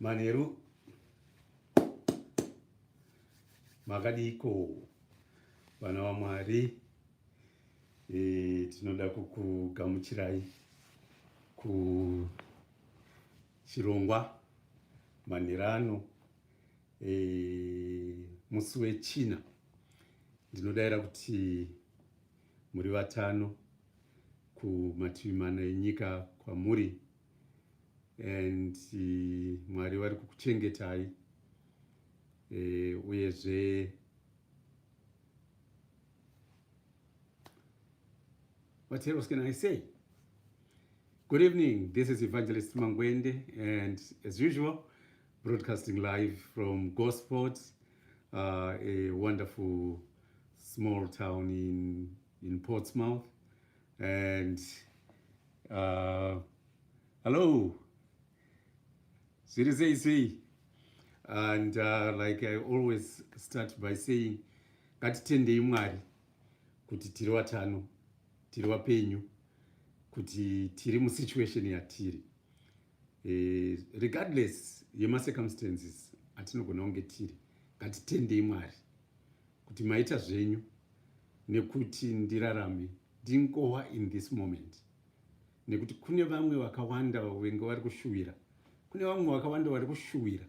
Maneru makadiko vana vaMwari, tinoda kukugamuchirai kuchirongwa manherano musi wechina. Ndinodayira kuti muri vatano kumativi mana enyika kwamuri, and Mwari vari kukuchengetai, uyezve what else can I say? Good evening, this is Evangelist Mangwende, and as usual, broadcasting live from Gosport, a wonderful small town in Portsmouth. And hello, Dzinokodza. And like I always start by saying, ngatitendei Mwari kuti tiri vatano, tiri vapenyu, kuti tiri musituation yatiri, regardless yema circumstances atinogona kunge tiri. Ngatitendei Mwari kuti maita zvenyu nekuti ndirarame ndingowa in this moment, nekuti kune vamwe vakawanda wenga vari kushuwira, kune vamwe vakawanda vari kushuwira,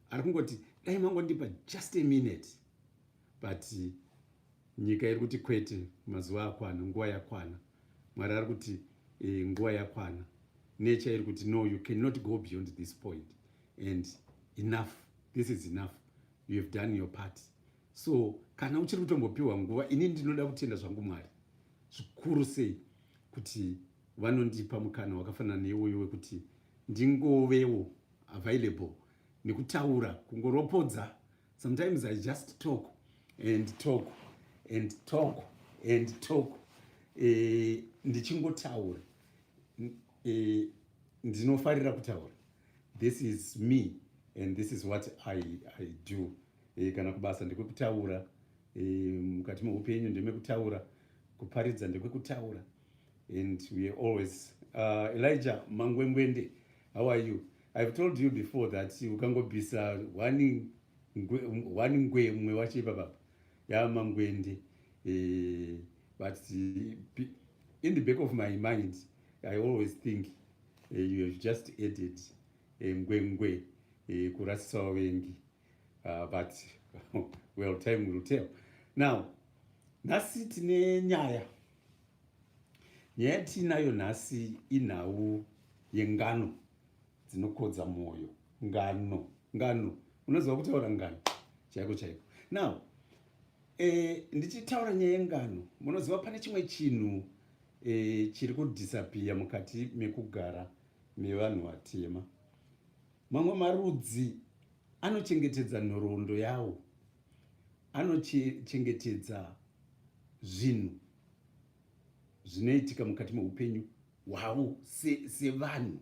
ari kungoti dai mangondipa just a minute, but nyika iri kuti kwete, mazuva akwana, nguva yakwana. Mwari ari kuti nguva yakwana. Nature iri kuti no, you cannot go beyond this point, and enough, this is enough, you have done your part. So kana uchiri kutombopiwa nguva, ini ndinoda kutenda zvangu Mwari zvikuru sei kuti vanondipa mukana wakafanana neiwoyo wekuti ndingovewo available nekutaura, kungoropodza. Sometimes I just talk and talk and talk and talk, ndichingotaura, ndinofarira kutaura. This is me and this is what I do. Kana kubasa ndekwekutaura, mukati meupenyu ndemekutaura, kuparidza ndekwekutaura, and we are always Elijah Mangwende, how are you? I've told you before that ukangobvisa one ngwe mwe wacho baba ya Mangwende, but in the back of my mind I always think you have just added ngwe kurasisa wengi, but well, time will tell. Now nasi tine nyaya tinayo nasi inhau yengano dzinokodza moyo. Ngano unoziva kutaura ngano chaiko chaiko. Now ndichitaura nyaya yengano, munoziva pane chimwe chinhu chiri kudisappear mukati mekugara mevanhu vatema. Mamwe marudzi anochengetedza nhoroondo yawo, anochengetedza zvinhu zvinoitika mukati meupenyu hwavo sevanhu.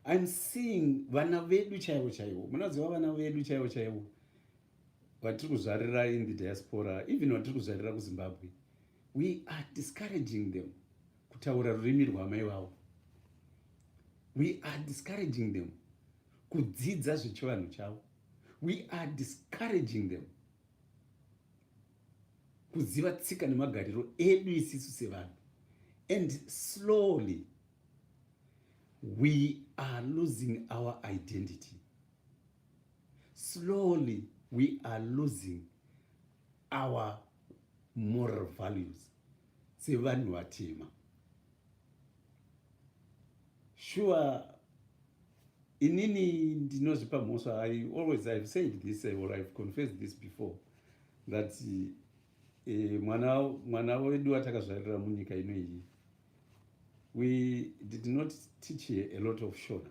I'm seeing vana vedu chaivo chaivo, munoziva vana vedu chaivo chaivo vatiri kuzvarira in the diaspora, even vatiri kuzvarira kuZimbabwe, we are discouraging them kutaura rurimi rwamai vavo. We are discouraging them kudzidza zvechivanhu chavo. We are discouraging them kuziva tsika nemagariro edu isisu sevanhu. And slowly we are losing our identity. Slowly we are losing our moral values sevanhu vatema. Sure, inini ndinozvipa mhosva. I've said this, or I've confessed this before, that mwana wedu atakazvarira munyika ino iyi, we did not teach her a lot of shona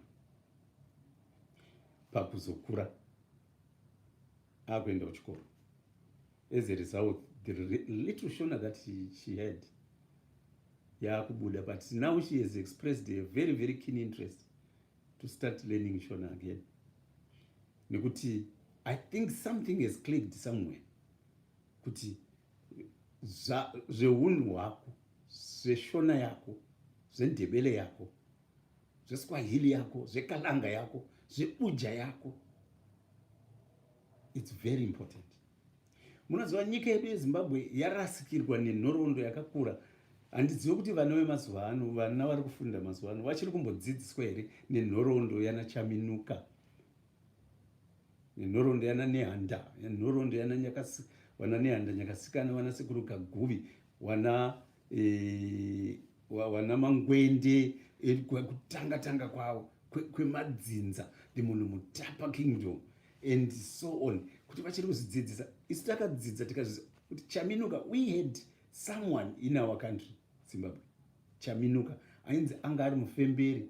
pakuzokura akuenda kuchikoro. As a result, the little shona that she had yakubuda, but now she has expressed a very, very keen interest to start learning shona again. Nekuti I think something has clicked somewhere, kuti zveunhu hwako, zveshona yako, zvendebele yako, zveswahili yako, zvekalanga yako, zvebuja yako. It's very important. Munoziva nyika yedu yeZimbabwe yarasikirwa nenhoroondo yakakura. Handidzivi kuti vana vemazuva ano, vana vari kufunda mazuva ano, vachiri kumbodzidziswa here nenhoroondo yana Chaminuka, nenhoroondo yana Nehanda, nenhoroondo yana Nehanda Nyakasikana, vana Sekuru Kaguvi, vana Mangwende, kutanga kwavo kwemadzinza, the Mutapa Kingdom, and so on. Kuti vachiri kuzvidzidzisa, isu takadzidza tikazviziva kuti Chaminuka, we had someone in our country, Zimbabwe, Chaminuka, ainzi anga ari mufemberi,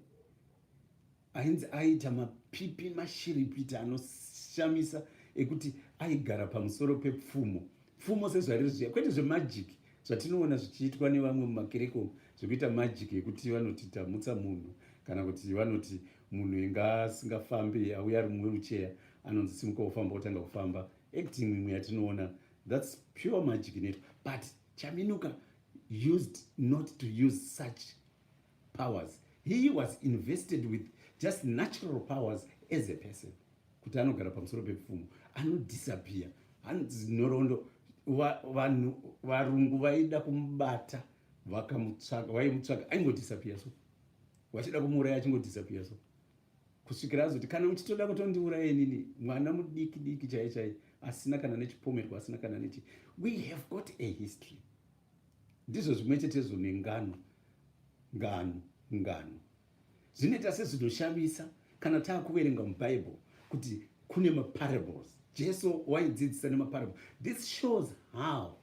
ainzi aita mapipi mashiripita anoshamisa ekuti aigara pamusoro pepfumo. Pfumo sezvariri zviya, kwete zvemagic zvatinoona zvichiitwa nevamwe mumakereke zvekuita magic yekuti vanoti tamutsa munhu, kana kuti vanoti munhu inga asingafambi auya ari muwheelchair anonzi simuka ufamba otanga kufamba. Acting imwe yatinoona, that's pure magic inoitwa. But Chaminuka used not to use such powers. He was invested with just natural powers as a person. Kuti anogara pamusoro pepfumo, anodisappear, hanzi nhoroondo. Varungu vaida kumubata vakamutsvaka, vaimutsvaka aingodisappear so, vachida kumuuraya achingodisappear so, kusvikira azoti kana muchitoda kutondiuraya inini mwana mudiki diki chaiye asina kana nechipomerwa, asina kana nechi. We have got a history. Ndizvo zvimwe chetezvo nengano. Ngano zvinoita sezvinoshamisa kana taakuverenga mubhaibheri kuti kune maparables. Jesu waidzidzisa nemaparables. This shows how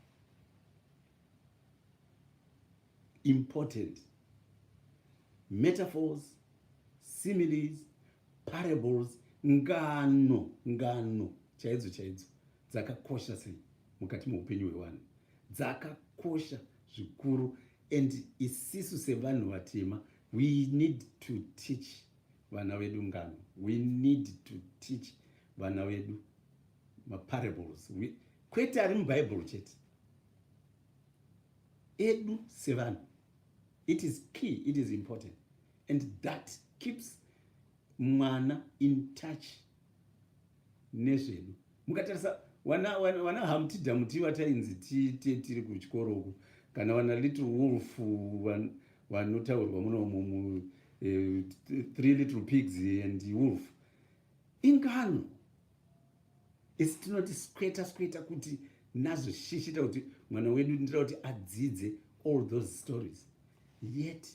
important metaphors, similes, parables, ngano chaidzo dzakakosha sei mukati muupenyu hwevanhu, dzakakosha zvikuru. And isisu sevanhu vatema, we need to teach vana vedu ngano. We need to teach vana vedu maparables. Kwete ari mubhaibheri chete, edu sevanhu. It is key, it is important, and that keeps mwana in touch nezvedu. Mukatarisa wana hamtidhamuti vatainzi tiri kuchikoro uku, kana wana little wolf vanotaurwa muno three little pigs and wolf, ingano. Isi tinoti sweta kuti nazvo shishita kuti mwana wedu ndira kuti adzidze all those stories. Yet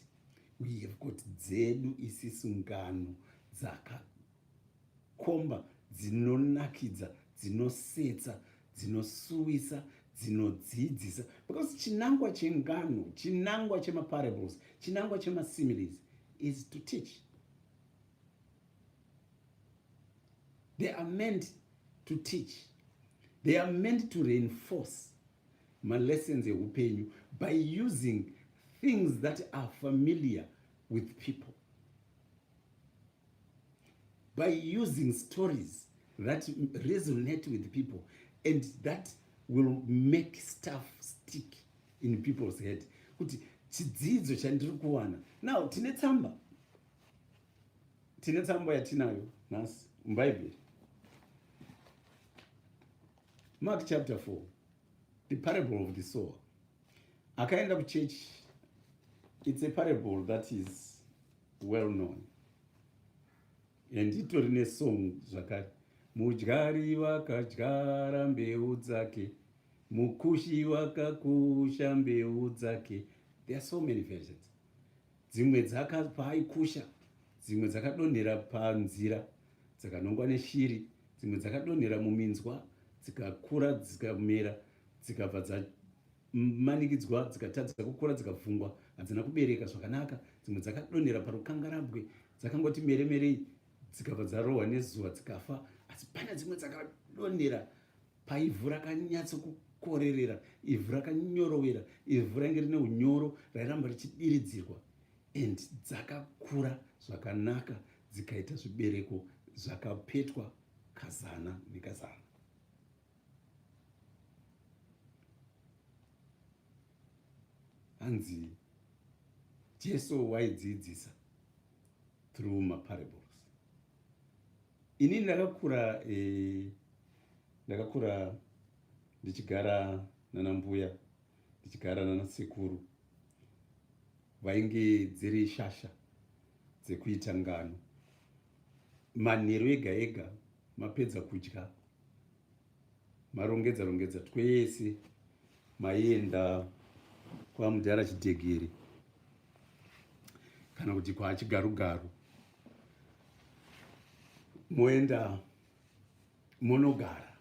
we have got dzedu isisu ngano dzakakomba, dzinonakidza, dzinosetsa, dzinosuwisa, dzinodzidzisa. Because chinangwa chengano, chinangwa chemaparables, chinangwa chemasimiles is to teach. They are meant to teach. They are meant to reinforce my lessons eupenyu by using things that are familiar with people, by using stories that resonate with people and that will make stuff stick in people's head. Kuti chidzidzo chandiri kuwana. Now tine tsamba yatinayo nhasi mubhaibheri, Mark chapter 4, the parable of the sower. Akaenda kuchurch, it's a parable that is well known. And itori nesong zvakare. Mudyari vakadyara mbeu dzake, mukushi vakakusha mbeu dzake. There are so many versions. Dzimwe paaikusha, dzimwe dzakadonhera panzira, dzakanongwa neshiri, dzimwe dzakadonhera muminzwa, dzikakura, dzikamera, dzikabva dzamanikidzwa, dzikatadza kukura, dzikavhungwa, hadzina kubereka zvakanaka. Dzimwe dzakadonhera parukangarabwe, dzakangoti meremerei, dzikabva dzarohwa nezuva dzikafa. Asi pana dzimwe dzakadonhera paivhu rakanyatsokukorerera, ivhu rakanyorovera, ivhu rainge rine unyoro, rairamba richidiridzirwa, and dzakakura zvakanaka, dzikaita zvibereko zvakapetwa kazana nekazana. Hanzi Jesu waidzidzisa through maparables. Ini ndakakura ndichigara nana mbuya, ndichigara nana sekuru, vainge dziri shasha dzekuita ngano. Manheru ega ega mapedza kudya, marongedza twese maienda kwamudhara chidhegere kana kuti kwachigarugaru, moenda monogara,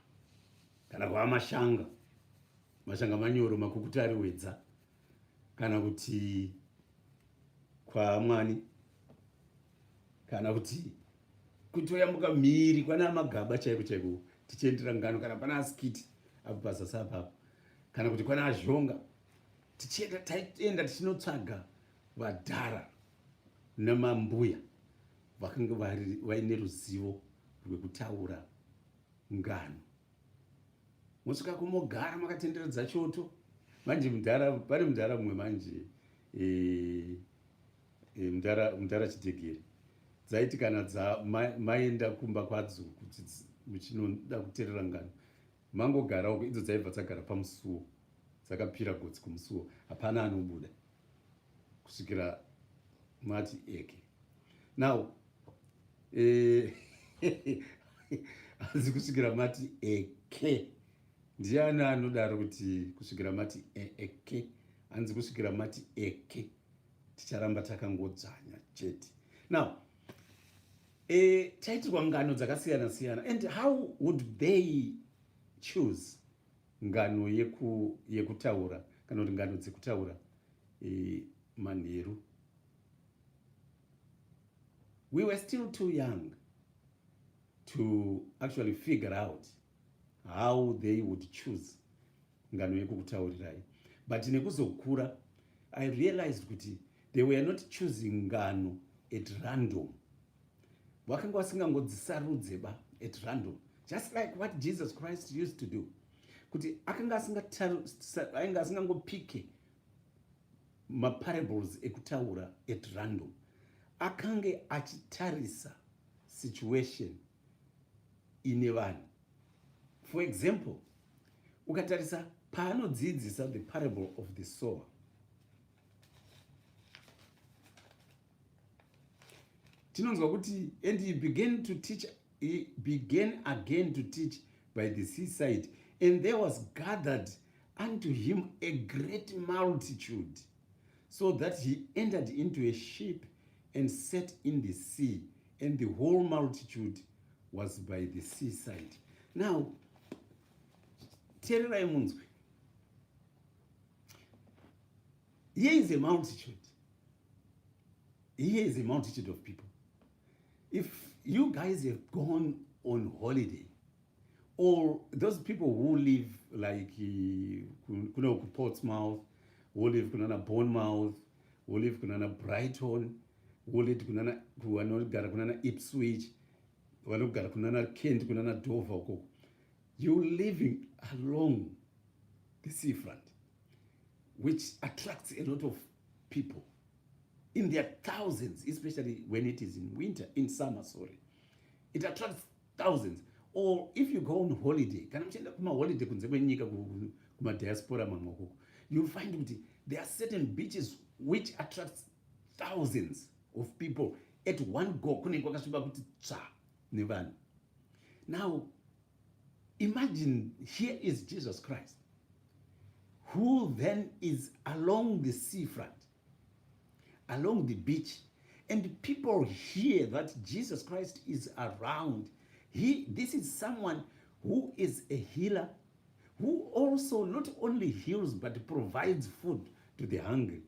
kana kwamashanga manyoro, makukutari wedza, kana kuti kwamwani, kana kuti kutoyambuka mhiri kwana magaba chaiko tichiendera ngano, kana pana asikiti apo pazasi apapo, kana kuti kwana azhonga taienda tichinotsvaga vadhara namambuya vakanga vaine ruzivo rwekutaura ngano. Mosvika kumogara makatenderedza choto. Manje pane mudhara mumwe manje mudhara chidhegere, dzaiti kana maenda kumba kwadzo kuti muchinoda kuteerera ngano, mangogara uko, idzo dzaibva dzagara pamusuo, dzakapira gotsi kumusuo, hapana anobuda kusvikira mati eke. Now hanzi kusvikira mati eke, ndiani anodaro kuti kusvikira mati eke, hanzi kusvikira mati eke, ticharamba takangodzanya chete. Now taitirwa ngano dzakasiyana siyana, and how would they choose ngano yekutaura kana kuti ngano dzekutaura manheru? We were still too young to actually figure out how they would choose ngano yekukutaurirai, but nekuzokura I realized kuti they were not choosing ngano at random. Vakanga vasingangodzisarudze ba at random, just like what Jesus Christ used to do. Kuti akanga asingangopike maparables ekutaura at random, akange achitarisa situation ine vanhu. For example, ukatarisa paanodzidzisa the parable of the sower, tinonzwa kuti, and he began again to teach by the seaside, and there was gathered unto him a great multitude, so that he entered into a ship and sat in the sea, and the whole multitude was by the seaside. Now, teererai munzwe, here is a multitude. Here is a multitude of people. If you guys have gone on holiday, or those people who live like Portsmouth, who live kunana Bournemouth, who live kunana Brighton, who live kunana Ipswich, vanogara kunana Kent, kunana Dover, you're living along the seafront, which attracts a lot of people in their thousands, especially when it is in winter, in summer, sorry. It attracts thousands. Or if you go on holiday, diaspora, you'll find that there are certain beaches which attracts thousands of people at one go. Now, imagine here is Jesus Christ, who then is along the seafront, along the beach, and people hear that Jesus Christ is around. This is someone who is a healer, who also not only heals but provides food to the hungry,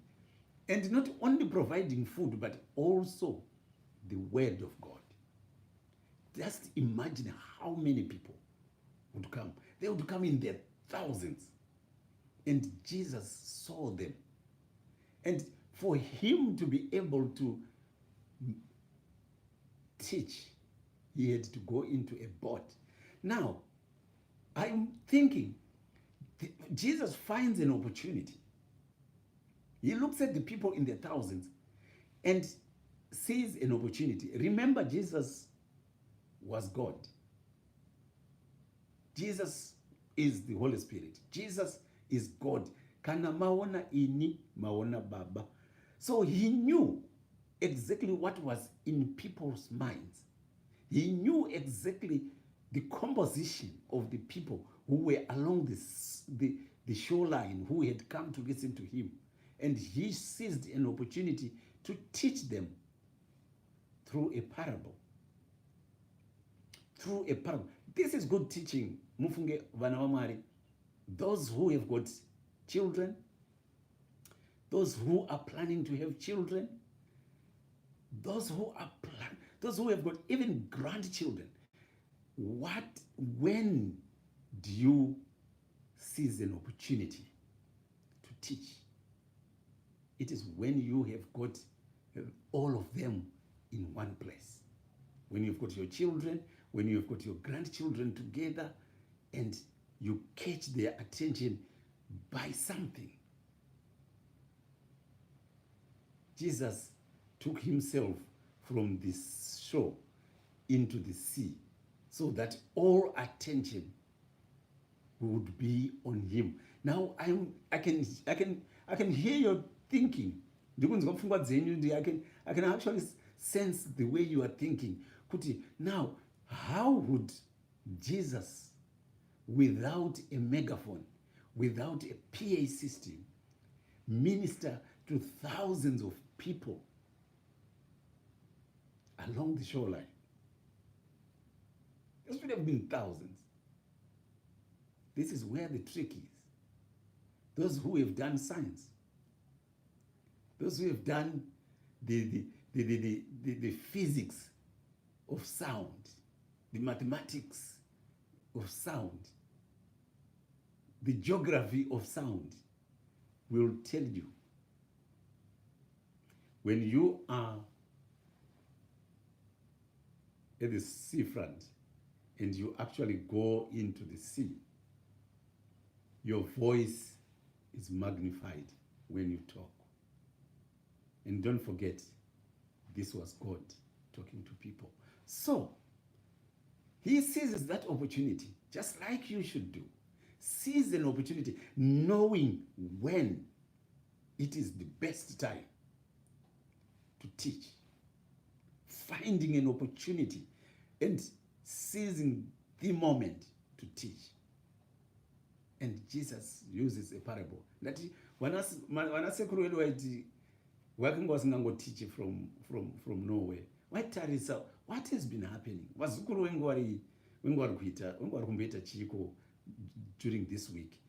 and not only providing food but also the word of God. Just imagine how many people would come. They would come in their thousands, and Jesus saw them. And for him to be able to teach, he had to go into a boat. Now, I'm thinking, Jesus finds an opportunity. He looks at the people in the thousands and sees an opportunity. Remember, Jesus was God. Jesus is the Holy Spirit. Jesus is God. Kana maona ini, maona Baba. So he knew exactly what was in people's minds. He knew exactly the composition of the people who were along the shoreline, who had come to listen to him. And he seized an opportunity to teach them through a parable. Through a parable. This is good teaching. Mufunge vana vamwari. Those who have got children, those who are planning to have children, those who have got even grandchildren. When do you seize an opportunity to teach? It is when you have got all of them in one place. When you've got your children, when you've got your grandchildren together, and you catch their attention by something. Jesus took himself from the shore into the sea so that all attention would be on him. Now I can hear your thinking. I can actually sense the way you are thinking. Now, how would Jesus, without a megaphone, without a PA system, minister to thousands of people along the shoreline? There should have been thousands. This is where the trick is. Those who have done science, those who have done the physics of sound, the mathematics of sound, the geography of sound will tell you when you are at the seafront and you actually go into the sea, your voice is magnified when you talk. And don't forget, this was God talking to people. So, he seizes that opportunity, just like you should do. Seize an opportunity, knowing when it is the best time to teach. Finding an opportunity and seizing the moment to teach. And Jesus uses a parable. That when I say working was not teach from nowhere. Why Tarisa? What has been happening? Was during this week?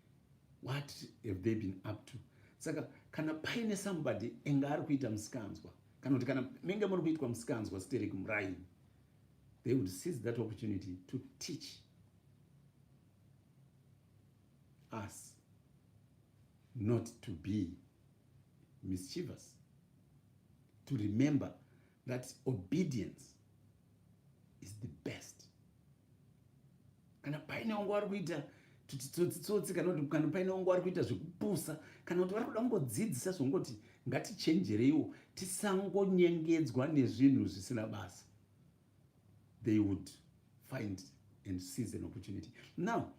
What have they been up to? Saka kana paine somebody engari kuita mskanzwa. Kana kuti kana menge muri kuitwa mskanzwa steri kumuraini. They would seize that opportunity to teach us not to be mischievous, to remember that obedience is the best. Kana paine wangu vari kuita tsotsi kana paine wangu vari kuita zvekupusa kana kuti vari kuda kungodzidzisa zvongoti ngatichenjereiwo tisangonyengedzwa nezvinhu zvisina basa. They would find and seize an opportunity. Now,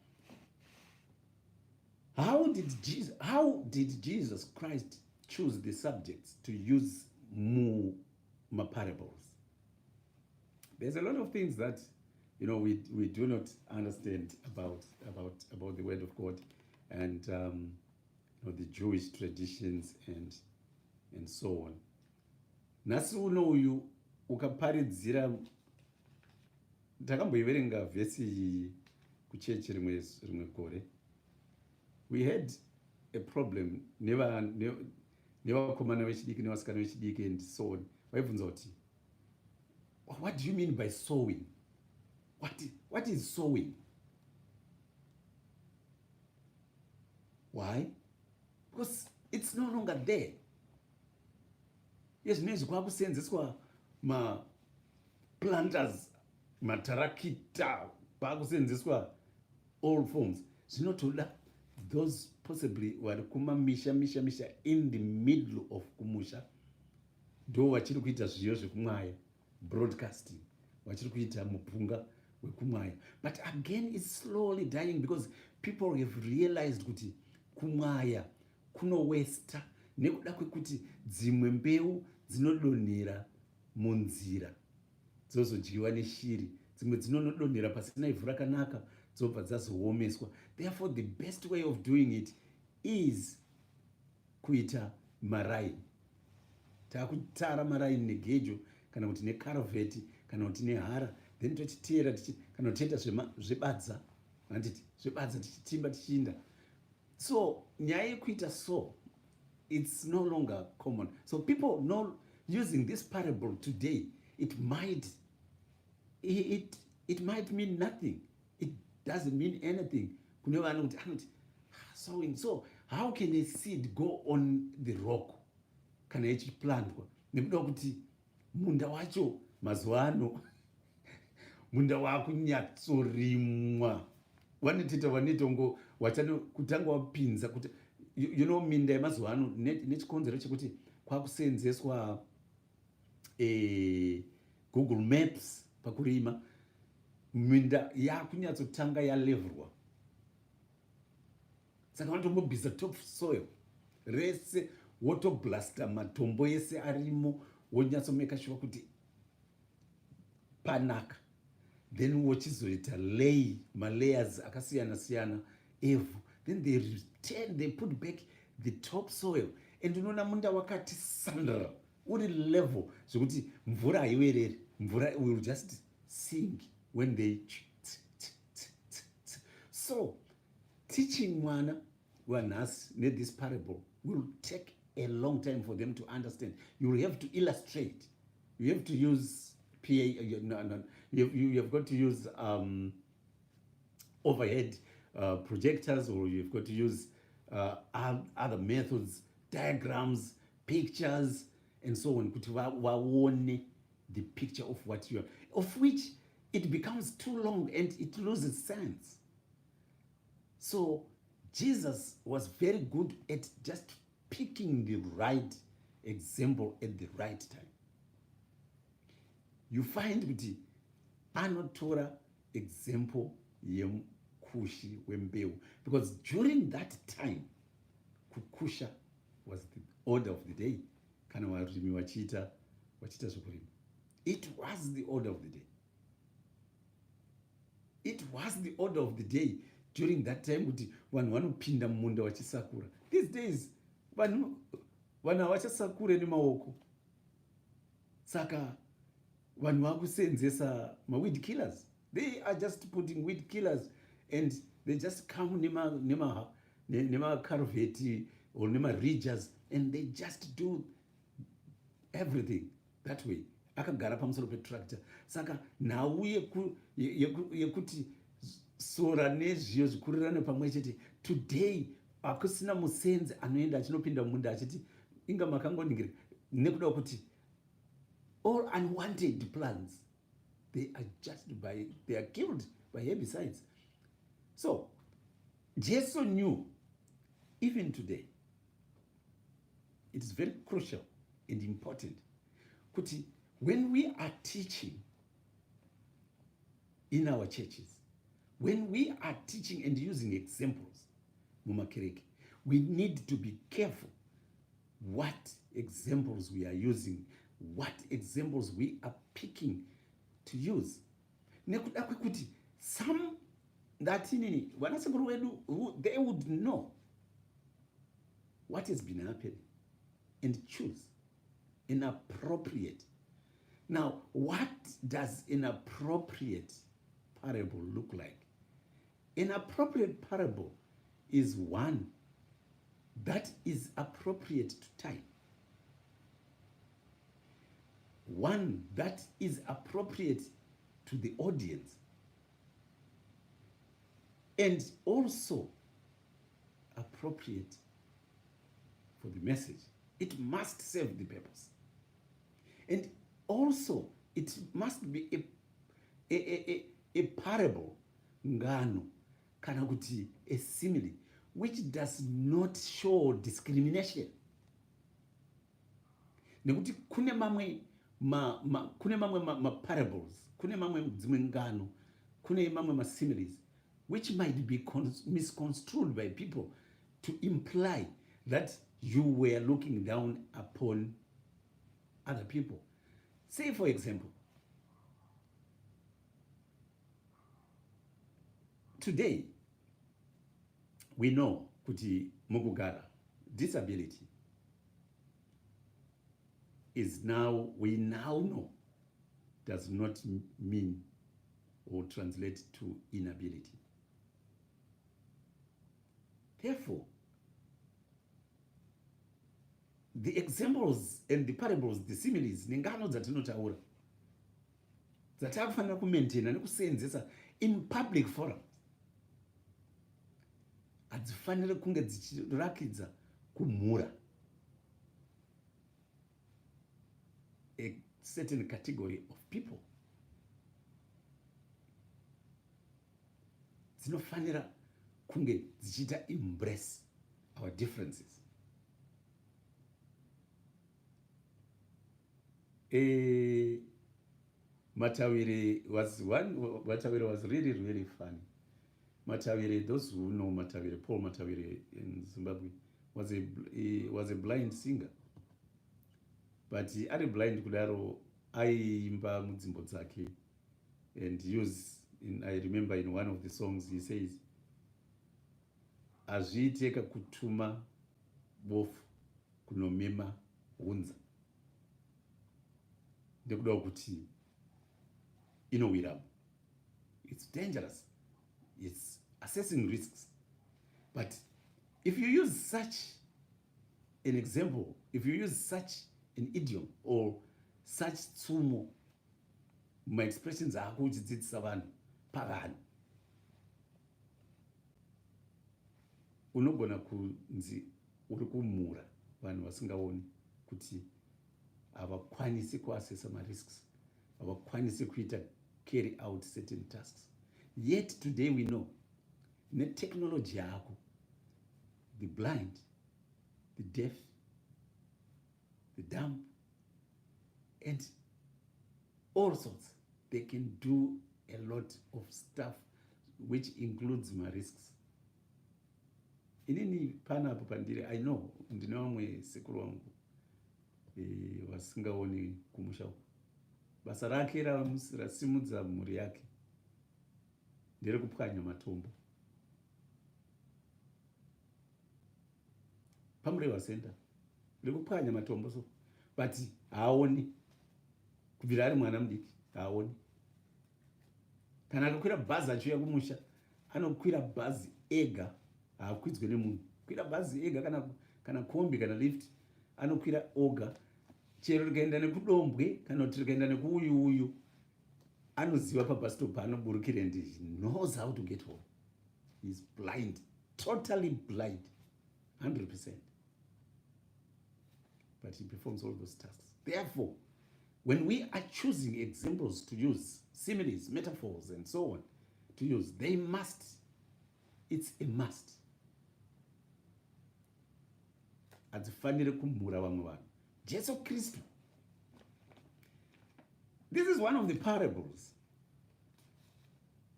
how did Jesus Christ choose the subjects to use more parables? There's a lot of things that we do not understand about the Word of God and the Jewish traditions and so on. Nasi unoyu ukaparidzira ndakamboiverenga vhesi kuchechi rimwe gore. We had a problem nevakomana vechidiki nevasikana vechidiki and so on. Vaibvunza kuti, what do you mean by sowing? What is sowing? Why? Because it's no longer there. Yes, nezvi kwakusenzeswa planters, matarakita, kwakusenzeswa all forms. Zvinotoda those possibly wari misha in the middle of kumusha ndo vachiri kuita zviyo zvekumwaya, broadcasting, vachiri kuita mupunga wekumwaya. But again, it's slowly dying because people have realized kuti kumwaya kunowesta nekuda kwekuti dzimwe mbeu dzinodonhera munzira dzozodyiwa neshiri, dzimwe dzinonodonhera pasina ivhu rakanaka dzobva dzazoomeswa. Therefore, the best way of doing it is kuita maraini. Takutara maraini negejo kana kuti necaraveti kana kuti nehara, then tochiteera kana toita zvebadza, handiti zvebadza tichitimba tichiinda. So nyaya yekuita so, it's no longer common. So people know, using this parable today, it might mean nothing. It doesn't mean anything. Sowing. So how can a seed go on the rock? Kana ichiplantwa nekuda kuti munda wacho mazuva ano munda wakunyatsorimwa, vanotita vanitongo wachano kutanga wapinza kuti you know, minda yemazuva ano nechikonzero chekuti kwakuseenzeswa Google Maps pakurima, minda yakunyatsotanga yaleverwa. Saka vanotombobvisa top soil rese, wotoblasta matombo ese arimo, wonyatsomeka sure kuti panaka, then wochizoita malayers akasiyana siyana evhu, then they return, they put back the top soil, and unoona munda wakati sandra uri level zvekuti mvura haiwereri, mvura will just sink when they so teaching mwana wanhasi this parable will take a long time for them to understand. You will have to illustrate, you have to use PA, you have got to use overhead projectors, or you've got to use other methods, diagrams, pictures, and so on, kuti waone the picture of what you are, of which it becomes too long and it loses sense. So Jesus was very good at just picking the right example at the right time. You find kuti anotora example yemukushi wembeu, because during that time kukusha was the order of the day. Kana varimi vachita zvokurima, it was the order of the day. It was the order of the day during that time kuti vanhu vanopinda mumunda vachisakura. These days vanhu havachasakure nemaoko, saka vanhu vakuseenzesa weed killers. They are just putting weed killers and they just come nema caraveti or nema ridges, and they just do everything that way. Akagara pamusoro petractor. Saka nhau yekuti sora nezviyo zvikurirane pamwe chete, today akusina musenzi anoenda achinopinda munda achiti inga makangoningira, nekuda kuti all unwanted plants, they are killed by herbicides. So Jesus knew, even today, it is very crucial and important kuti when we are teaching in our churches, when we are teaching and using examples mumakereke, we need to be careful what examples we are using, what examples we are picking to use. Nekuda kwekuti some that in vanasekuru vedu, they would know what has been happening and choose an appropriate. Now, what does an appropriate parable look like? An appropriate parable is one that is appropriate to time, one that is appropriate to the audience, and also appropriate for the message. It must serve the purpose. And also, it must be a parable, Ngano, kana kuti a simile, which does not show discrimination. Nekuti kune mamwe parables, kune mamwe dzimwe ngano, kune mamwe masimiles which might be misconstrued by people to imply that you were looking down upon other people. Say, for example, today we know kuti mukugara disability is now, we now know, does not mean or translate to inability. Therefore, the examples and the parables, the similes, nengano dzatinotaura dzatakufanira kumaintaina nekuseenzesa in public forums hadzifaniri kunge dzichirakidza kumhura a certain category of people. Dzinofanira kunge dzichita embrace our differences. Matawire was really funny. Matawire, those who know Matawire, Paul Matawire in Zimbabwe, was a blind singer. But he had a blind kudaro aimba mudzimbo dzake, and I remember in one of the songs he says, azviiteka kutuma bofu kunomema hunza ndekuda kuti inowirapo. It's dangerous. It's assessing risks. But if you use such an example, if you use such an idiom or such tsumo, my expressions are kuchidzidzisa vanhu pavanhu, unogona kunzi uri kumhura vanhu vasingaoni kuti havakwanisi kuassessa marisks, havakwanisi kuita carry out certain tasks. Yet today we know netechnology yako, the blind, the deaf, the dumb, and all sorts, they can do a lot of stuff which includes my risks. Inini panapo pandiri, I know ndine vamwe sekuru vangu vasingaoni kumusha uko, basa rake rasimudza mhuri yake ndere kupwanya matombo paMurehwa Center, rekupwanya matombo. So but haoni kubvira ari mwana mudiki, haoni. Kana akakwira bhazi achiuya kumusha, anokwira bhazi ega, haakwidzwe nemunhu. Kwira bhazi ega kana kombi kana lift, anokwira oga. Chero rikaenda nekudombwe kana kuti rikaenda nekuuyuuyu, anoziva pabus stop anoburukira, and he knows how to get home. He's blind, totally blind, 100%. But he performs all those tasks. Therefore, when we are choosing examples to use, similes, metaphors, and so on, to use, they must, it's a must. Hadzifaniri kumhura vamwe vanhu. Jesu Kristu. This is one of the parables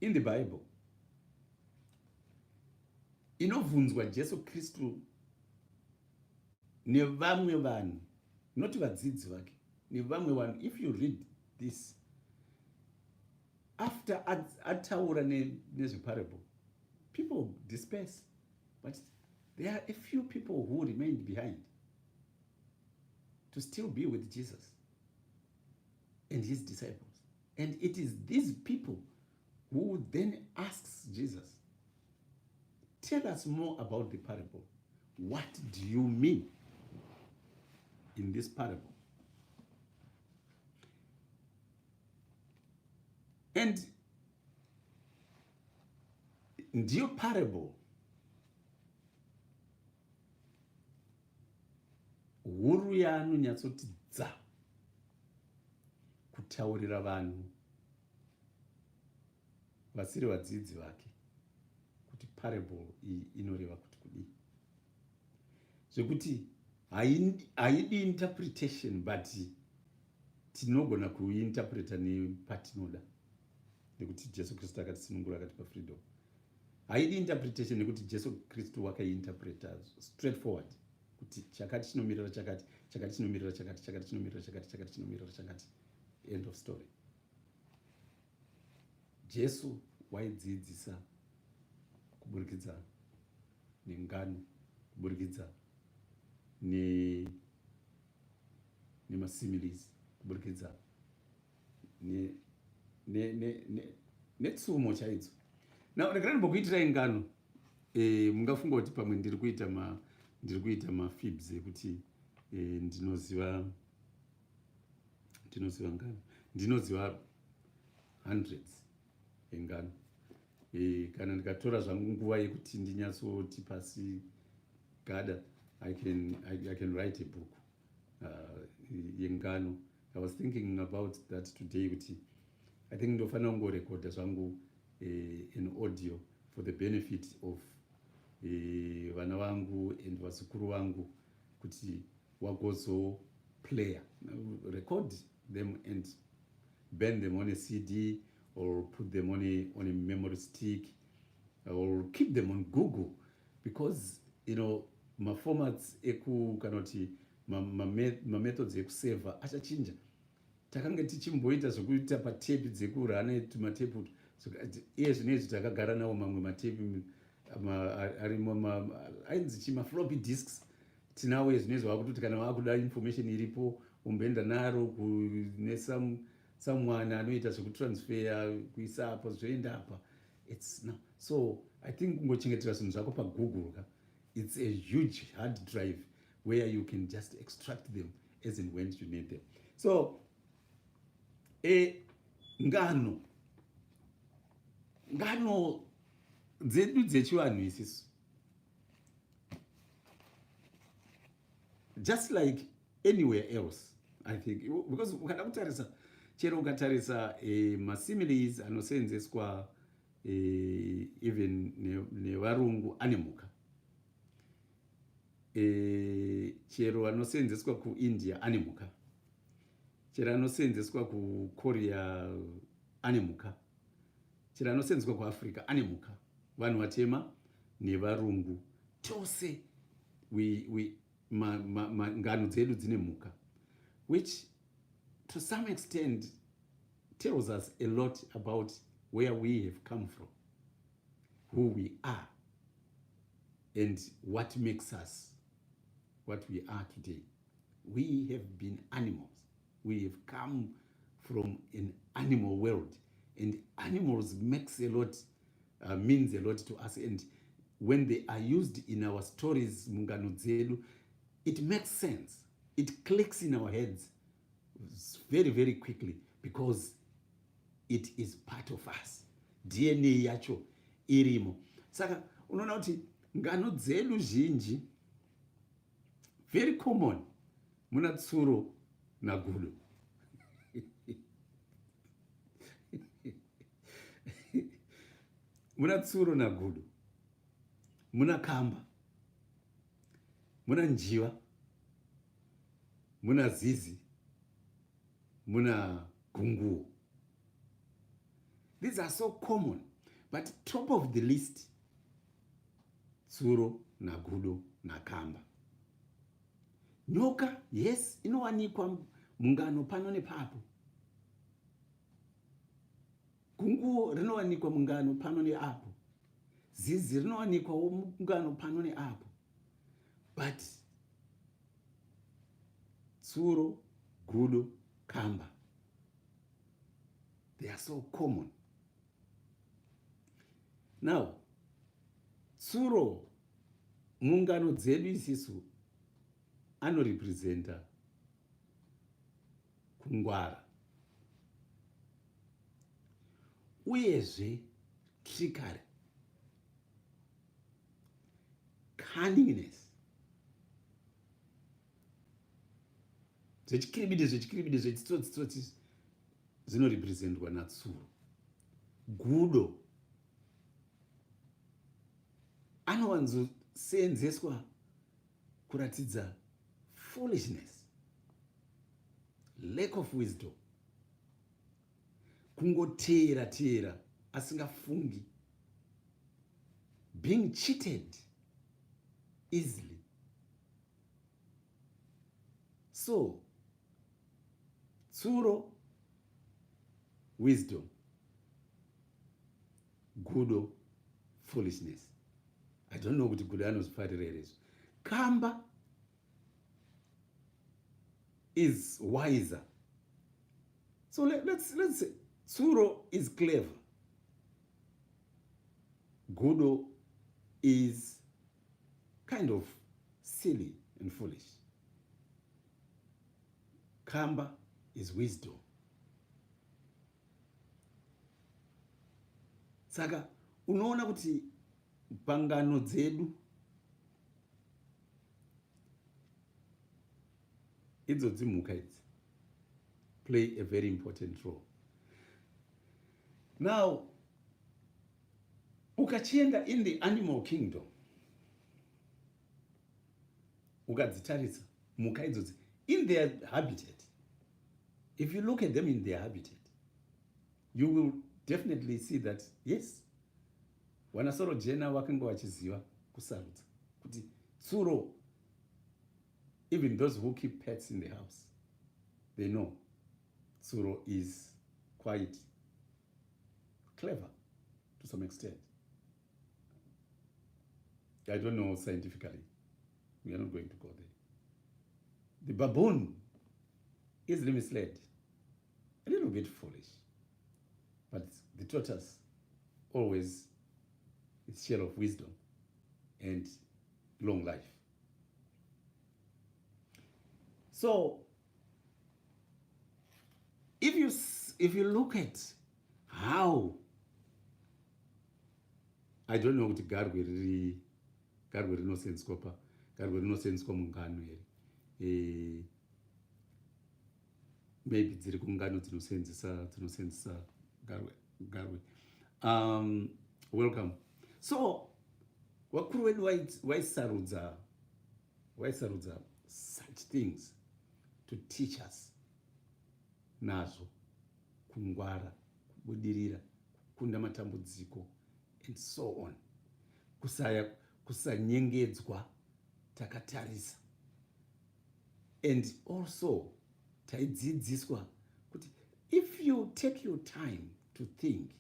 in the Bible. Inovhunzwa Jesu Kristu nevamwe vanhu, not vadzidzi vake, nevamwe vanhu. If you read this, after ataura nezveparable, people disperse, but there are a few people who remained behind to still be with Jesus and his disciples. And it is these people who then asks Jesus, tell us more about the parable. What do you mean in this parable? And ndiyo parable huru yaanonyatsoti dza kutaurira vanhu vasiri vadzidzi vake kuti parable iyi inoreva kuti kudii, zvekuti haidi interpretation, but tinogona kuinterpreta nepatinoda. nekuti Jesu Kristu akatisunungura akatipa freedom. Haidi interpretation nekuti Jesu Kristu wakaiinterpreta straightforward kuti chakati chinomirira chakati, chakati chinomirira chakati, chakati chinomirira chakati, chakati chinomirira chakati, end of story. Jesu waidzidzisa kuburikidza nengano, kuburikidza nemasimiles, kuburikidza netsumo chaidzo. Now ndakatokuitirai ngano, mungafunga kuti pamwe ndiri kuita mafibs ekuti ndinoziva ngano, ndinoziva hundreds engano. Kana ndikatora zvangu nguva yekuti ndinyatsoti pasi gada, I can write a book yengano. I was thinking about that today kuti I think ndofanira kungorekodha zvangu in audio for the benefit of vana vangu and vazukuru vangu kuti wagozo player, record them and burn them on a CD or put them on a memory stick or keep them on Google, because formats kana kuti methods ekuseva achachinja. Takanga tichimboita zvokuita patepi dzekurana tumatape iye zvinezvi takagara nawo mamwe matepi arimo ainzi chima floppy disks tinawo zvinezvi wakutoti kana wakuda information iripo umboenda naro kune someone anoita zvekutransfer kuisa apa zvoenda apa. It's no. So I think kungochengetera zvinhu zvako paGoogle it's a huge hard drive where you can just extract them as and when you need them. So ngano dzedu dzechivanhu isisu, just like anywhere else, I think, because ukada kutarisa chero ukatarisa masimiles anosenzeswa even nevarungu anemuka, chero anosenzeswa kuIndia anemuka, chero anosenzeswa kuKorea anemuka, chero anosenzeswa kuAfrica anemuka, vanhu vatema nevarungu tose ngano dzedu dzine muka, which to some extent tells us a lot about where we have come from, who we are, and what makes us what we are today. We have been animals. We have come from an animal world, and animals means a lot to us. And when they are used in our stories, mungano dzedu, it makes sense. It clicks in our heads very, very quickly because it is part of us. DNA yacho irimo. Saka unoona kuti ngano dzedu zhinji very common muna tsuro na gudo. Muna tsuro na gudo, muna kamba, muna njiva, muna zizi, muna gunguo. These are so common, but top of the list, tsuro na gudo na kamba. Nyoka, yes, inowanikwa mungano pano nepapo. Gunguo rinowanikwa mungano pano neapo. Zizi rinowanikwa mungano pano neapo. But tsuro, gudo, kamba, they are so common. Now, tsuro mungano dzedu isisu anorepresenta kungwara, uyezve trickery, cunningness, zvechikiribidi zvechitsotsi zvinorepresentwa natsuro. Gudo anowanzosenzeswa kuratidza foolishness, lack of wisdom. kungoteera asingafungi, being cheated easily. So tsuro, wisdom, gudo, foolishness. I don't know kuti gudo anozvifarira here izvo. Kamba is wiser. So let's say tsuro is clever, gudo is kind of silly and foolish. Kamba is wisdom. Saka unoona kuti pangano dzedu idzo dzimhuka idzi play a very important role. Now, ukachienda in the animal kingdom, ukadzitarisa mhuka idzodzi in their habitat, if you look at them in their habitat, you will definitely see that yes, vanasoro jena vakanga vachiziva kusarudza kuti tsuro, even those who keep pets in the house, they know tsuro is quite clever to some extent. I don't know scientifically. We are not going to go there. The baboon is misled, a little bit foolish, but the tortoise always is share of wisdom and long life. So if you look at how, I don't know kuti garwe rinosenzeswa pa, garwe rinosenzeswa mungano here, maybe dziri kungano dzinosenzesa garwe. Welcome. So wakuru wedu waisarudza such things to teach us nazvo, kungwara, kubudirira, kukunda matambudziko and so on, kusanyengedzwa takatarisa. And also taidzidziswa kuti if you take your time to think,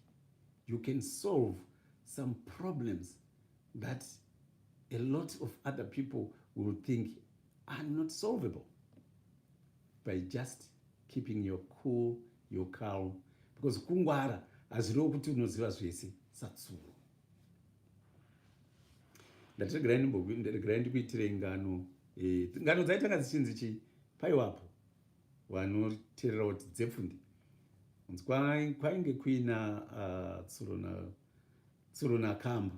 you can solve some problems that a lot of other people will think are not solvable, by just keeping your cool, your calm, because kungwara hazvirevo kuti unoziva zvese satsuro. Ndatiregerai ndikuitire ngano. Ngano dzaitanga dzichinzi chii paiwapo vanoteerera kuti dzepfundi, kwainge kuina tsuro nakamba.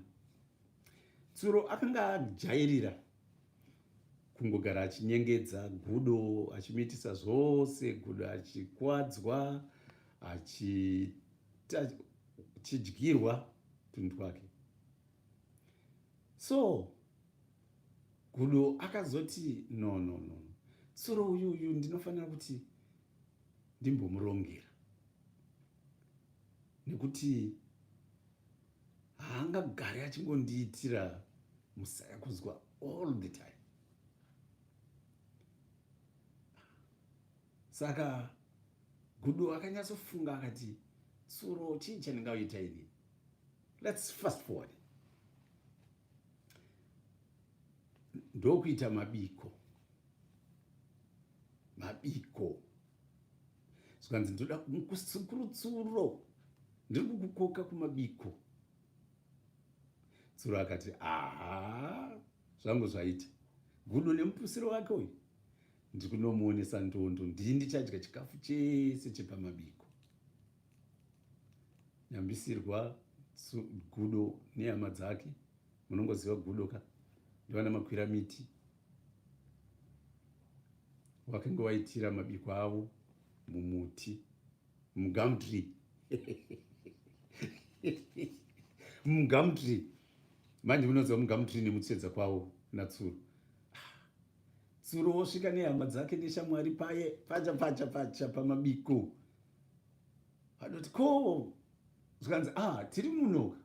Tsuro akanga ajairira kungogara achinyengedza gudo, achimitisa zvose, gudo achikwadzwa, achidyirwa tunhu twake. So gudo akazoti no, tsuro uyu ndinofanira kuti ndimbomurongera, nekuti haangagari achingondiitira musaya kuzwa all the time. Saka gudo akanyatsofunga akati, tsuro chii chandingaita ini? Let's fast forward. Ndokuita mabiko. Zvikanzi ndoda kumusukuru tsuro, ndiri kukukoka kumabiko. Tsuro akati zvangu zvaita. Gudo nemupusiro wake uyu ndiri kunomuonesa ndondo, ndini ndichadya chikafu chese chepamabiko. Nyambisirwa gudo nehama dzake, munongoziva gudo ka, ndivana makwira miti, wakanga waitira mabiko avo mumuti, mugumtree. Mugumtree. Manje munoziva mugumtree nemutsvedza kwavo natsuro. Tsuro osvika nehama dzake neshamwari pacha pamabiko. vanoti ko zvikanzi tiri munoka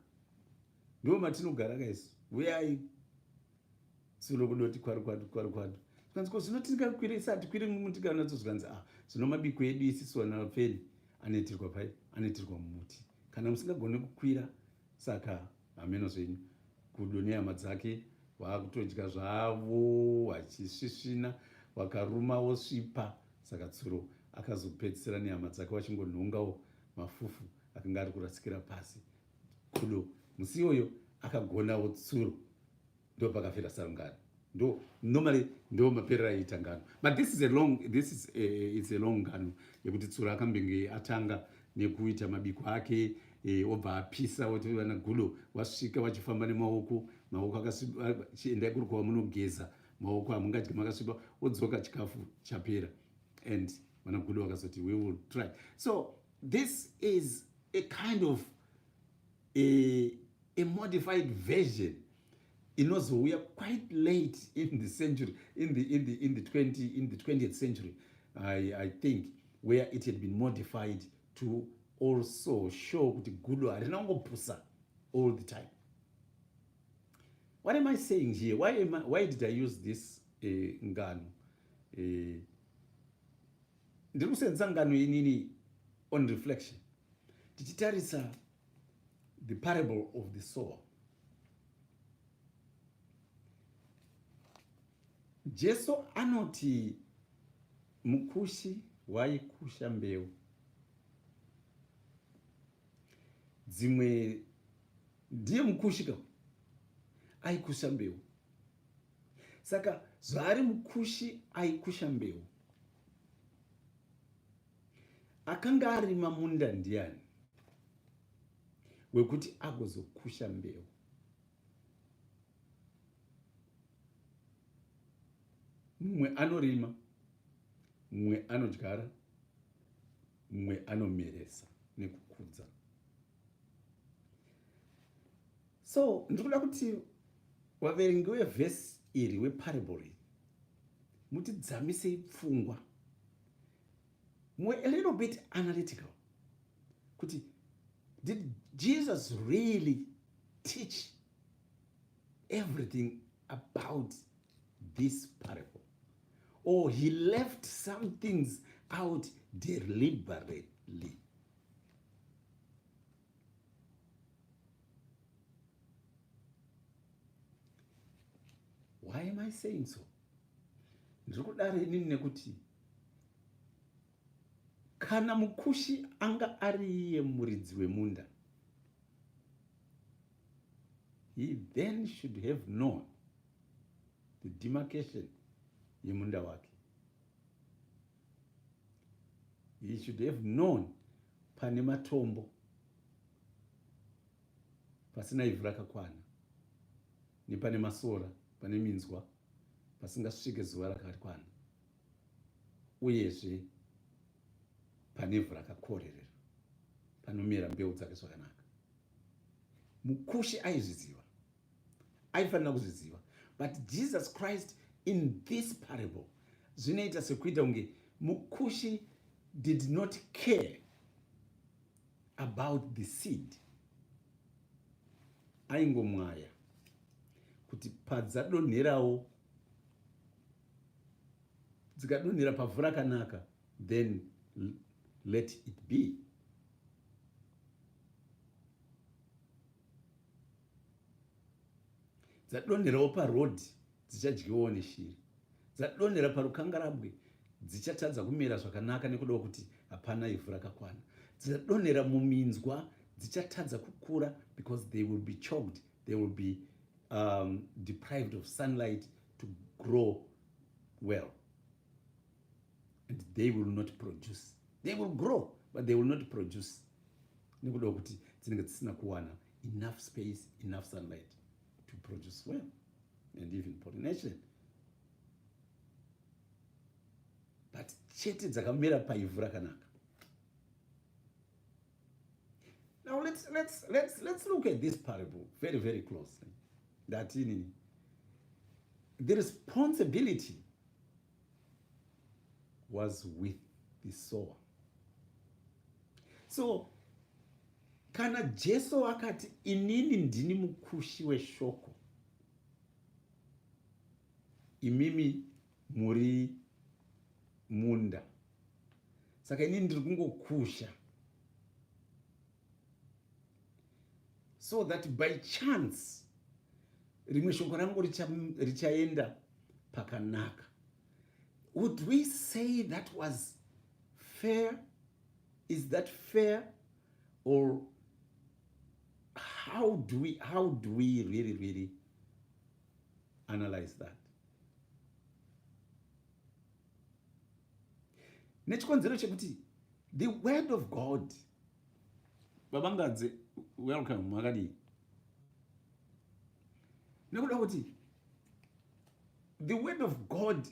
ndo matinogara kaisi uyai tsuro kudoti kwari zvikanzi ko zvino tingakwirise hatikwiri mumotikari nadzo zvikanzi zvino mabiko edu isisi wana feni anoitirwa pai anoitirwa mumuti kana musingagoni kukwira saka hameno zvenyu Gudo nehama dzake vakutodya zvavo vachisvisvina vakaruma vosvipa saka tsuro akazopedzisira nehama dzake vachingonhongawo mafufu akanga ari kurasikira pasi. Gudo musi iyoyo akagonawo tsuro ndo pakafira sarungano normally ndo maperera aita ngano, but it's a long ngano yekuti tsuro akambenge atanga nekuita mabiko ake obva apisa otovana Gudo wasvika wachifamba nemaoko akasviba kuri kwava munogeza maoko hamungadyi makasviba odzoka chikafu chapera and vana Gudo vakazoti we will try. So this is a kind of a modified version inozouya quite late in the century, in the 20th century, I think, where it had been modified to also show kuti Gudo harina kungopusa all the time. What am I saying here? Why did I use this ngano? Ndiri kusenza ngano inini on reflection. Tichitarisa the parable of the sower. Jesu anoti mukushi waikusha mbeu. Dzimwe ndiye mukushi ka aikusha mbeu. Saka zvari mukushi aikusha mbeu. Akanga arima munda ndiani wekuti agozokusha mbeu. Mumwe anorima, mumwe anodyara, mumwe anomeresa nekukudza. So ndikuda kuti waverengi wevhesi iri weparable mutidzamise pfungwa, a little bit analytical, kuti did Jesus really teach everything about this parable, or he left some things out deliberately? Why am I saying so? Ndiri kudaro inini nekuti kana mukushi anga ari iye muridzi wemunda, he then should have known the demarcation yemunda wake. He should have known pane matombo pasina ivhu rakakwana, nepane masora, pane minzwa pasingasvike zuva rakakwana, uyezve pane ivhu rakakorerera panomera mbeu dzake zvakanaka. Mukushi aizviziva, aifanira kuzviziva, but Jesus Christ in this parable zvinoita sekuita kunge mukushi did not care about the seed. Aingomwaya kuti padzadonherawo, dzikadonhera pavhu rakanaka, then let it be. Dzadonherawo parodi dzichadyiwawo neshiri, dzadonhera parukangarabwe dzichatadza kumera zvakanaka nekuda kuti hapana ivhu rakakwana, dzadonhera muminzwa dzichatadza kukura because they will be choked, they will be deprived of sunlight to grow well, and they will not produce. They will grow, but they will not produce nekuda kuti dzinenge dzisina kuwana enough space, enough sunlight to produce well, and even pollination. But chete dzakamera paivhu rakanaka. Now let's look at this parable very, very closely. That in the responsibility was with the sower. So kana Jesu akati inini ndini mukushi weshoko, imimi muri munda, saka inini ndiri kungokusha, so that by chance rimwe shoko rangu richaenda pakanaka. Would we say that was fair? Is that fair? Or how do we really analyze that? Nechikonzero chekuti the word of God, babangadze, welcome makadi, nekuda kuti the word of God,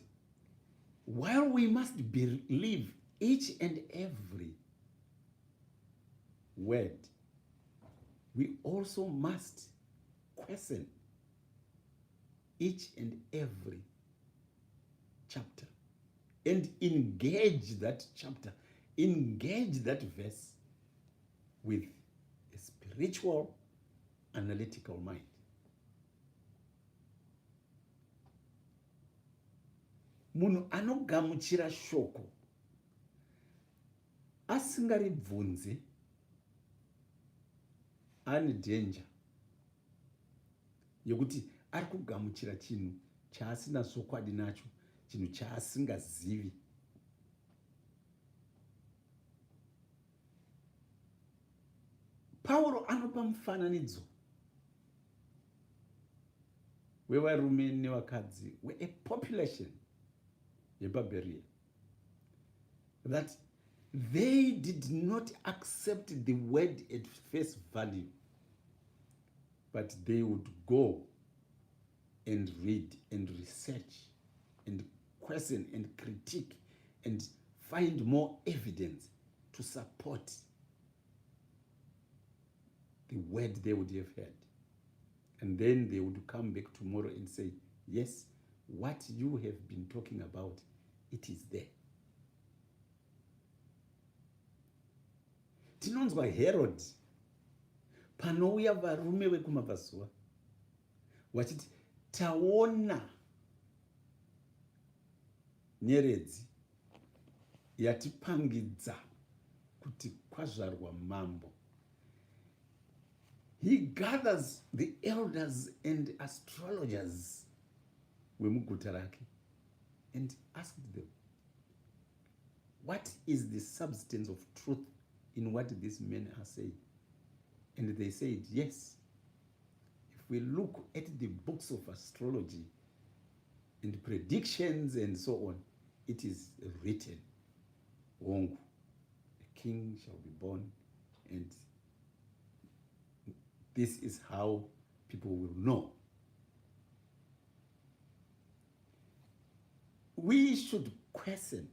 while we must believe each and every word, we also must question each and every chapter and engage that chapter, engage that verse with a spiritual, analytical mind. Munhu anogamuchira shoko asingaribvunze ane danger yokuti ari kugamuchira chinhu chaasina zokwadi nacho, chinhu chaasingazivi. Paulo anopa mufananidzo wevarume nevakadzi, a population yeBaberia, that they did not accept the word at face value, but they would go and read and research and question and critique and find more evidence to support the word they would have heard. And then they would come back tomorrow and say, yes, what you have been talking about, it is there. Tinonzwa Herod panouya varume vekumabvazuva vachiti, taona nyeredzi yatipangidza kuti kwazvarwa mambo. He gathers the elders and astrologers wemuguta rake and asked them, what is the substance of truth in what these men are saying? And they said, yes, if we look at the books of astrology and predictions and so on, it is written, Wongu, a king shall be born, and this is how people will know. We should question,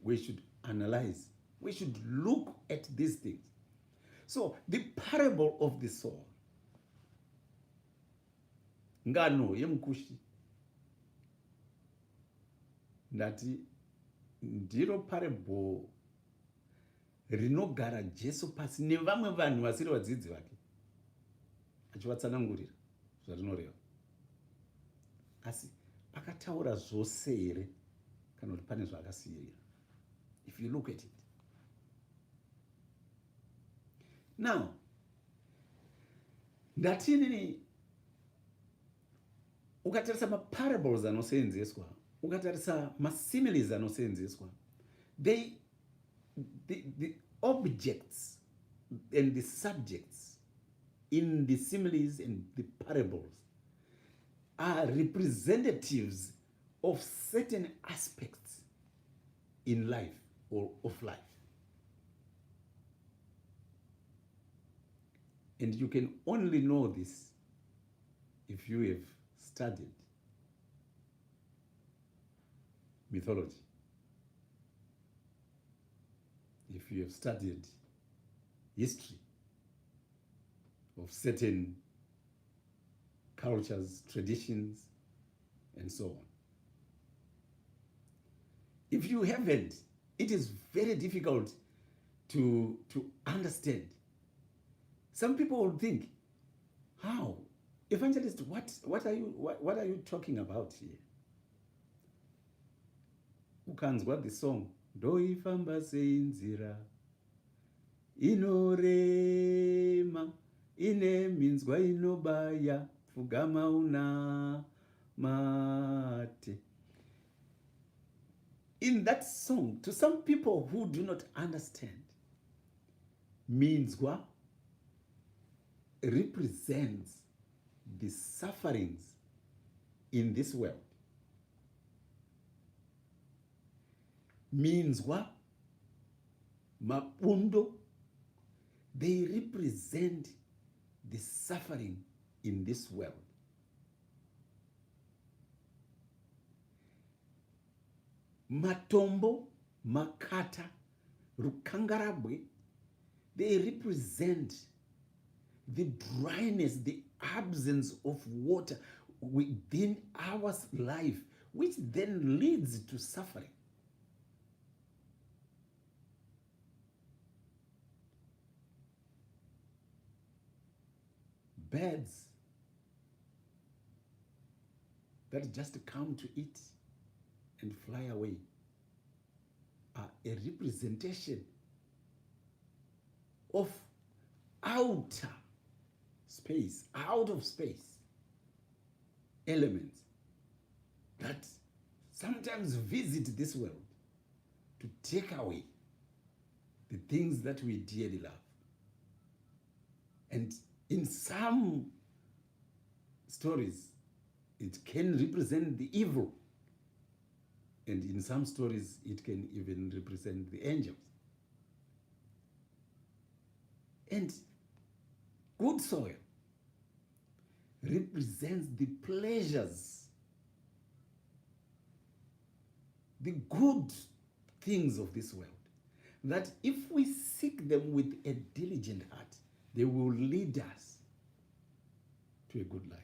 we should analyze, we should look at these things. So the parable of the sower, Ngano yemukushi, ndati ndiro parable rinogara Jesu pasi nevamwe vanhu vasiri vadzidzi vake achivatsanangurira zvarinoreva. Asi akataura zvose here kana kuti pane zvaakasiyira? If you look at it. Now, ndatinini ukatarisa maparables anoseenzeswa, ukatarisa masimiles anoseenzeswa, the objects and the subjects in the similes and the parables are representatives of certain aspects in life or of life. And you can only know this if you have studied mythology, if you have studied history of certain cultures, traditions, and so on. If you haven't, it is very difficult to understand. Some people will think, how? Evangelist, what are you talking about here? Ukanzwa the song, ndoifamba seinzira inorema ine minzwa inobaya pfugama una mate. In that song, to some people who do not understand, minzwa represents the sufferings in this world. Minzwa, mapundo, they represent the suffering in this world. Matombo, makata, rukangarabwe, they represent the dryness, the absence of water within our life, which then leads to suffering. Birds that just come to eat and fly away are a representation of outer space, out of space elements that sometimes visit this world to take away the things that we dearly love. And in some stories, it can represent the evil. And in some stories, it can even represent the angels. And good soil represents the pleasures, the good things of this world, that if we seek them with a diligent heart, they will lead us to a good life.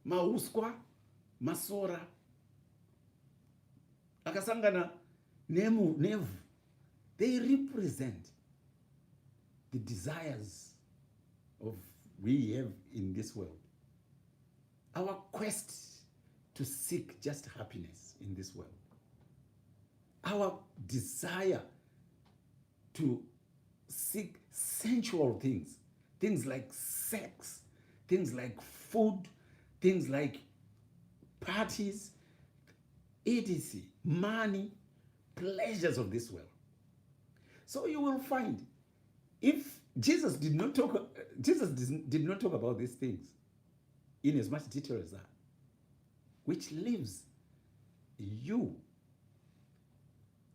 Mauswa, masora, akasangana nevu, they represent the desires of we have in this world. Our quest to seek just happiness in this world. Our desire to seek sensual things, things like sex, things like food, things like parties, etc., money, pleasures of this world. So you will find, if Jesus did not talk about these things in as much detail as that, which leaves you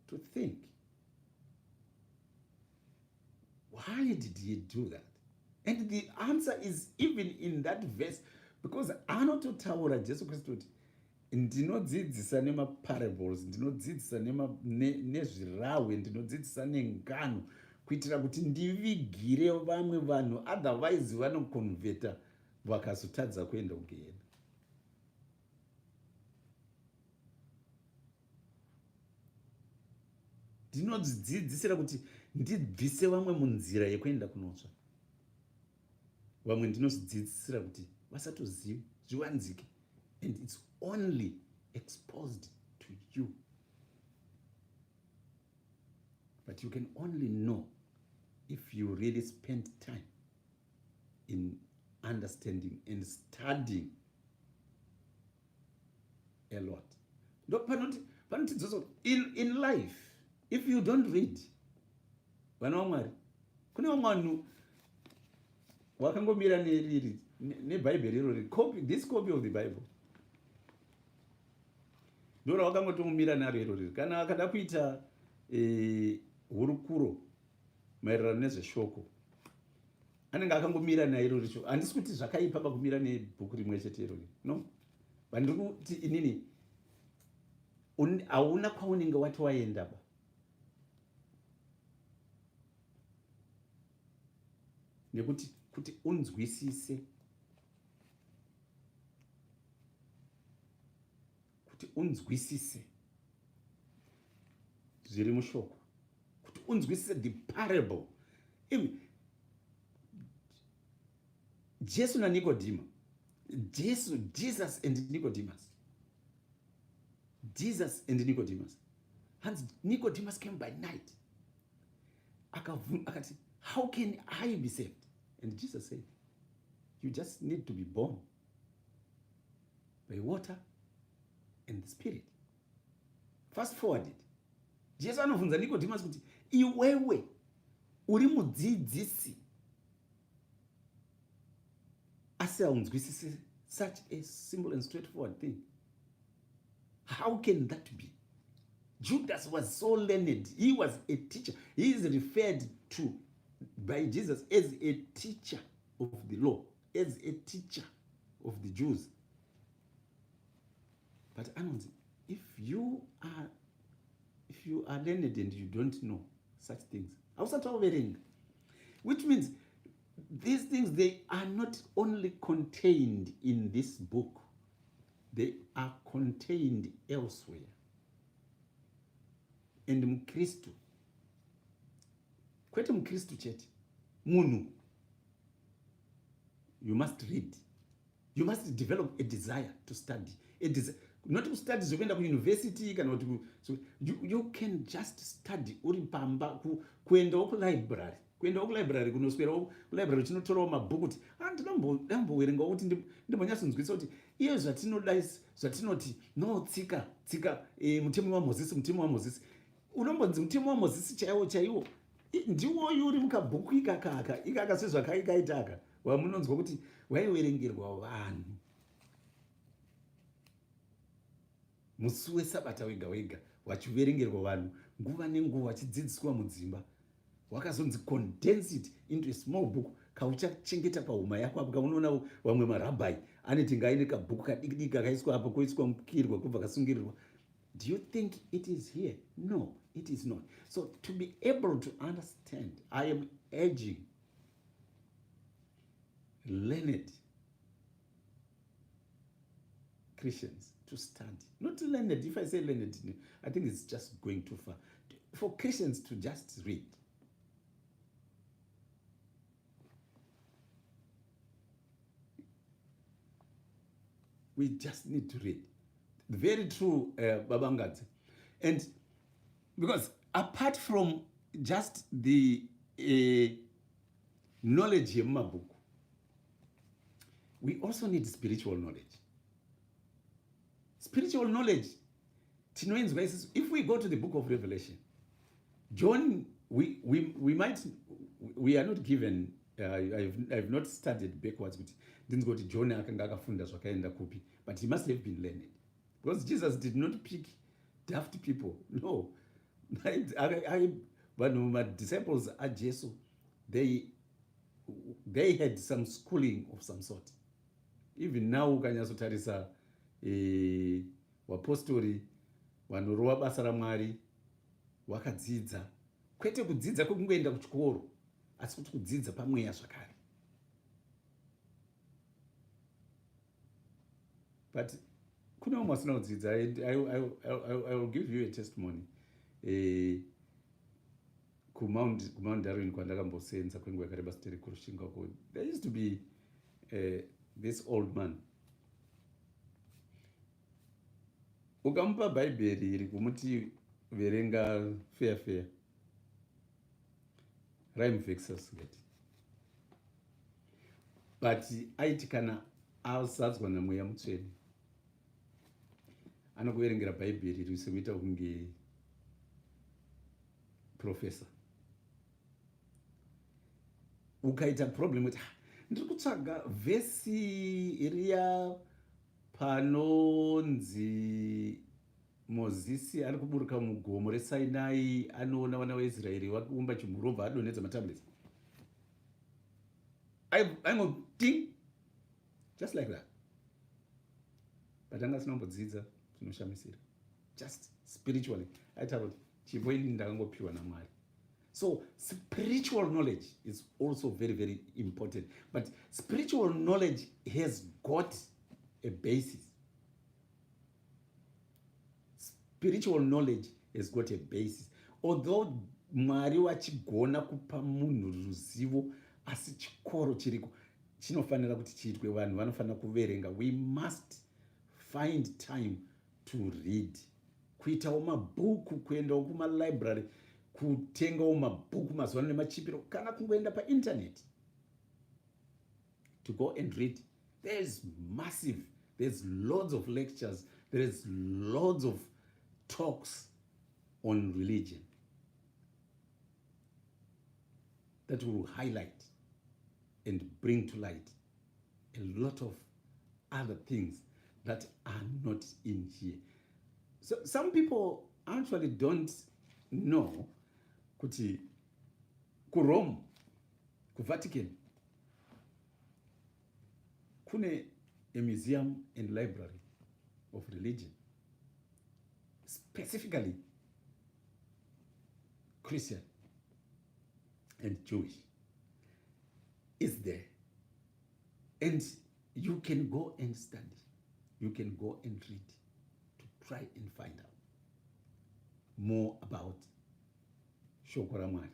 to think, why did he do that? And the answer is even in that verse, because anototaura Jesu Kristu kuti ndinodzidzisa nemaparables, ndinodzidzisa nezvirahwe, ndinodzidzisa nengano, kuitira kuti ndivigire vamwe vanhu, otherwise vanokonvheta vakazotadza kuenda kugehena. Ndinodzidzisira kuti ndibvise vamwe munzira yekuenda kunotsva. Vamwe ndinodzidzisira kuti vasatoziva, zviwanzike, and it's only exposed to you. But you can only know if you really spend time in understanding and studying a lot. In life, if you don't read, vana vaMwari, kune vamwe vakangomira nebhaibheri irori, this copy of the Bible, ndora vakangotongomira naro irori. Kana akada kuita hurukuro maererano nezveshoko, anenge akangomira nairori. Handisi kuti zvakaipa pakumira nebhuku rimwe chete irori, no, but ndiri kuti inini hauna kwaunenge wati waendaba. Nekuti kuti unzwisise, zviri mushoko, kuti unzwisise the parable. Jesu na Nicodemus. Jesus and Nicodemus. Jesus and Nicodemus. And Nicodemus came by night. Akati, how can I be saved? And Jesus said, you just need to be born by water and the Spirit. Fast forward it. Jesus anofunza Nicodemus kuti iwewe uri mudzidzisi asi haunzwisisi such a simple and straightforward thing. How can that be? Judas was so learned. He was a teacher. He is referred to by Jesus as a teacher of the law, as a teacher of the Jews. But Anonzi, if you are learned and you don't know such things, which means these things, they are not only contained in this book, they are contained elsewhere. And Mkristu, kwete Mkristu chete, munu, you must read. You must develop a desire to study. Not to study zokwenda ku university kana kuti you can just study uri pamba kuenda ku library. Kuenda ku library kunoswera ku library chinotora mabhuku kuti ndambowerenga kuti ndimbonyatsonzwisisa kuti iye zvatinoti no tsika mutemo wa Mozisi unombonzi mutemo wa Mozisi chaiwo ndiwo uri mukabhuku ikaka sezvakaitaka wamunonzwa kuti waiwerengerwa vanhu musi weSabata wega wachiverengerwa vanhu nguva nenguva wachidzidziswa mudzimba. Wakazonzi condense it into a small book kauchachengeta pahuma yako apo. Kaunoona vamwe marabhai aneti ngaine kabhuku kadiki kakaiswa apo koiswa mukirwa kubva kasungirirwa. Do you think it is here? No, it is not. So to be able to understand, I am urging learned Christians to study. Not learned. If I say learned, I think it's just going too far. For Christians to just read. We just need to read. Very true, Babangadze. And because apart from just the knowledge in my book, we also need spiritual knowledge. Spiritual knowledge, if we go to the book of Revelation, John, we are not given, I've not studied backwards, didn't go to John, but he must have been learned. Because Jesus did not pick daft people. No. But my disciples at Jesus, they had some schooling of some sort. Even now, ukanyasotarisa vapostori vanorova basa raMwari vakadzidza, kwete kudzidza kwekungoenda kuchikoro, asi kuti kudzidza pamweya zvakare. But kuna umwe asina kudzidza. I will give you a testimony. Kumount Darwin kwandakambosenza kwenguva yakareba siteri kurushinga uko. There used to be this old man. Ukamupa Bhaibheri iri kumuti verenga fair raimuvhekisa singati. But aiti kana azadzwa namweya mutsvene anokuverengera Bhaibheri iri sekuita kunge professor. Ukaita problem kuti ndiri kutsvaga vhesi riya panonzi Mozisi ari kuburuka mugomo reSinai anoona vana vaIsraeri vakuumba chimurovha adonhedza matablets. I'm going to just like that. But anga sinombodzidza zvinoshamisira. Just spiritually. Aita kuti chipo ini ndakangopiwa naMwari. So spiritual knowledge is also very, very important. But spiritual knowledge has got a basis. Spiritual knowledge has got a basis. Although Mwari wachigona kupa munhu ruzivo, asi chikoro chiriko chinofanira kuti chiitwe, vanhu vanofanira kuverenga. We must find time to read. Kuitawo mabhuku, kuendawo kumalibrary, kutengawo mabhuku mazuva nemachipiro, kana kungoenda painternet to go and read. There's massive, there's loads of lectures, there's loads of talks on religion that will highlight and bring to light a lot of other things that are not in here. So some people actually don't know kuti ku Rome, ku Vatican, kune a museum and library of religion, specifically Christian and Jewish, is there. And you can go and study. You can go and read to try and find out more about shoko raMwari.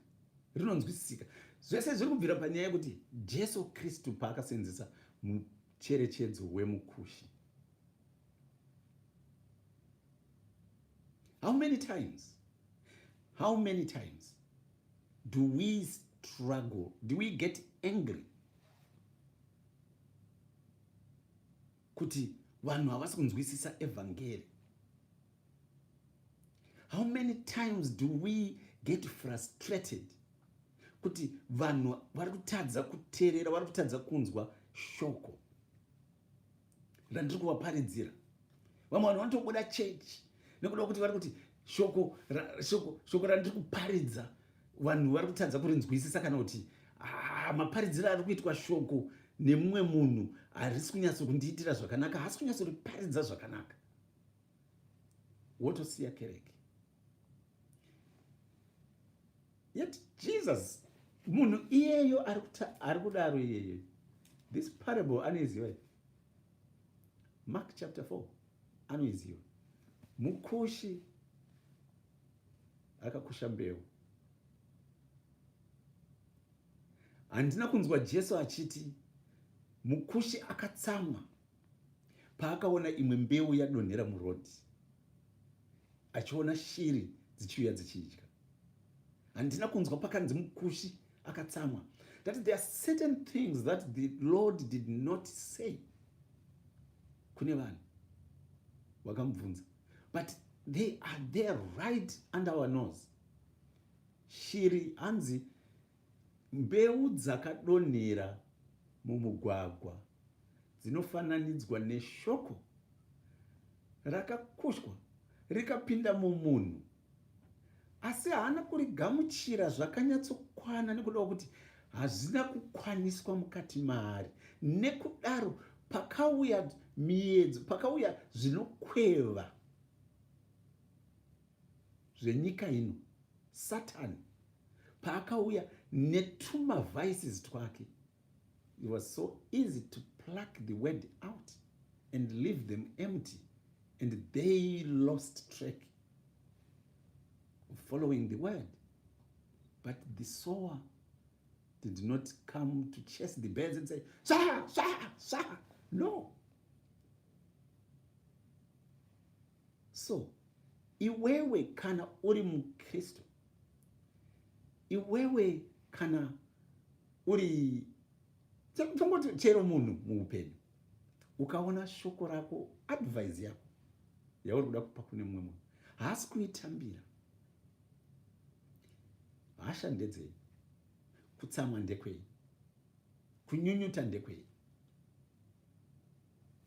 Rinonzwisisika. Zvese zviri kubvira panyaya yekuti Jesu Kristu paakasenzesa mucherechedzo wemukushi. How many times do we struggle? Do we get angry? Kuti vanhu havasi kunzwisisa evangeli. How many times do we get frustrated? Kuti vanhu vari kutadza kuteerera, vari kutadza kunzwa shoko randiri kuvaparidzira. Vamwe vanhu vanotobuda chechi nekuda kuti vari kuti shoko randiri kuparidza vanhu vari kutadza kurinzwisisa, kana kuti maparidziro ari kuitwa shoko nemumwe munhu harisi kunyatso kundiitira zvakanaka, hasi kunyatso riparidza zvakanaka. Wotosiya kereke. Yet Jesus, munhu iyeyo ari kudaro iyeyo, this parable anoiziva. Mark chapter 4 anoiziva. Mukushi akakusha mbeu. Handina kunzwa Jesu achiti mukushi akatsamwa paakaona imwe mbeu yadonhera murodhi, achiona shiri dzichiuya dzichidya. Handina kunzwa pakanzi mukushi akatsamwa. That there are certain things that the Lord did not say kune vanhu vakamubvunza, but they are there right under our nose. Shiri hanzi mbeu dzakadonhera mumugwagwa dzinofananidzwa neshoko rakakushwa rikapinda mumunhu, asi haana kurigamuchira zvakanyatsokwana nekuda kuti hazvina kukwaniswa mukati maari. Nekudaro pakauya miedzo, pakauya zvinokweva zvenyika ino, Satani paakauya netuma vices twake, it was so easy to pluck the word out and leave them empty, and they lost track of following the word. But the sower did not come to chase the birds and say, "Sha, sha, sha." No. So, iwewe kana uri mukristo, iwewe kana uri tongoti chero munhu muupenyu, ukaona shoko rako, advice yako yauri kuda kupa kune mumwe munhu, haasi kuitambira, hasha ndedzei, kutsamwa ndekwei, kunyunyuta ndekwei,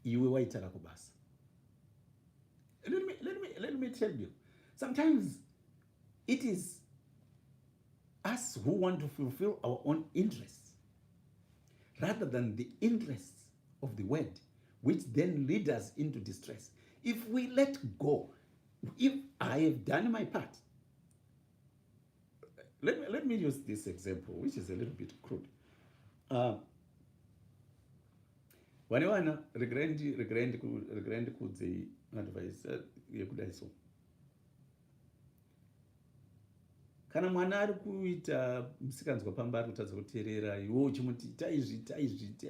iwe waita rako basa. Let me tell you, sometimes it is us who want to fulfill our own interests rather than the interests of the word, which then lead us into distress. If we let go, if I have done my part, let me use this example, which is a little bit crude. Whatever regrendi kudze advice yekudai so. kana mwana ari kuita musikanzwa pamba ari kutadza kuteerera iwe uchimuti taizvi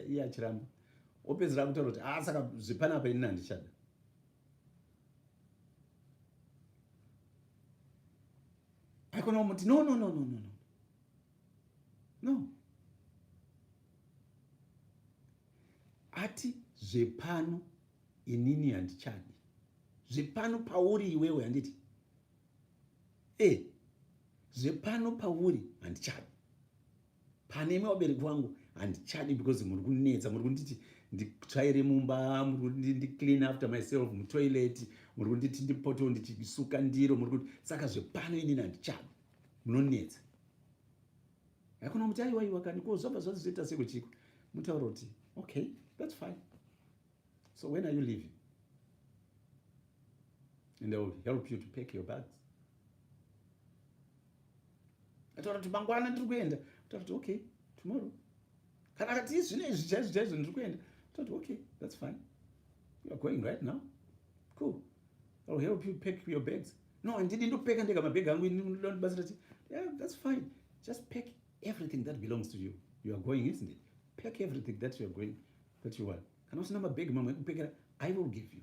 iye achiramba opedzera kutaura kuti saka zvepanapa inini handichada. Aikona muti no ati zvepano inini handichadi, zvepano pauri iwewe handiti zvepano pauri handichadi, pane imwe wabereki wangu handichadi because muri kunetsa, muri kunditi nditsvaire mumba, muri kuti ndi clean after myself mutoilet, muri kunditi ndipoto ndichisuka ndiro, muri kuti saka zvepano inini handichadi, munonetsa. Yakona muti aiwa kani ko zvabva zvazoita seko chiko, mutaura kuti okay, that's fine, so when are you leaving? And I will help you to pack your bags. Ataura kuti mangwana ndiri kuenda, ataura kuti okay, tomorrow. Kana akati zvinezvi chaizvo ndiri kuenda, ataura kuti okay, that's fine, you are going right now, cool, I will help you pack your bags. No, handidi ndopeka ndega mabhegi angu ndinobatsira kuti yeah, that's fine, just pack everything that belongs to you. You are going, isn't it? Pack everything that you are going, that you want. Kana usina mabhegi mamwe ekupekera, I will give you.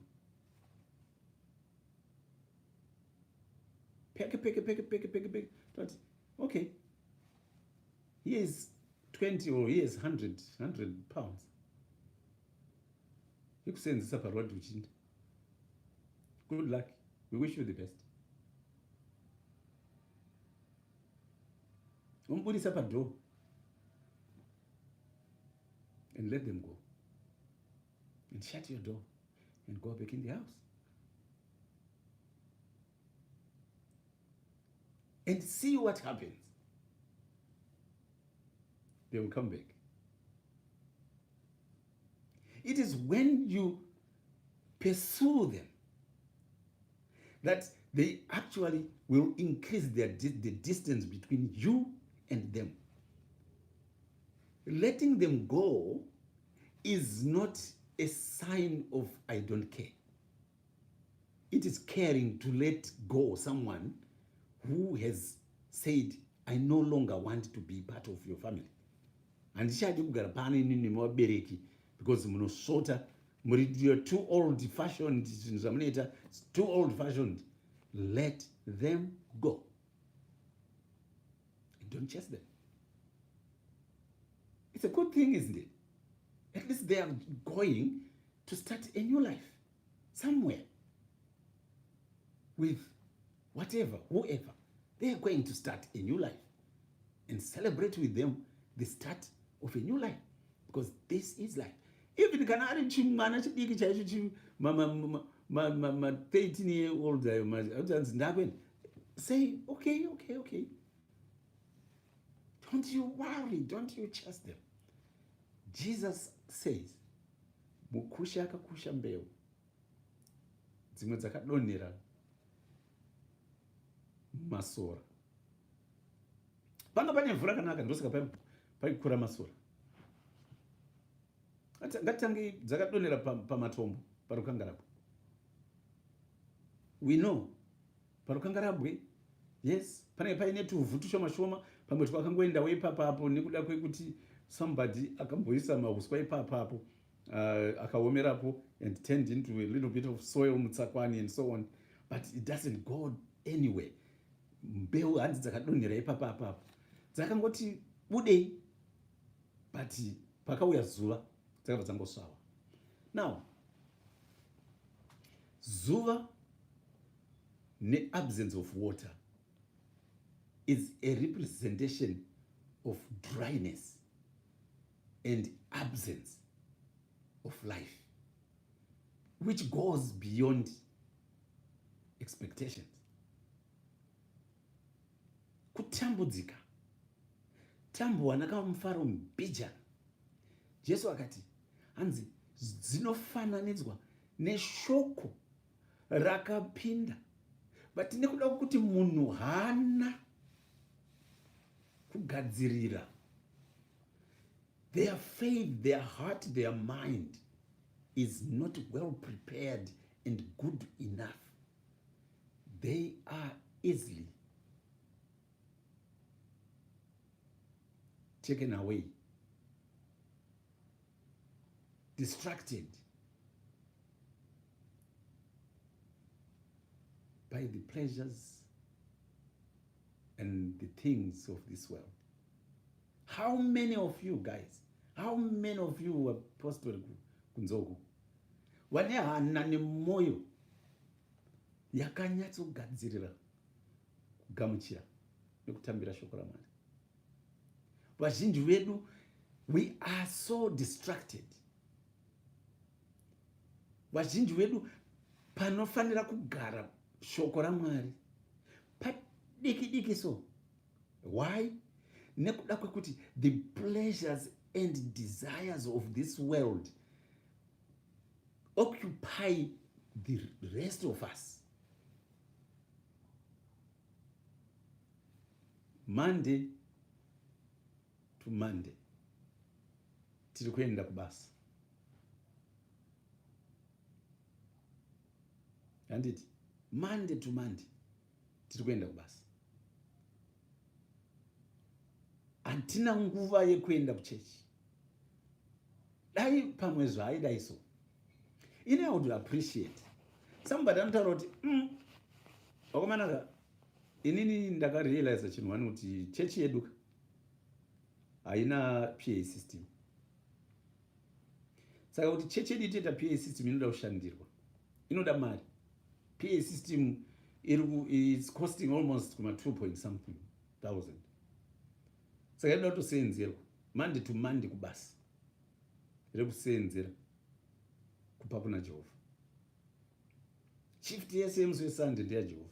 Pack. But okay, here is 20 or here is 100 pounds. Ikusenzisa parwadi uchinda. Good luck. We wish you the best. Umbudisa padoor and let them go. And shut your door and go back in the house. And see what happens. They will come back. It is when you pursue them that they actually will increase the distance between you and them. Letting them go is not a sign of I don't care. It is caring to let go someone who has said, I no longer want to be part of your family. Handishadi kugara pano inini nevabereki because munosota, you're too old fashioned, it's too old fashioned. Let them go. And don't chase them. It's a good thing, isn't it? At least they are going to start a new life somewhere with whatever, whoever. They are going to start a new life and celebrate with them the start of a new life, because this is life. Even kana ari chimwana chidiki chaicho mama 13-year-old ndakwenda, say okay. Don't you worry, don't you chase them. Jesus says, mukusha akakusha mbeu dzimwe dzakadonhera masora. Panga pane mvura kanaka ndosaka paikura masora. Ngatitange dzakadonhera pamatombo parukangarabwe. We know parukangarabwe, yes, pane paine tuvhu tushoma pamwe twakangoendawo ipapapo nekuda kwekuti somebody akamboisa mahuswa ipapapo akaomerapo and turned into a little bit of soil mutsakwani and so on, but it doesn't go anywhere. Mbeu hanzi dzakadonhera ipapapo dzakangoti budei, but pakauya zuva dzakabva dzangosvawa. Now zuva ne-absence of water is a representation of dryness and absence of life, which goes beyond expectations. Kutambudzika, tambo anakamufaro mbijana. Jesu akati hanzi dzinofananidzwa neshoko rakapinda, but nekuda kuti munhu hana kugadzirira their faith, their heart, their mind is not well prepared and good enough. They are easily taken away, distracted by the pleasures and the things of this world. How many of you guys, how many of you were apostle kunzoku vane hana nemwoyo yakanyatsogadzirira kugamuchira nekutambira shoko raMwari? Vazhinji vedu, we are so distracted. Vazhinji vedu panofanira kugara shoko raMwari padiki so. Why? Nekuda kwekuti the pleasures and desires of this world occupy the rest of us. Monday to Monday tiri kuenda kubasa. Handiti Monday to Monday tiri kuenda kubasa. Hatina nguva yekuenda kuchechi. Dai pamwe zvaidai so. I would appreciate somebody anotaura kuti wakamanaka, inini ndakarealize chinhu wani kuti chechi yedu haina PA system. Saka kuti chechi yedu itoita PA system inoda kushandirwa, inoda mari. PA system is costing almost kuma 2 point something thousand. Saka inoda kutosenzerwa Monday to Monday kubasa, rekusenzera kupa kuna Jehovah. Chief T.J.C musi weSunday ndeya Jehovah.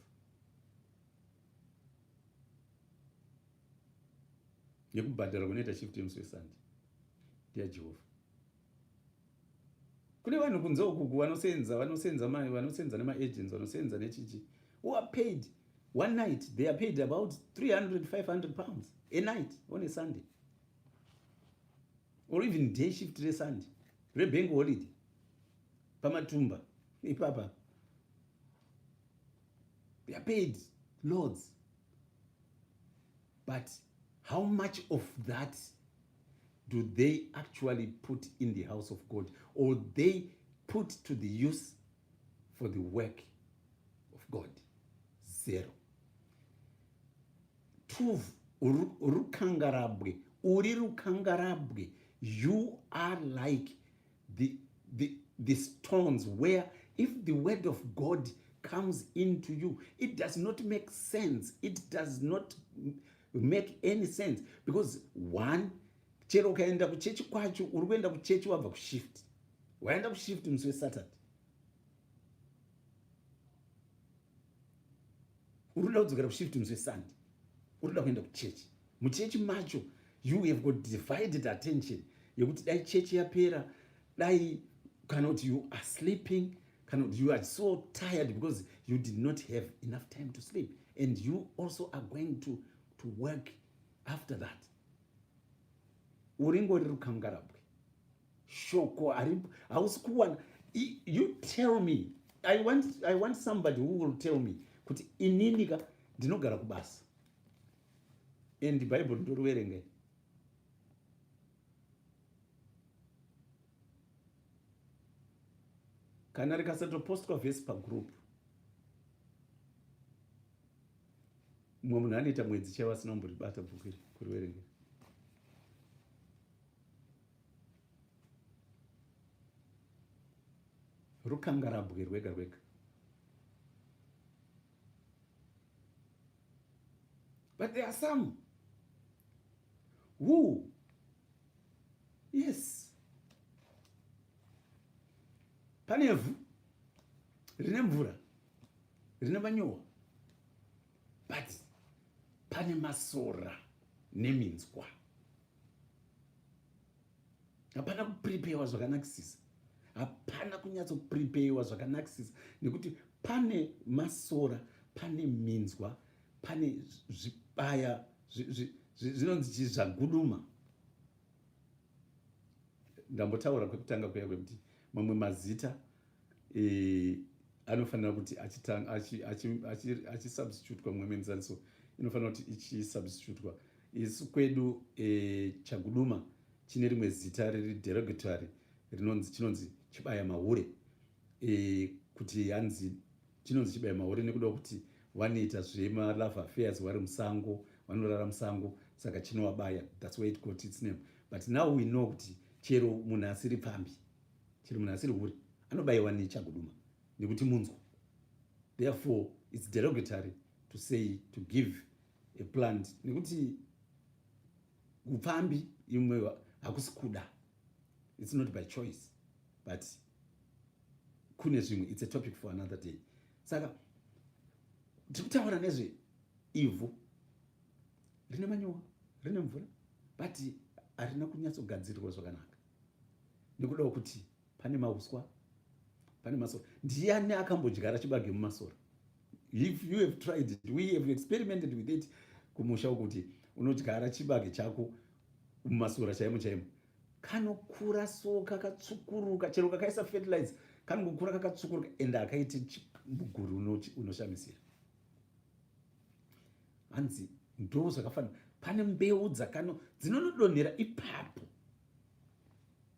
Yekubhadhara kunoita Chief T.J.C musi weSunday ndeya Jehovah. Kune vanhu kunze ukuku vanosenza nema-agents, vanosenza nechichi, who are paid one night. They are paid about 300-500 pounds a night on a Sunday, or even day shift reSunday, rebank holiday pamatumba ipapa. They are paid loads. But how much of that do they actually put in the house of God, or they put to the use for the work of God? Zero. Tuv rukangarabwe, uri rukangarabwe. You are like the stones where if the word of God comes into you, it does not make sense. It does not make any sense, because one, chero ukaenda kuchechi kwacho, uri kuenda kuchechi wabva kushift, waenda kushift musi weSaturday, uri kuda kudzokera kushift musi weSunday, uri kuda kuenda kuchechi. Muchechi macho you have got divided attention yekuti dai chechi yapera, dai kana kuti you are sleeping, kana kuti you are so tired because you did not have enough time to sleep, and you also are going to work after that. Uringori rukangarabwe. Shoko aripo. Hausikuwana. You tell me. I want somebody who will tell me kuti ininika ndinogara kubasa. And the Bible ndoriwerenge. Kana rikasatopostwa vhesi pagroup, mumwe munhu anoita mwedzi chaiwo asina kumboribata bhuku iri kuriverengera. Rukangarabwe rwega rwega. But there are some who, yes, panevhu rine mvura rine manyowa, but pane masora neminzwa. Hapana kuprepewa zvakanakisisa, hapana kunyatsoprepewa zvakanakisisa, nekuti pane masora, pane minzwa, pane zvibaya zvinonzi zvaguduma. Ndambotaura kwekutanga kuya kwekuti mamwe mazita anofanira kuti achisubstitutwa mumwe menzaniso inofanira kuti ichisubstitutwa isu kwedu Chaguduma chine rimwe zita riri derogatory chinonzi chibaya mahure, kuti hanzi chinonzi chibaya mahure nekuda kuti vanoita zvema-love affairs vari musango, vanorara musango, saka chinovabaya. That's why it got its name. But now we know kuti chero munhu asiri pambi, chero munhu asiri hure anobayiwa neChaguduma nekuti munzwa. Therefore it's derogatory to say, to give a plant nekuti upambi imwe hakusi kuda. It's not by choice, but kune zvimwe, it's a topic for another day. Saka tikutaura nezve ivhu rine manyowa, rine mvura, but harina kunyatsogadzirirwa zvakanaka nekuda kuti pane mauswa, pane masora. Ndiani akambodyara chibage mumasora? If you have tried it, we have experimented with it kumusha kuti unodyara chibage chako mumasora chaimo chaimo, kanokura so kakatsukuruka, chero kakaisa fertilizer kanongokura kakatsukuruka ende akaiti muguru unoshamisira. Hanzi ndo zvakafanira. Pane mbeu dzinonodonhera ipapo,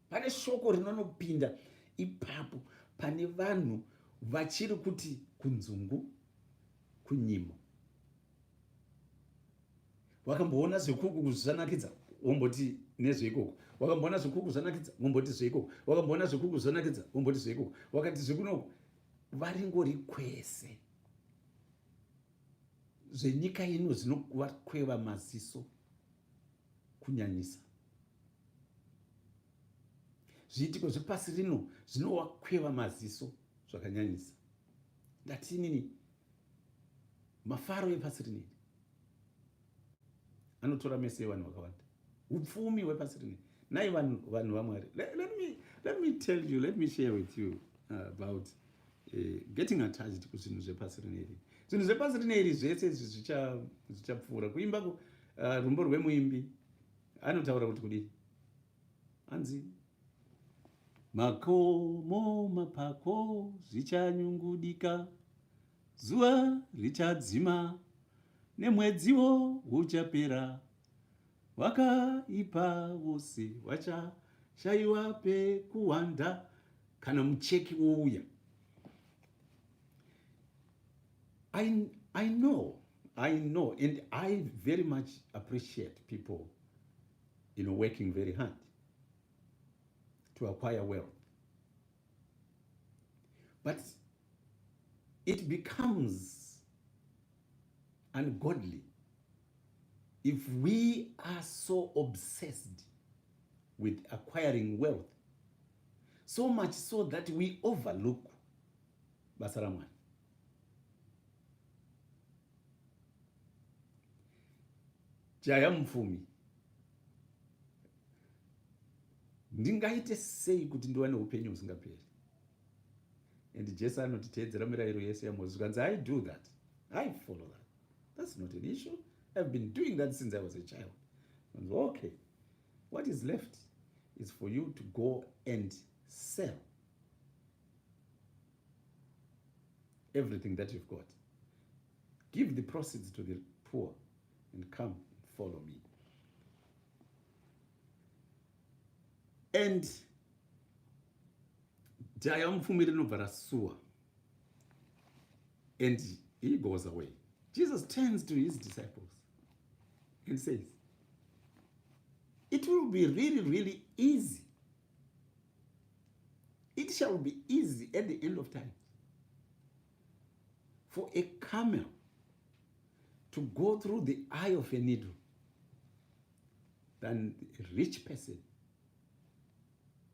pane shoko rinonopinda ipapo, pane vanhu vachiri kuti kunzungu, kunyimo. Wakamboona zvekuku zvanakidza womboti nezveikoko, wakamboona zvekuku zvanakidza womboti zveikoko, wakamboona zvekuku zvanakidza womboti zveikoko, wakati zvekunoko, varingori kwese. Zvenyika ino zvinovakweva maziso kunyanyisa. Zviitiko zvepasi rino zvinovakweva maziso zvakanyanyisa. Ndatinini mafaro epasi rineri anotora mese evanhu vakawanda, upfumi hwepasi rineri. Nai vanhu vaMwari, let me tell you, let me share with you about getting attached kuzvinhu zvepasi rineri. Zvinhu zvepasi rineri zvese zvichapfuura. Kuimba rumbo rwemuimbi anotaura kuti kudii? Hanzi makomo mapako zvichanyungudika, zuva richadzima nemwedziwo uchapera, wakaipa vose vachashayiwa pekuwanda kana mucheki wouya. I know, and I very much appreciate people, working very hard to acquire wealth. But it becomes ungodly if we are so obsessed with acquiring wealth, so much so that we overlook basa raMwari. Jaya mupfumi, ndingaite sei kuti ndiwane upenyu husingaperi? And Jesu anotiteedzera mirayiro yese yaMozisi. Kanzi I do that, I follow that. That's not an issue. I've been doing that since I was a child. Okay, what is left is for you to go and sell everything that you've got. Give the proceeds to the poor and come follow me. And jaya mupfumi rinobva rasuwa, and he goes away. Jesus turns to his disciples and says, it will be really, really easy. It shall be easy at the end of time for a camel to go through the eye of a needle than a rich person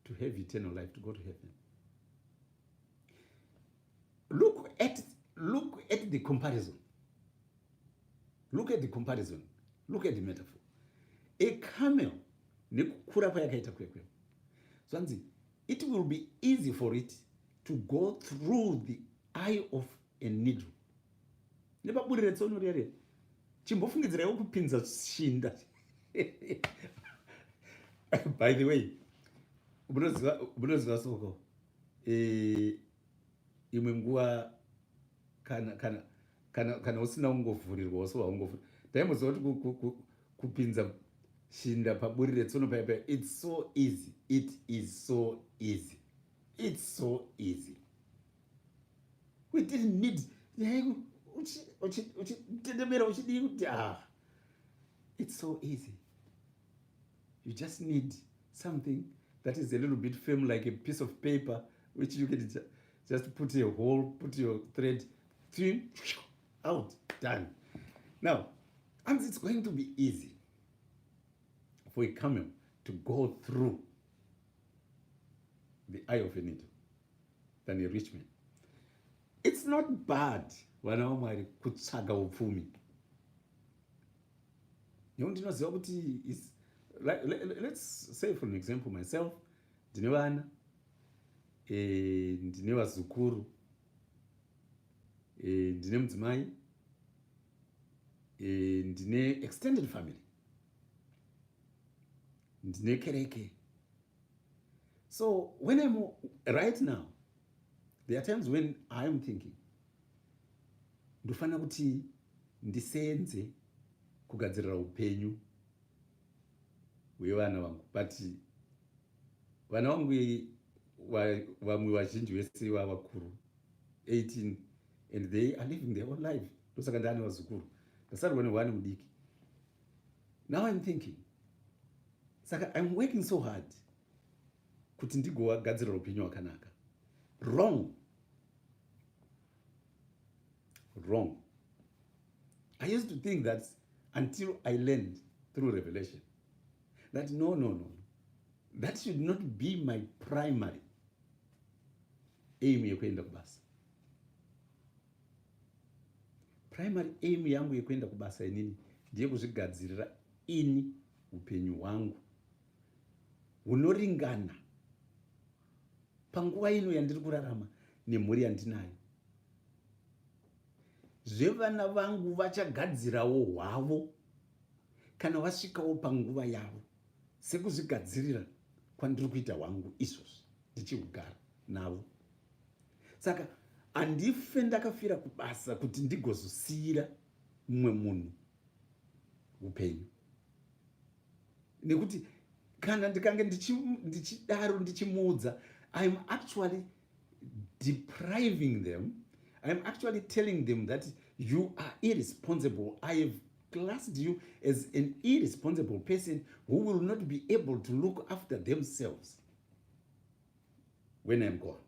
to have eternal life, to go to heaven. Look at the comparison. Look at the comparison. Look at the metaphor. A camel, nekukura payakaita kwekwe. So it will be easy for it to go through the eye of a needle. Nepaburire tsono rere. Chimbofungidzirawo kupinza shinda. By the way, unoziva soko. Imwe nguva kana usina ungovhurirwa, so haungovhurirwa. Taimboziva kuti kupinza shinda paburi retsono paipa. It's so easy. It is so easy. It's so easy. We didn't need it's so easy. You just need something that is a little bit firm, like a piece of paper, which you can just put a hole, put your thread, out, done. Now, and it's going to be easy for a camel to go through the eye of a needle than a rich man. It's not bad when I'm kutsvaga upfumi. Let's say, for an example, myself, ndine vana, ndine vazukuru, ndine mudzimai, ndine extended family, ndine kereke. So when I'm right now, there are times when I'm thinking, ndofana kuti ndisenze kugadzirira upenyu hwevana vangu, but vana vangu vamwe vazhinji vese vavakuru 18 and they are living their own life. Ndosaka ndane vazukuru, ndasarwa nehwani mudiki. Now I'm thinking, saka I'm working so hard kuti ndigovagadzirira upenyu hwakanaka. Wrong. I used to think that until I learned through revelation that no, that should not be my primary aim yekuenda kubasa. Primary aim yangu yekuenda kubasa inini ndiye kuzvigadzirira ini upenyu hwangu hunoringana panguva ino yandiri kurarama nemhuri yandinayo. Zvevana vangu vachagadzirawo hwavo kana vasvikawo panguva yavo sekuzvigadzirira kwandiri kuita hwangu izvozvi ndichigara navo. Saka handife ndakafira kubasa kuti ndigozosiyira mumwe munhu upenyu, nekuti kana ndikange ndichidaro ndichimuudza, I'm actually depriving them. I'm actually telling them that you are irresponsible. I have classed you as an irresponsible person who will not be able to look after themselves when I'm gone,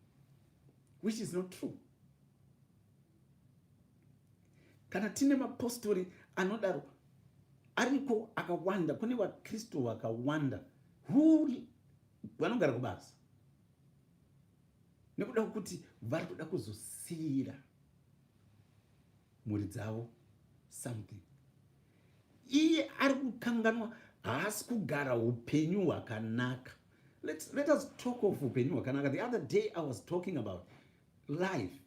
which is not true. Kana tine mapostori anodaro ariko akawanda, kune vaKristu vakawanda vanogara kubasa nekuda kuti vari kuda kuzosiyira mhuri dzavo something. Iye ari kukanganwa, haasi kugara upenyu hwakanaka. Let us talk of upenyu hwakanaka. The other day I was talking about life.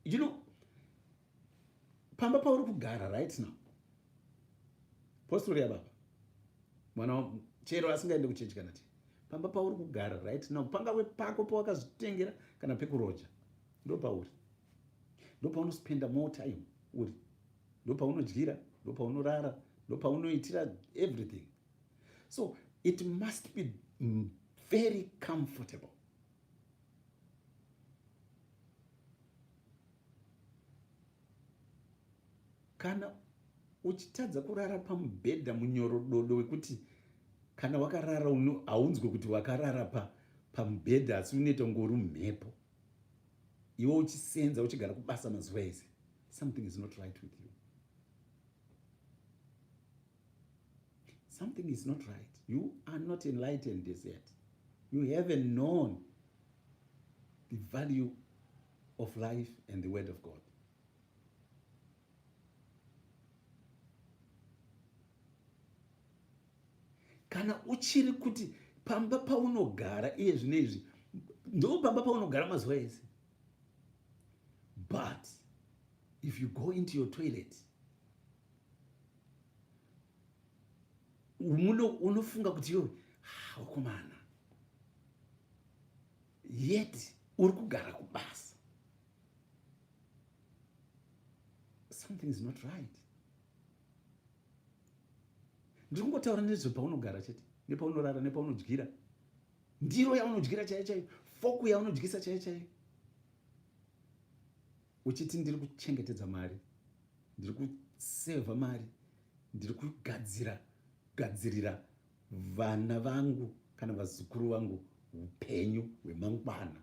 You know, pamba pauri kugara right now, postori yababa mwana chero asingaende kuchechi kana ti, pamba pauri kugara right now, pangave pako pawakazvitengera kana pekuroja, ndo pauri, ndo paunospenda more time uri, ndo paunodyira, ndo paunorara, ndo paunoitira everything. So it must be very comfortable. Kana uchitadza kurara pamubhedha munyorododo wekuti kana wakarara haunzwe kuti wakarara pamubhedha asi unoita ngori mumhepo, iwe uchisenza uchigara kubasa mazuva ese, something is not right with you. Something is not right. You are not enlightened as yet. You haven't known the value of life and the word of God. Kana uchiri kuti pamba paunogara iye zvinezvi ndo pamba paunogara mazuva ese, but if you go into your toilet unofunga kuti yo ukomana, yet uri kugara kubasa, something is not right. ndiri kungotaura nezvepaunogara chete, nepaunorara, nepaunodyira, ndiro yaunodyira chaiyo chaiyo, foku yaunodyisa chaiyo chaiyo, uchiti ndiri kuchengetedza mari, ndiri kusevha mari, ndiri kugadzirira vana vangu kana vazukuru vangu upenyu hwemangwana.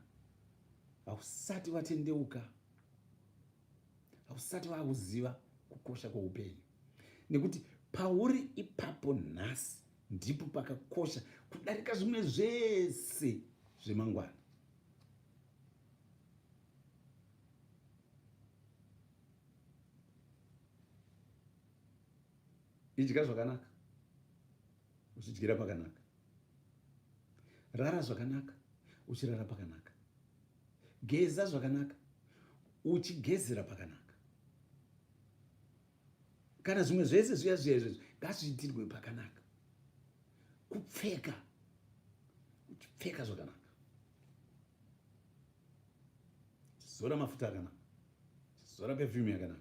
Hausati watendeuka, hausati wakuziva kukosha kweupenyu, nekuti pauri ipapo nhasi ndipo pakakosha kudarika zvimwe zvese zvemangwana. Idya zvakanaka, uchidyira pakanaka. Rara zvakanaka, uchirara pakanaka. Geza zvakanaka, uchigezera pakanaka. Kana zvimwe zvese zviya zviya ngazviitirwe pakanaka. Kupfeka, uchipfeka zvakanaka. Chizora mafuta akanaka, chizora perfume yakanaka.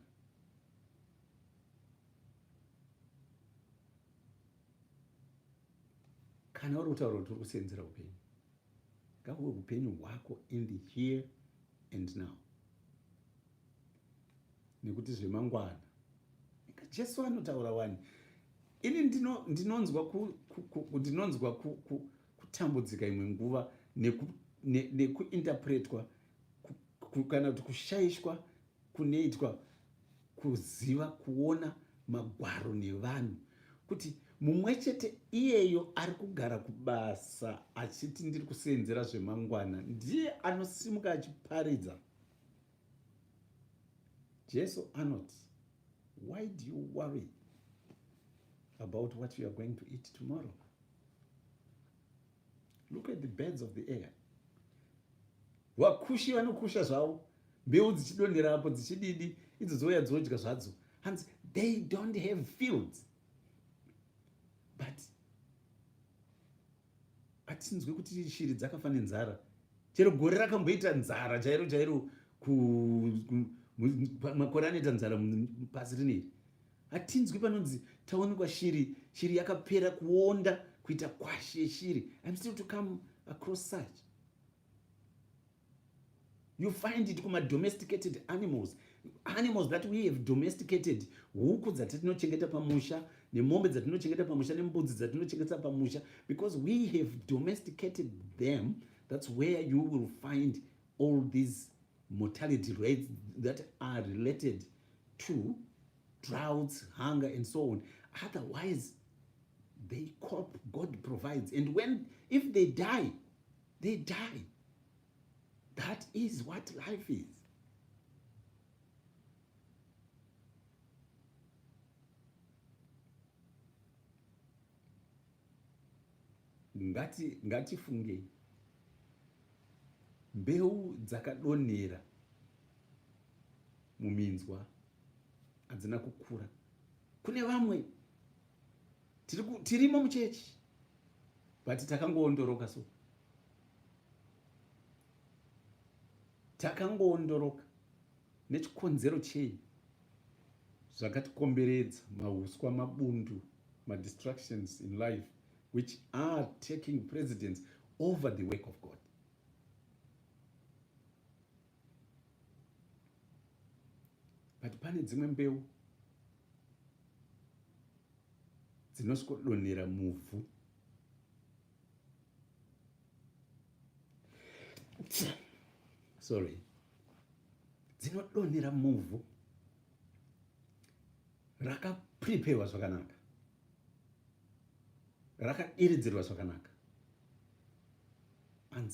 Kana uri kutaura kuti uri kusenzera upenyu, ngahuve upenyu hwako in the here and now. Nekuti zvemangwana, Jesu anotaura wani. Ini ndinonzwa kutambudzika imwe nguva nekuinterpretwa kana kuti kushayishwa kunoitwa kuziva kuona magwaro nevanhu, kuti mumwe chete iyeyo ari kugara kubasa achiti ndiri kusenzera zvemangwana ndiye anosimuka achiparidza. Jesu anoti, why do you worry about what you are going to eat tomorrow? Look at the birds of the air. Vakushi vanokusha zvavo, mbeu dzichidonhera apo dzichididi, idzo dzouya dzodya zvadzo. Hanzi, they don't have fields. But hatinzwi kuti shiri dzakafa nenzara. Chero gore rakamboita nzara chairo makore anoita nzara pasi rineri. Hatinzwi panonzi taonekwa shiri yakapera kuonda kuita kwashi yeshiri. I'm still to come across such. You find it kuma domesticated animals that we have domesticated. Huku dzatinochengeta pamusha, nemombe dzatinochengeta pamusha, nembudzi dzatinochengeta pamusha, because we have domesticated them. That's where you will find all these mortality rates that are related to droughts, hunger, and so on. Otherwise, they cope, God provides. And if they die, they die. That is what life is. Ngatifunge mbeu dzakadonhera muminzwa hadzina kukura. Kune vamwe tirimo muchechi but takangoondoroka. So takangoondoroka nechikonzero chei? Zvakatikomberedza, mahuswa, mabundu, distractions in life which are taking precedence over the work of God. But pane dzimwe mbeu dzinosvodonhera muvhu. Dzinodonhera muvhu rakaprepewa zvakanaka, rakadiridzirwa zvakanaka. And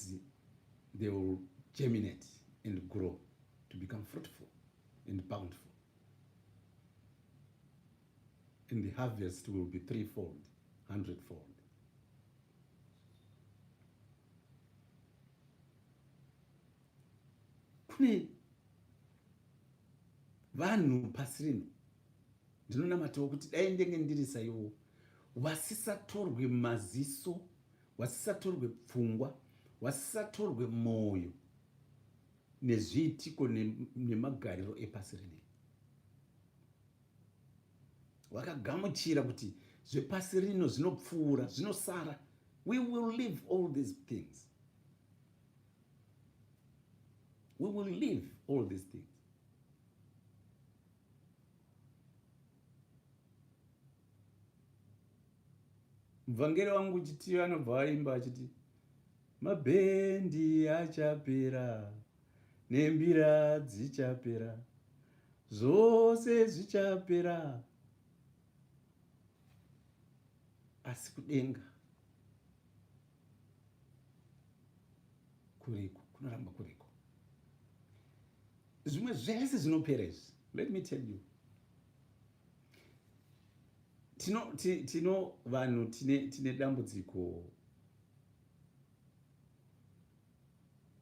they will germinate and grow to become fruitful and bountiful. And the harvest will be 3-fold, 100-fold. Kune vanhu pasi rino ndinonamatawo kuti dai ndenge ndiri saiwo, wasisatorwe maziso, wasisatorwe pfungwa, wasisatorwe moyo nezviitiko nemagariro epasi rino. Wakagamuchira kuti zvepasi rino zvinopfuura, zvinosara. We will leave all these things. We will leave all these things. Mvangeri wangu chiti anobva aimba achiti mabhendi achapera nembira dzichapera zvose zvichapera asi kudenga kuriko, kunoramba kuriko. Zvimwe zvese zvinopera izvi. Let me tell you. Tino vanhu tine dambudziko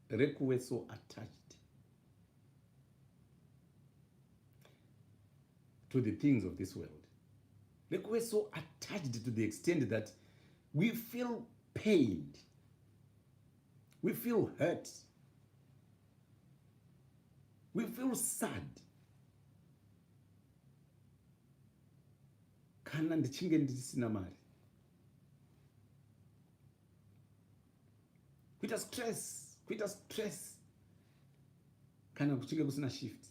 rekuve so attached to the things of this world. Rekuve so attached to the extent that we feel pained, we feel hurt, we feel sad kana ndichinge ndisina mari. Kuita stress kana kuchinge kusina shift.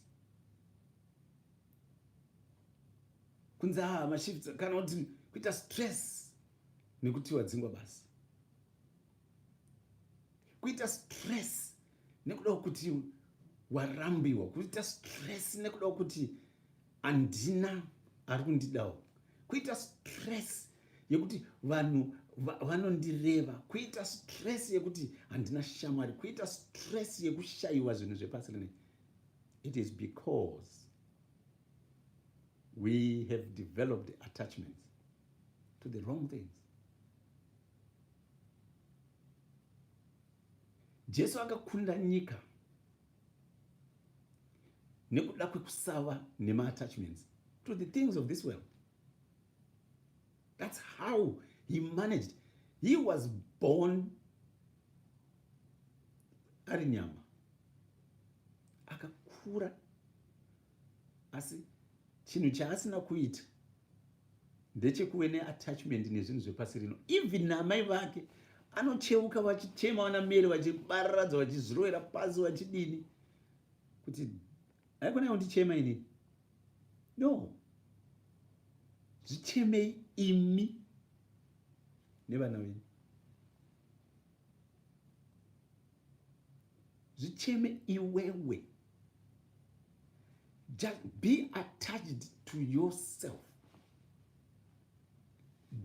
Kunza mashifts kana kuti kuita stress nekuti wadzingwa basi. Kuita stress nekuda kuti warambiwa. Kuita stress nekuda kuti andina ari kundidawo. Kuita stress yekuti vanhu vanondireva. Kuita stress yekuti handina shamwari. Kuita stress yekushayiwa zvinhu zvepasi rino. It is because we have developed attachments to the wrong things. Jesu akakunda nyika nekuda kwekusava nema attachments to the things of this world. That's how he managed. He was born ari nyama, akakura, asi chinhu chaasina kuita ndechekuve neattachment nezvinhu zvepasi rino. Even namai vake anocheuka vachichema vana mere vachibararadza vachizvirovera pasi vachidini kuti haikona kundichema ini. No, zvichemei imi nevana venyu, zvicheme iwewe. Just be attached to yourself.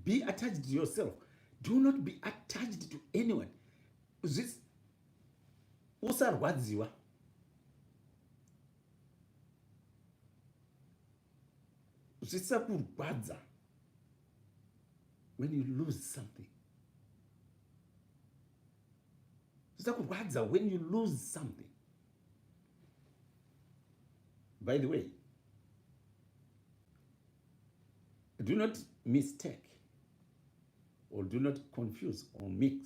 Be attached to yourself. Do not be attached to anyone. Usarwadziwa. Zvisakurwadza when you lose something. Zvisakurwadza when you lose something. By the way, do not mistake or do not confuse or mix.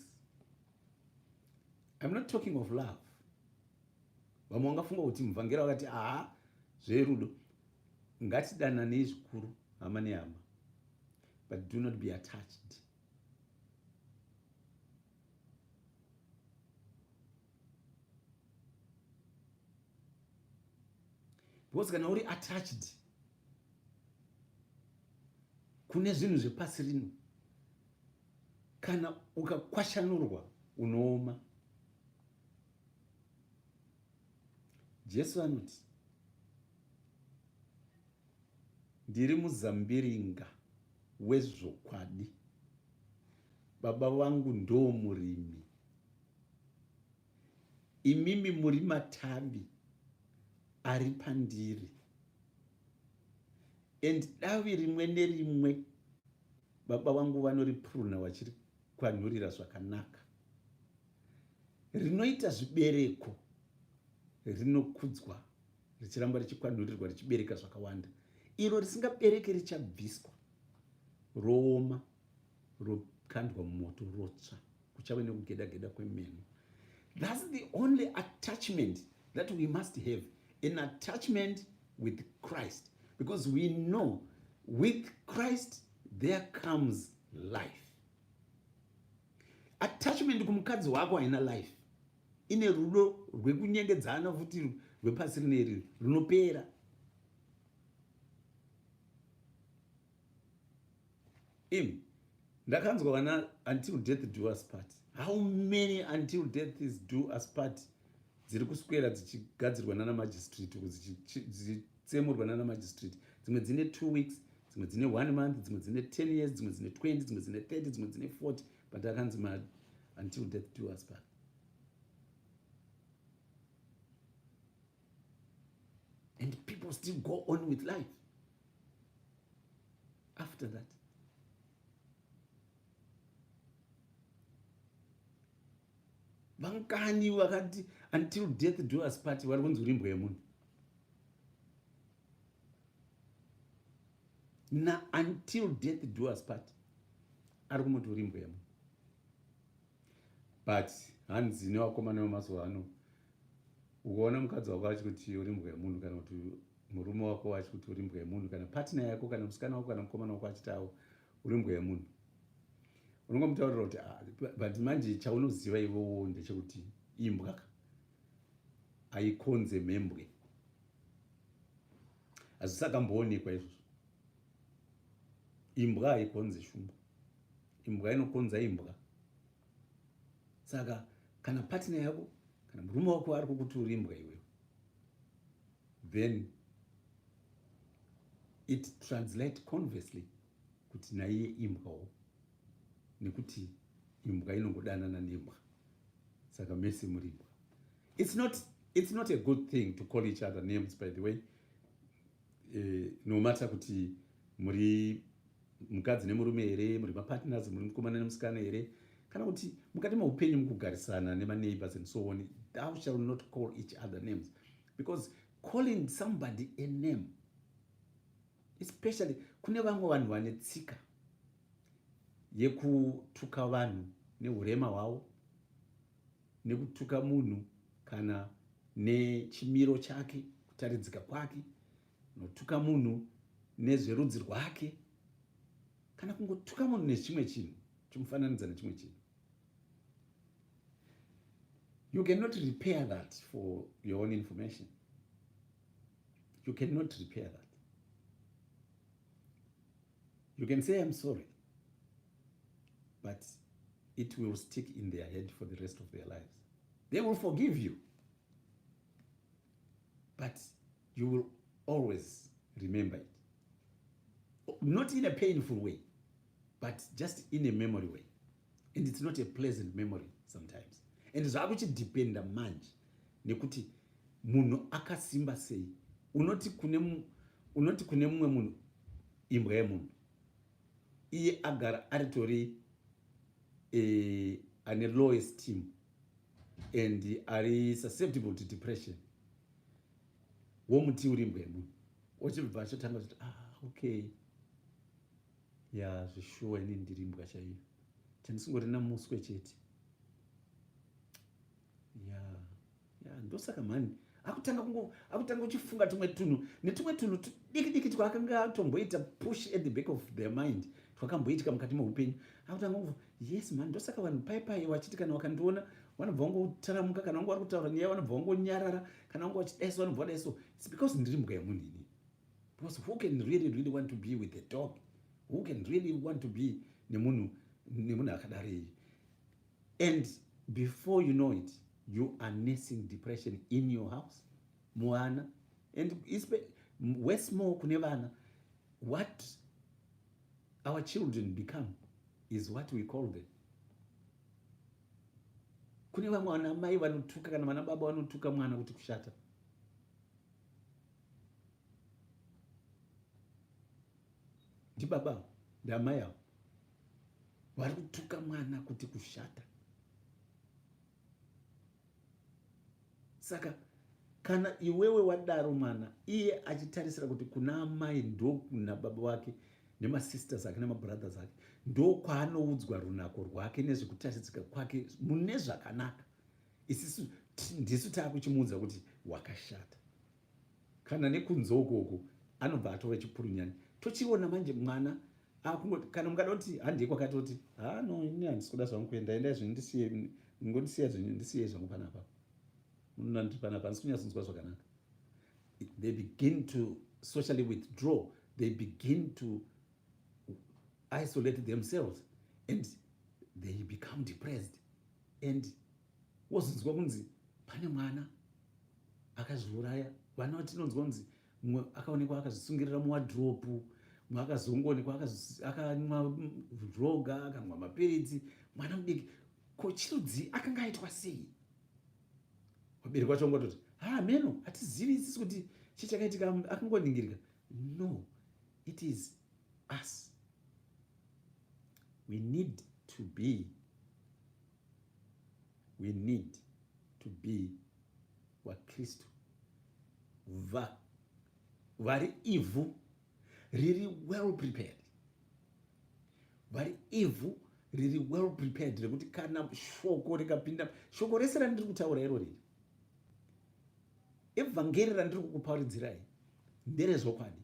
I'm not talking of love. Vamwe vangafunga kuti muvhangeri vakati zverudo ngatidananei zvikuru hama nehama, but do not be attached. Because kana uri attached kune zvinhu zvepasi rino, kana ukakwashanurwa unooma. Jesu anoti ndiri muzambiringa wezvokwadi, baba vangu ndo murimi, imimi muri matavi ari pandiri, and davi rimwe nerimwe baba vangu vanoripruna vachirikwanhurira zvakanaka, rinoita zvibereko, rinokudzwa richiramba richikwanhurirwa richibereka zvakawanda. Iro risingabereke richabviswa, rooma, rokandwa mumoto, rotsva, kuchave nekugeda-geda kwemeno. That's the only attachment that we must have, an attachment with Christ, because we know with Christ there comes life. Attachment kumukadzi wako haina life, ine rudo rwekunyengedzana futi rwepasi rineri runopera. Ndakanzwa vana until death do us part. How many until death is do us part dziri kuswera dzichigadzirwa nana magistrate, dzichitsemurwa nana magistrate? Dzimwe dzine 2 weeks, dzimwe dzine 1 month, dzimwe dzine 10 years, dzimwe dzine 20, dzimwe dzine 30, dzimwe dzine 40, but akanzi until death do us part. And people still go on with life after that. Vangani vakati until death do us part vari kunzi uri imbwa yemunhu. Na until death do us part ari kumoti uri imbwa yemunhu. But hanzi nevakomana vemazuva ano, ukaona mukadzi wako achikuti uri imbwa yemunhu, kana kuti murume wako achikuti uri imbwa yemunhu, kana partner yako kana musikana wako kana mukomana wako achitawo uri imbwa yemunhu, unongomutaurira kuti but manje chaunoziva iwowo ndechekuti imbwa haikonze mhembwe. Hazvisakamboonekwa izvozvo. Imbwa haikonze shumba, imbwa inokonza imbwa. Saka kana partner yako kana murume wako ari kukuti uri imbwa iwewe, then it translates conversely kuti naiye imbwawo, nekuti imbwa inongodanana nembwa. Saka mese muri imbwa. It's not a good thing to call each other names, by the way. No matter kuti muri mukadzi nemurume here, muri mapartners, muri mukomana nemusikana here, kana kuti mukati maupenyu mukugarisana nemaneighbors and so on, thou shall not call each other names. Because calling somebody a name, especially kune vamwe vanhu vane tsika yekutuka vanhu neurema hwavo, nekutuka munhu kana nechimiro chake, kutaridzika kwake, notuka munhu nezverudzi rwake, kana kungotuka munhu nechimwe chinhu, chimufananidza nechimwe chinhu. You cannot repair that. For your own information, you cannot repair that. You can say I'm sorry, but it will stick in their head for the rest of their lives. They will forgive you, but you will always remember it. Not in a painful way, but just in a memory way. And it's not a pleasant memory sometimes. And zvakuchidependa manje nekuti munhu akasimba sei. Unoti kune mumwe munhu imbwa yemunhu, iye agara aritori ane low esteem and ari susceptible to depression, womuti uri imbwa yemunhu, ochibva achotanga kuti okay, ya zvishuwa ini ndiri imbwa chaiyo, chandisingori namuswe chete. Ndosaka mani akutanga uchifunga tumwe tunhu netumwe tunhu diki twakanga atomboita push at the back of their mind, twakamboitika mukati meupenyu. Akutanga kungo yes man, ndosaka vanhu pai wachiti kana wakandiona vanobva vangotaramuka, kana vanga vari kutaura nyaya vanobva vangonyarara, kana vanga vachidaiso vanobva vadaiso. It's because ndiri imbwa yemunhu ini. Because who can really want to be with a dog? Who can really want to be nemunhu akadarei? And before you know it, you are nursing depression in your house, muana. And it's worse more kune vana. What our children become is what we call them. Kune vamwe vana mai vanotuka kana vana baba vanotuka mwana kuti kushata. Ndi baba ndamai avo vari kutuka mwana kuti kushata. Saka kana iwewe wadaro mwana iye achitarisira kuti kuna amai ndo kuna baba wake nemasisters ake nemabrothers ake ndo kwaanoudzwa runako rwake nezvekutaridzika kwake mune zvakanaka, isisu ndisu taakuchimuudza kuti wakashata. Kana nekunze ukoko anobva atova chipurunyani. Tochiona manje mwana kana mukada kuti handii kwakatoti no ini handisi kuda zvangu kuenda endai zvinhu ndisiye ngondisiya zvinhu ndisiye zvangu panapa munondiri panapa handisi kunyatsonzwa zvakanaka. They begin to socially withdraw, they begin to isolate themselves and they become depressed. And wozonzwa kunzi pane mwana akazviuraya. Vana vatinonzwa kunzi mumwe akaonekwa akazvisungirira muwadhiropu, mumwe akazongoonekwa akanwa droga, akanwa mapiritsi. Mwana mudiki ko chirudzi akanga aitwa sei? Wabereki wacho ngototi meno hatizivi isisi kuti chichakaitika, akangoningirika. No, it is us. We need to be vaKristu vari ivhu riri well prepared, vari ivhu riri well prepared rekuti kana shoko rikapinda, shoko rese randiri kutaura iro riri, evhangeri randiri kukuparidzirai nderezvokwadi.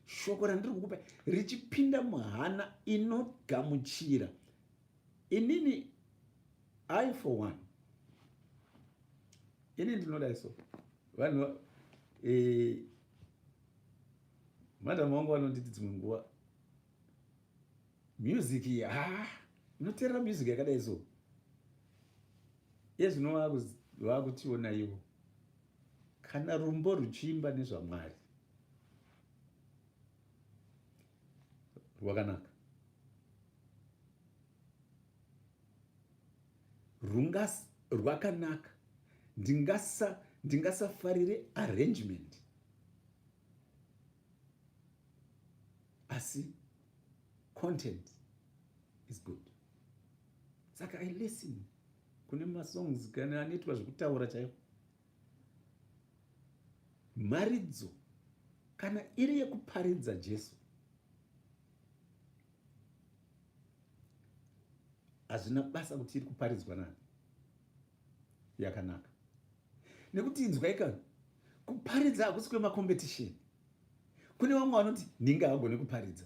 Shoko randiri kukupa richipinda muhana inogamuchira, inini I for one, ini ndinodai so vanhu madhamu vangu vanonditi dzimwe nguva music inoteerera music yakadai so yezvino vakutiona ivo kana rumbo ruchiimba nezvamwari rwakanaka, rwakanaka, ndingasafarire arrangement, asi content is good. Saka I listen kune masongs kana anoitwa zvekutaura chaivo. Maridzo kana iri yekuparidza Jesu hazvina basa kuti iri kuparidzwa nani, yakanaka. Nekuti inzwaika kuparidza hakusi kwemacompetition. Kune vamwe vanoti ningi haagone kuparidza.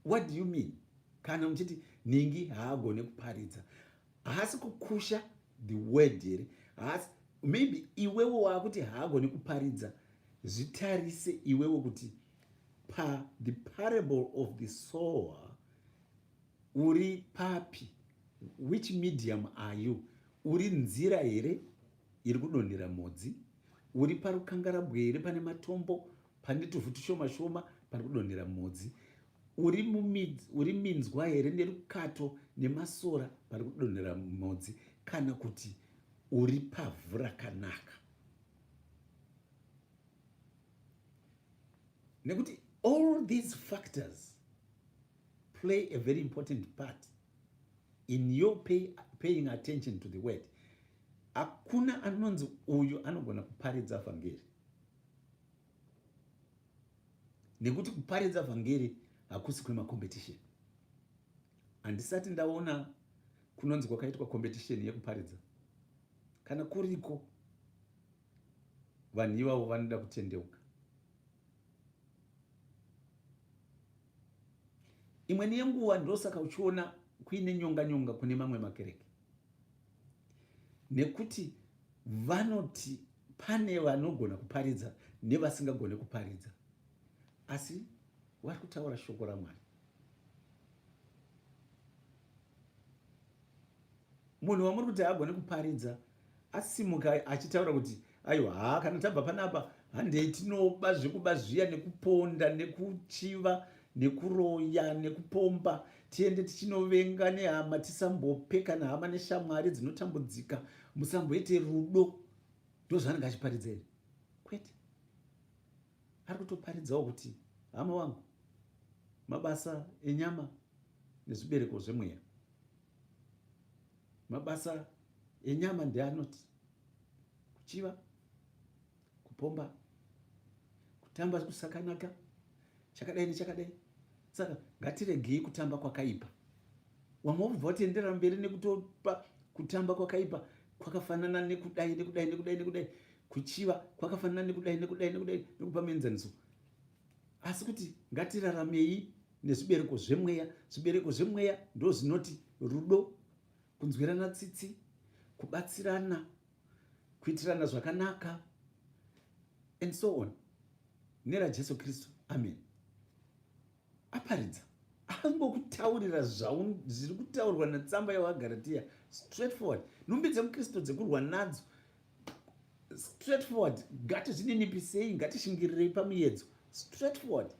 What do you mean? Kana muchiti ningi haagone kuparidza, haasi kukusha the word here, maybe iwewo wakuti haagone kuparidza, zvitarise iwewo kuti the parable of the sower uri papi, which medium are you? Uri nzira here iri kudonhera modzi, uri parukangarabwe here pane matombo, pane tuvhu tushoma shoma pari kudonhera modzi, uri minzwa here nerukato nemasora pari kudonhera modzi, kana kuti uri pavhu rakanaka. Nekuti all these factors play a very important part in your paying attention to the word. Hakuna anonzi uyu anogona kuparidza vhangeri. Nekuti kuparidza vhangeri hakusi kwemacompetition. Handisati ndaona kunonzi kwakaitwa competition yekuparidza. Kana kuriko, vanhu ivavo vanoda kutendeuka. Imweni yenguva ndosaka uchiona kuine nyonga kune mamwe makereke. Nekuti vanoti pane vanogona kuparidza nevasingagone kuparidza. Asi vari kutaura shoko raMwari. Munhu wamuri kuti haagone kuparidza asimuka achitaura kuti aiwa kana tabva panapa handei tinoba zvekuba zviya nekuponda nekuchiva nekuroya nekupomba, tiende tichinovenga nehama, tisambopeka nehama neshamwari dzinotambudzika, musamboite rudo. Ndozvaanenge achiparidza here? Kwete. Ari kutoparidzawo kuti hama wangu, mabasa enyama nezvibereko zvemweya. Mabasa enyama ndeanoti kuchiva, kupomba, kutamba kusakanaka, chakadai nechakadai. Saka ngatiregei kutamba kwakaipa. Wamwe ubva watienderera mberi nekutopa kutamba kwakaipa kwakafanana nekudai. Kuchiva kwakafanana nekudai nekupa menzaniso. Asi kuti ngatiraramei nezvibereko zvemweya. Zvibereko zvemweya ndo zvinoti rudo, kunzwirana tsitsi, kubatsirana, kuitirana zvakanaka, and so on. Nera Jesu Kristu, amen. Aparidza angokutaurira zviri kutaurwa netsamba yevaGaratia, straightforward. Nhumbi dzemukristu dzekurwa nadzo, straightforward. Ngatizvininipisei, ngatishingirei pamuyedzo, straightforward.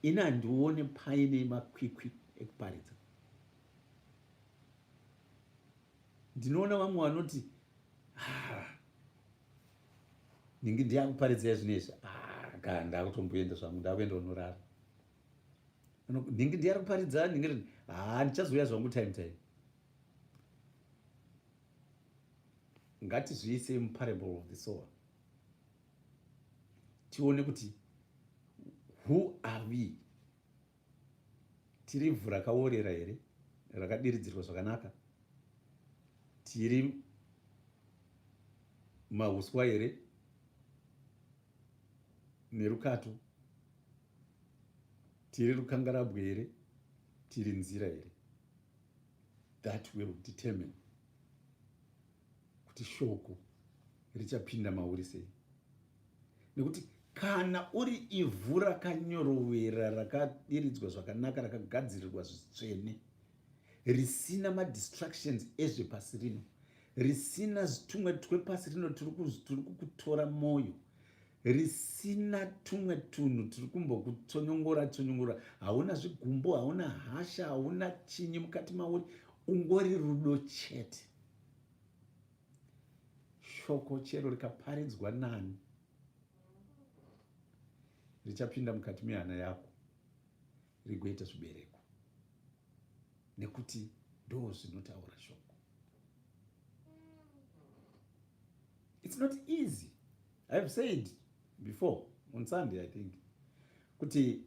Ini handione paine makwikwi ekuparidza. Ndinoona vamwe vanoti ndingi ndiyakuparidza zvinezvi, ndakutomboenda zvangu, ndakuenda unorara. Ndingi ndiyari kuparidza, ndichazouya zvangu time. Ngatizviise muparable of the sower. Tione kuti who are we? Tiri ivhu rakaorera here, rakadiridzirwa zvakanaka? Tiri mahuswa here nerukato? Tiri rukangarabwe here? Tiri nzira here? That will determine kuti shoko richapinda mauri sei. Nekuti kana uri ivhu rakanyorovera, rakadiridzwa zvakanaka, rakagadzirirwa zvitsvene, risina madistractions ezvepasi rino, risina zvitumwe twepasi rino turi kukutora moyo, risina tumwe tunhu turi kumbokutsonyongora, hauna zvigumbo, hauna hasha, hauna chinyi mukati mauri, ungori rudo chete. Shoko chero rikaparidzwa nani, richapinda mukati mehana yako, rigoita zvibereko, nekuti ndo zvinotaura shoko. It's not easy. I've said before on Sunday, I think, kuti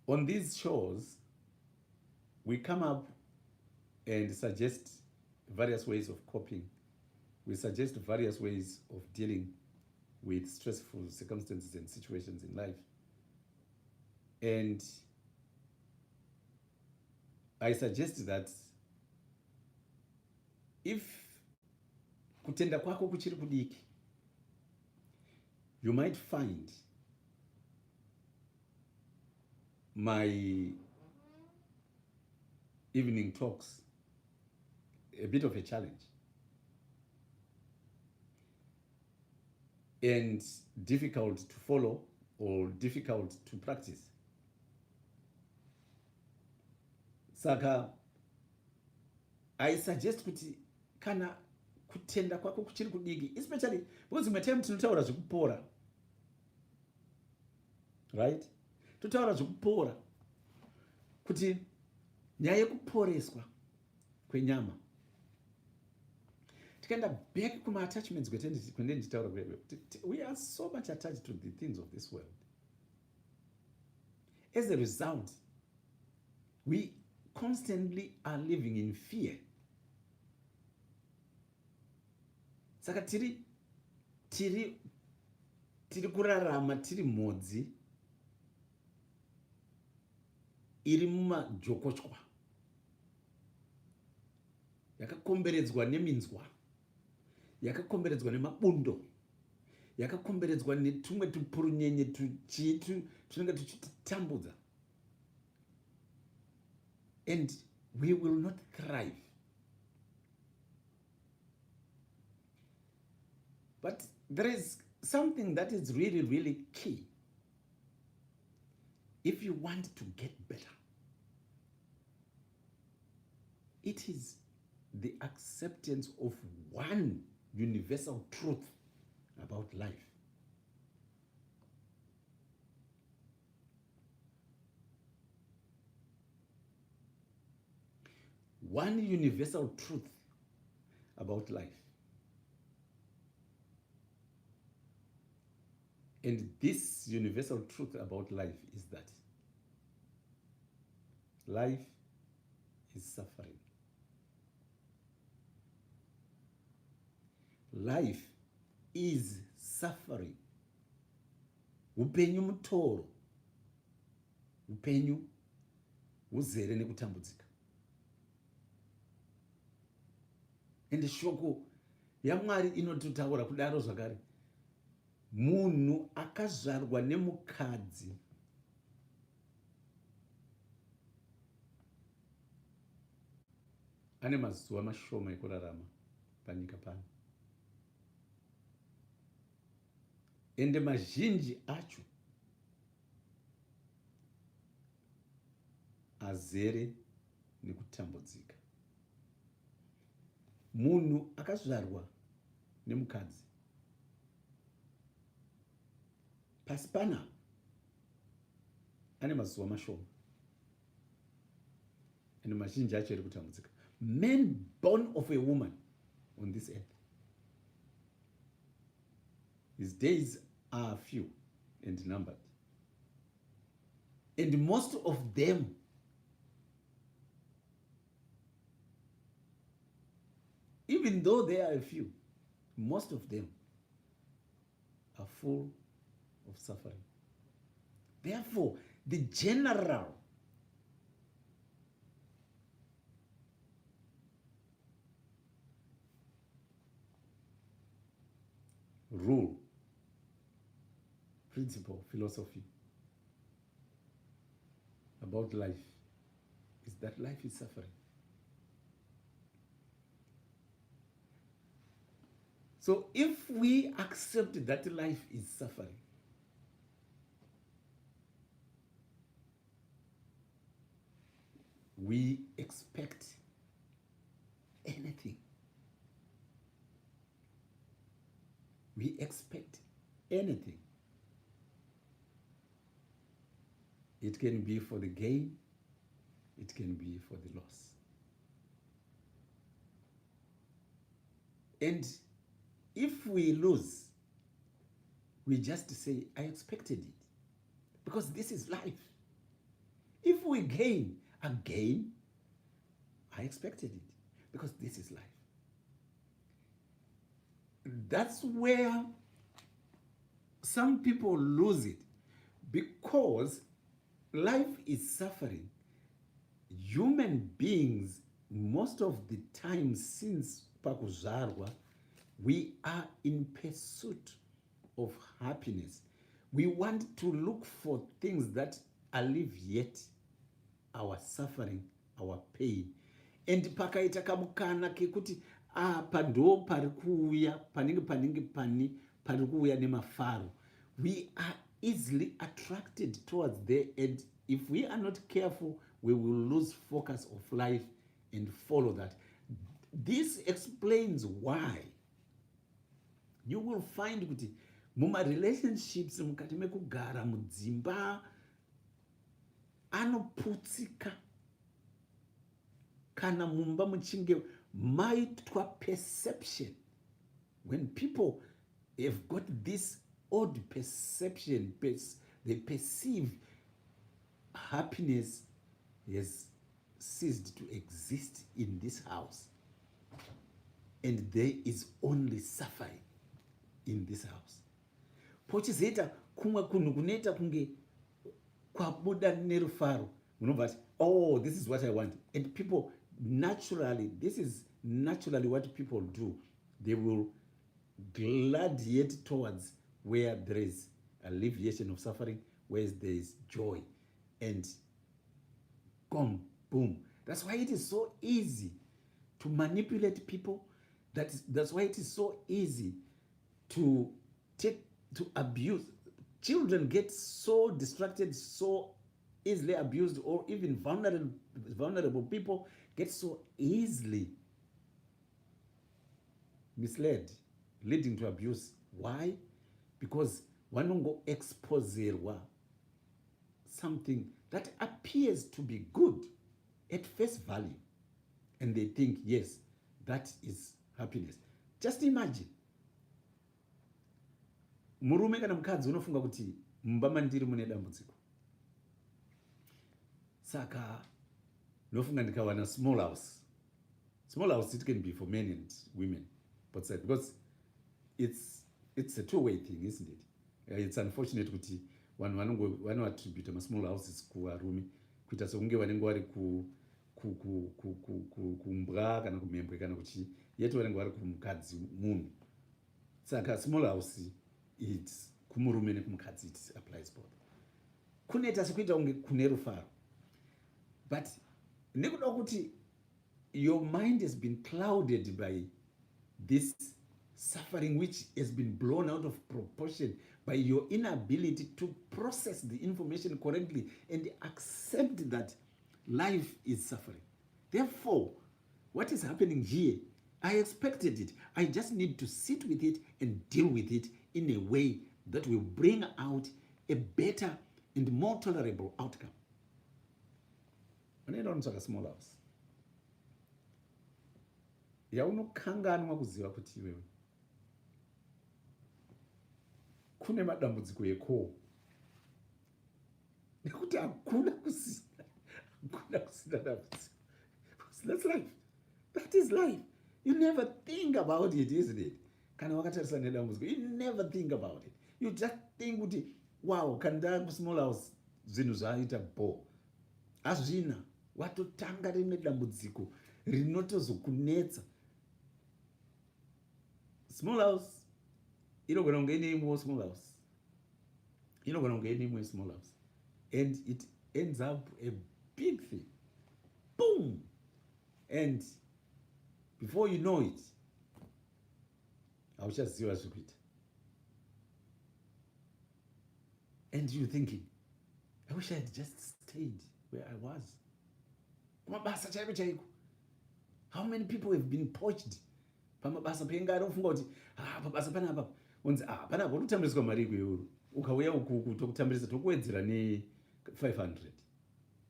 on these shows we come up and suggest various ways of coping. We suggest various ways of dealing with stressful circumstances and situations in life. And I suggest that if kutenda kwako kuchiri kudiki, you might find my evening talks a bit of a challenge and difficult to follow or difficult to practice. Saka I suggest kuti kana kutenda kwako kuchiri kudiki, especially because my time tinotaura zvekupora, right? Totaura zvekupora, kuti nyaya yekuporeswa kwenyama. Tikaenda back kuma attachments kwende nditaura kwewe, we are so much attached to the things of this world. As a result, we constantly are living in fear. Saka tiri kurarama tiri mhodzi iri mumajokochwa, yakakomberedzwa neminzwa, yakakomberedzwa nemabundo, yakakomberedzwa netumwe tupurunyenye tunenge tuchititambudza. And we will not thrive. But there is something that is really, really key. If you want to get better, it is the acceptance of one universal truth about life. One universal truth about life. And this universal truth about life is that life is suffering. Life is suffering. Upenyu mutoro. upenyu huzere nekutambudzika. Ende shoko yaMwari inototaura kudaro zvakare. Munhu akazvarwa nemukadzi ane mazuva mashoma ekurarama panyika pano. Ende mazhinji acho azere nekutambudzika. Munhu akazvarwa nemukadzi pasi pana ane mazuva mashoma ende mazhinji acho ari kutambudzika. Men born of a woman on this earth, his days are few and numbered, and most of them even though they are a few, most of them are full of suffering. Therefore, the general rule, principle, philosophy about life is that life is suffering. So if we accept that life is suffering, we expect anything. We expect anything. It can be for the gain, it can be for the loss. And if we lose, we just say, I expected it, because this is life. If we gain, again, I expected it, because this is life. That's where some people lose it, because life is suffering. Human beings, most of the time since pakuzvarwa, we are in pursuit of happiness. We want to look for things that alleviate our suffering, our pain. And pakaita kamukana kekuti apa ndo pari kuuya pari kuuya nemafaro, we are easily attracted towards there, and if we are not careful, we will lose focus of life and follow that. This explains why you will find kuti muma relationships mukati mekugara mudzimba anoputsika kana mumba muchinge maitwa perception. When people have got this odd perception, they perceive happiness has ceased to exist in this house, and there is only suffering in this house. Pochizoita kumwe kunhu kunoita kunge kwabuda nerufaro, munobva kuti, oh, this is what I want. And people naturally, this is naturally what people do. They will gladiate towards where there is alleviation of suffering, where there is joy, and come, boom. That's why it is so easy to manipulate people. That's why it is so easy to abuse. Children get so distracted, so easily abused, or even vulnerable people get so easily misled, leading to abuse. Why? Because vanongo exposerwa something that appears to be good at face value, and they think, yes, that is happiness. Just imagine, murume kana mukadzi unofunga kuti mumba mandiri mune dambudziko, saka nofunga ndikawana small house. Small house, it can be for men and women, because it's a two-way thing, isn't it? It's unfortunate kuti vanhu vanoattributa masmall houses kuvarume kuita sekunge vanenge vari kumbwa kana kumhembwe kana kuchii, yeti vanenge vari kumukadzi munhu. Saka small house its kumurume nekumukadzi it applies both. Kunoita sekuita kunge kune rufaro, but nekuda kuti your mind has been clouded by this suffering which has been blown out of proportion by your inability to process the information correctly and accept that life is suffering. Therefore, what is happening here, I expected it. I just need to sit with it and deal with it in a way that will bring out a better and more tolerable outcome. Unoenda unotsvaka small house yaunokanganwa kuziva kuti iwewe kune madambudziko ekoo, nekuti hakuna kusina dambudziko. That's life. That is life. You never think about it, isn't it? Kana wakatarisa nedambudziko, you never think about it. You just think kuti wow, kana ndava small house zvinhu zvaita bo. Hazvina, watotanga rimwe dambudziko rinotozokunetsa. Small house inogona kunge ine imwewo small house, inogona kunge ine imwe small house, and it ends up a big thing. Boom! And before you know it, hauchaziva zvekuita. And you're thinking, I wish I had just stayed where I was. Kumabasa chaiko chaiko. How many people have been poached? Pamabasa penga anofunga kuti pabasa panapa unzi panapa unotamburiswa mari ikweyo, ukauya ukuku tokutambirisa tokuwedzera ne500.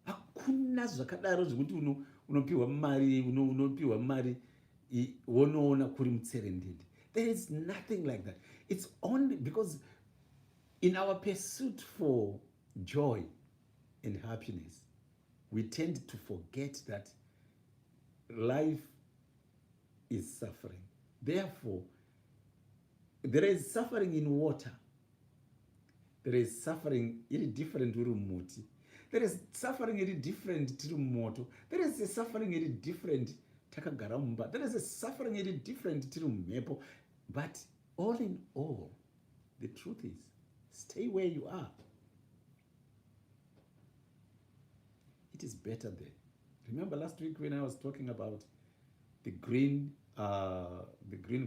Hakuna zvakadaro zvekuti unopiwa mari, unopiwa mari wonoona kuri mutserendende. There is nothing like that. It's only because in our pursuit for joy and happiness, we tend to forget that life is suffering. Therefore, there is suffering in water. There is suffering iri different uri muti. There is suffering iri different tiri moto. There is a suffering iri different takagara mumba. There is a suffering iri different tiri mhepo. But all in all, the truth is, stay where you are. It is better there. Remember last week when I was talking about the green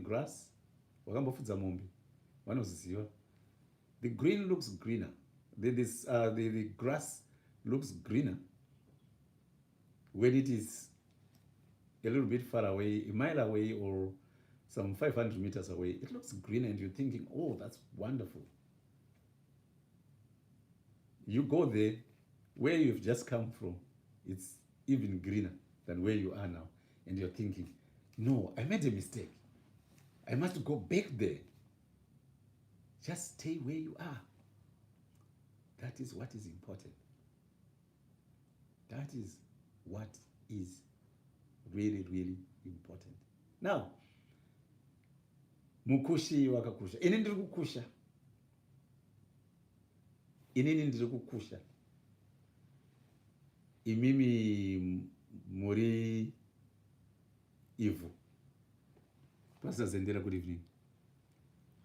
grass? Wakambofudza mombe. Vanoziziva. The green looks greener. The grass looks greener when it is a little bit far away, a mile away or some 500 meters away. It looks greener and you're thinking, oh, that's wonderful. You go there, where you've just come from, it's even greener than where you are now. And you're thinking, no, I made a mistake. I must go back there. Just stay where you are. That is what is important. That is what is really, really important. Now, mukushi wakakusha. Inini ndiri kukusha. Inini ndiri kukusha. Imimi muri Ivu. Pastor Zendera, good evening.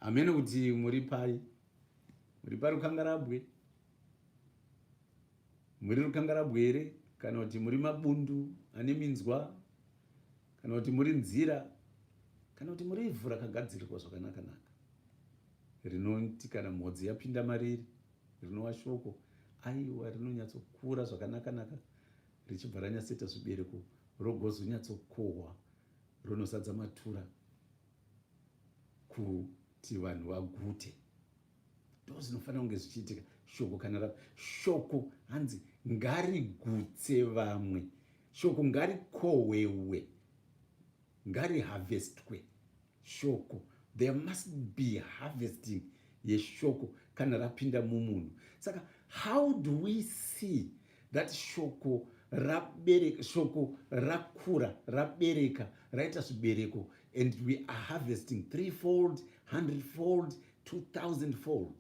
Amene kuti muri pari rukangarabwe. Muri rukangarabwe ere, kana kuti muri mabundu ane minzwa, kana kuti muri nzira, kana kuti muri ivhu rakagadzirwa zvakanaka naka. Rinoti kana mhodzi yapinda mariri, rinova shoko, aiwa rinonyatsokura zvakanaka naka, richibva ranyatsita zvibereko, rogozonyatsokohwa, ronosadza matura kuti vanhu vagute. Ndo zvinofanira kunge zvichiitika. Shoko kana shoko hanzi ngarigutse vamwe, shoko ngarikohwewe, ngariharvestwe shoko. There must be harvesting yeshoko kana rapinda mumunhu. Saka how do we see that shoko rabereka, shoko rakura, rabereka, raita zvibereko, and we are harvesting 3-fold, 100-fold, 2,000-fold?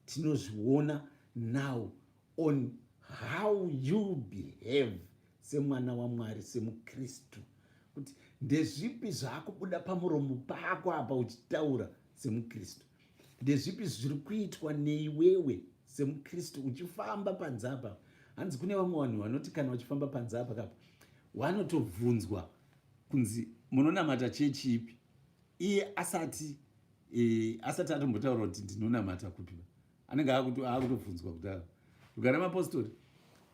Tinozviona now on how you behave semwana waMwari, semukristu, kuti ndezvipi zvaakubuda pamuromo pako apa uchitaura semukristu, ndezvipi zviri kuitwa neiwewe semukristu uchifamba panze apa. Hanzi kune vamwe vanhu vanoti kana vachifamba panze apa kapa vanotovhunzwa kunzi munonamata chechi ipi, iye asati atombotaura kuti ndinonamata kupi, anenge akutovhunzwa kudaro. Rugare mapostori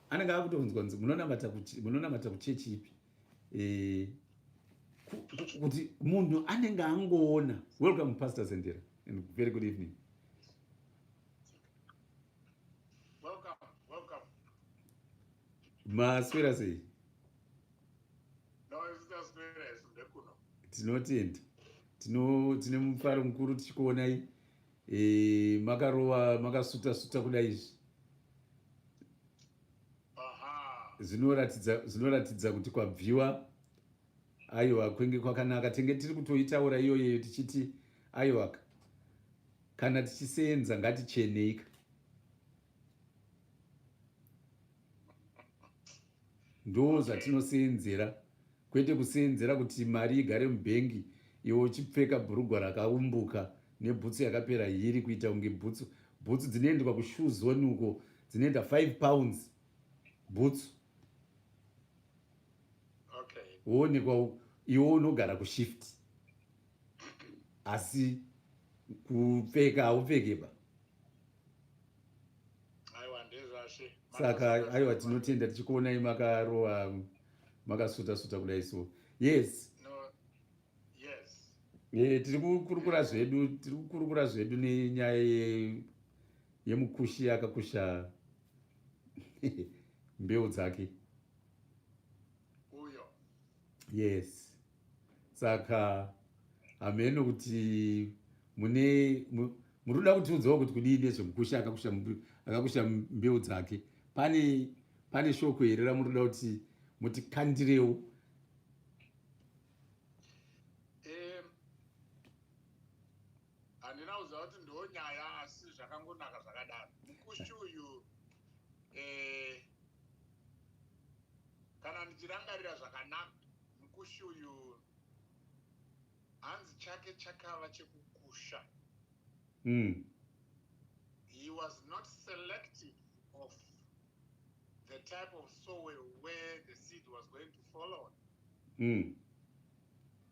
anenge akutovhunzwa kunzi munonamata kuchechi ipi, kuti munhu anenge angoona. Welcome Pastor Sendera, and very good evening. Welcome. Maswera sei? Tinotenda, tine mufaro mukuru tichikuonai makarova makasuta kudai izvi. Zvinoratidza kuti kwabviwa aiwa kwenge kwakanaka. Tenge tiri kutoitaura iyoyo tichiti aiwa kana tichiseenza ngaticheneika. Ndo zvatinoseenzera, kwete kuseenzera kuti mari igare mubhengi iwe uchipfeka bhurugwa rakaumbuka nebhutsu yakapera hiri kuita kunge bhutsu dzinoendwa kushoe zone uko dzinoenda 5 pounds bhutsu. Woonekwa iwe unogara kushift asi kupfeka haupfekeba. Saka aiwa tinotenda tichikuonai makarova makasuta kudai so. Yes. Tiri kukurukura zvedu nenyaya yemukushi akakusha mbeu dzake. Yes. Saka hameno kuti munoda kutiudzawo kuti kudii nezvemukushi akakusha mbeu dzake. Pane shoko here ramunoda kuti mutikandirewo? Handinauza kuti ndonyaya asi zvakangonaka zvakadaro. Mukushi uyu kana ndichirangarira zvakanaka, mukushi uyu hanzi chake chakava chekukusha. He was not selective of the type of soil where the seed was going to fall on.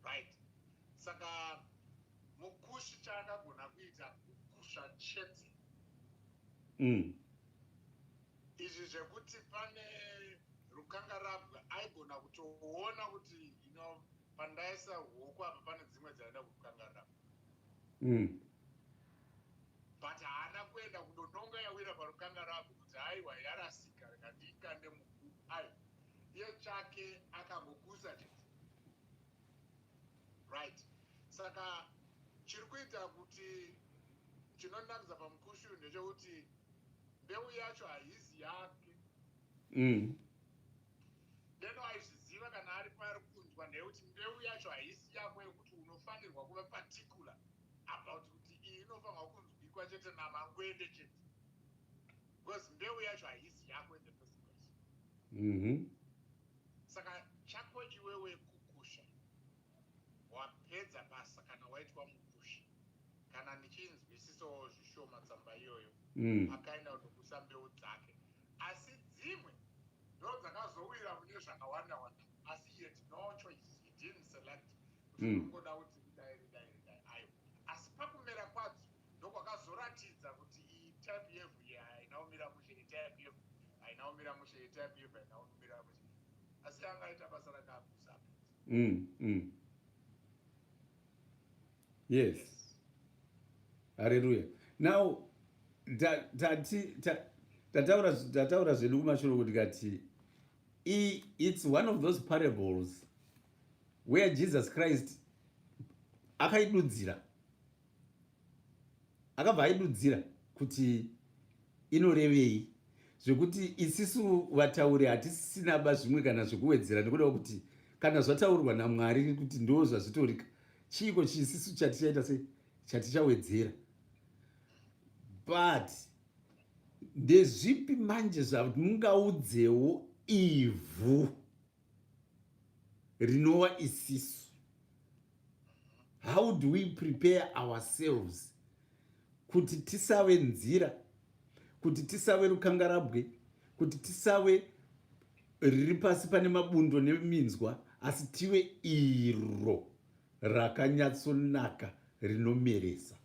Right. Saka mukushi chaakagona kuita kukusha chete. Izvi zvekuti pane rukangarabwa aigona kutoona kuti pandaisa huoko apa pane dzimwe dzaida kurukangarabwa. But haana kuenda kudononga yawira parukangarabwa kuti aiwa yarasika rikandikande muku. Iye chake akangokusa chete. Right. Saka chiri kuita kuti chinonakidza pamukushi uyu ndechekuti mbeu yacho haisi yake. Ndeno aizviziva kana ari pari kunzwa ndeyekuti mbeu yacho haisi yako yekuti unofanirwa kuva particular about kuti iyi inofanirwa kunzwikwa chete naMangwende chete. Because mbeu yacho haisi yako in the first place. Saka chako iwewe kukusha. Wapedza basa kana waitwa mukushi. Kana ndichinzwisisawo zvishoma tsamba iyoyo. Akaenda kutokusa mbeu dzake. Asi dzimwe ndo dzakazowira mune zvakawanda wanda. Asi yet no choice. He didn't select. Unongoda kuti dai. Ayo. Asi pakumera kwadzo ndokwakazoratidza kuti iyi type yevu inaumira mushe, type yevu inaumira mushe, type yevu inaumira mushe. Asi angaita basa rakakusa. Yes. Hallelujah. Now tataura zvedu kumashure kuti kati it's one of those parables where Jesus Christ akabva aidudzira kuti inorevei, zvekuti isisu vatauri hatisisina ba zvimwe kana zvekuwedzera, nekuda kuti kana zvataurwa naMwari kuti ndo zvazvitorika, chiko chisisu chatichaita sei chatichawedzera. But ndezvipi manje zvakuti mungaudzewo ivhu rinova isisu? How do we prepare ourselves kuti tisave nzira, kuti tisave rukangarabwe, kuti tisave riri pasi pane mabundo neminzwa, asi tive iro rakanyatsonaka rinomeresa?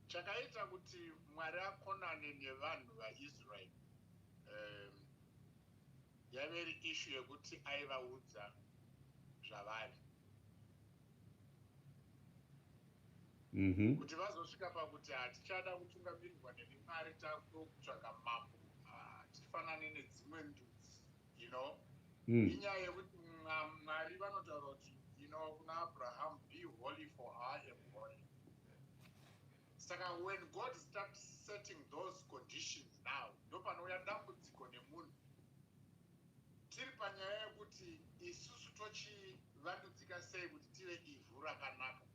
Chakaita kuti Mwari akonane nevanhu vaIsraeri yave iri issue yekuti aivaudza zvavari kuti vazosvika pakuti hatichada kutungamirirwa nemwari, takutsvaga mambo, hatifanane nedzimwe ndudzi, inyaya yekuti Mwari vanotaura kuti kuna Abraham, be holy for I am holy. Saka when God starts setting those conditions now, ndopanouya dambudziko nemunhu. Tiri panyaya yekuti isusu tochivandudzika sei kuti tive ivhu rakanaka.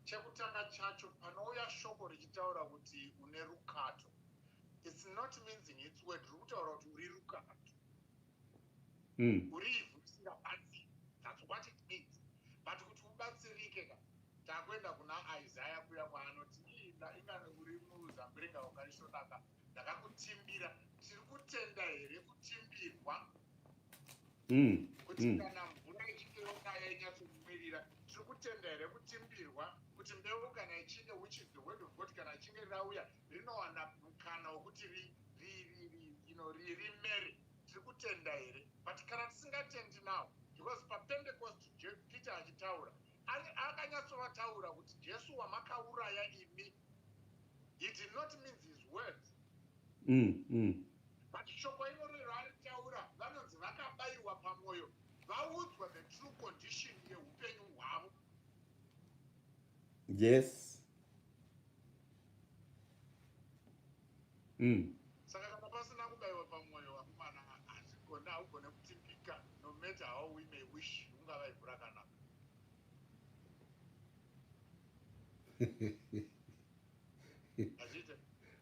Chekutanga chacho panouya shoko richitaura kuti une rukato. It's not mincing its word, riri kutaura kuti uri rukato. Uri ivhu risingabatsiri. That's what it means. But kuti ubatsirike ka, takuenda kuna Isaiah kuya kwaanoti ingano uri muzambiringa wakaisvonaka, ndakakutimbira. Tiri kutenda here kutimbirwa? Kuti kana mvura ichinge yonaya inyatsokumirira, tiri kutenda here kutimbirwa? Kuti mbeu kana ichinge, which is the word of God, kana ichinge rauya rinowana mukana wekuti rimere, tiri kutenda here? But kana tisingatendi now, because papentecost Peter achitaura akanyatsotaura kuti Jesu wamakauraya imi, he did not mean his words. But shoko iro raaritaura vanonzi vakabayirwa pamoyo, vaudzwa the true condition yeupenyu hwavo. Yes. Saka kana pasina kubayiwa pamoyo, vakomana, haugone kutimbika, no matter how we may wish, ungava ivhu rakanaka.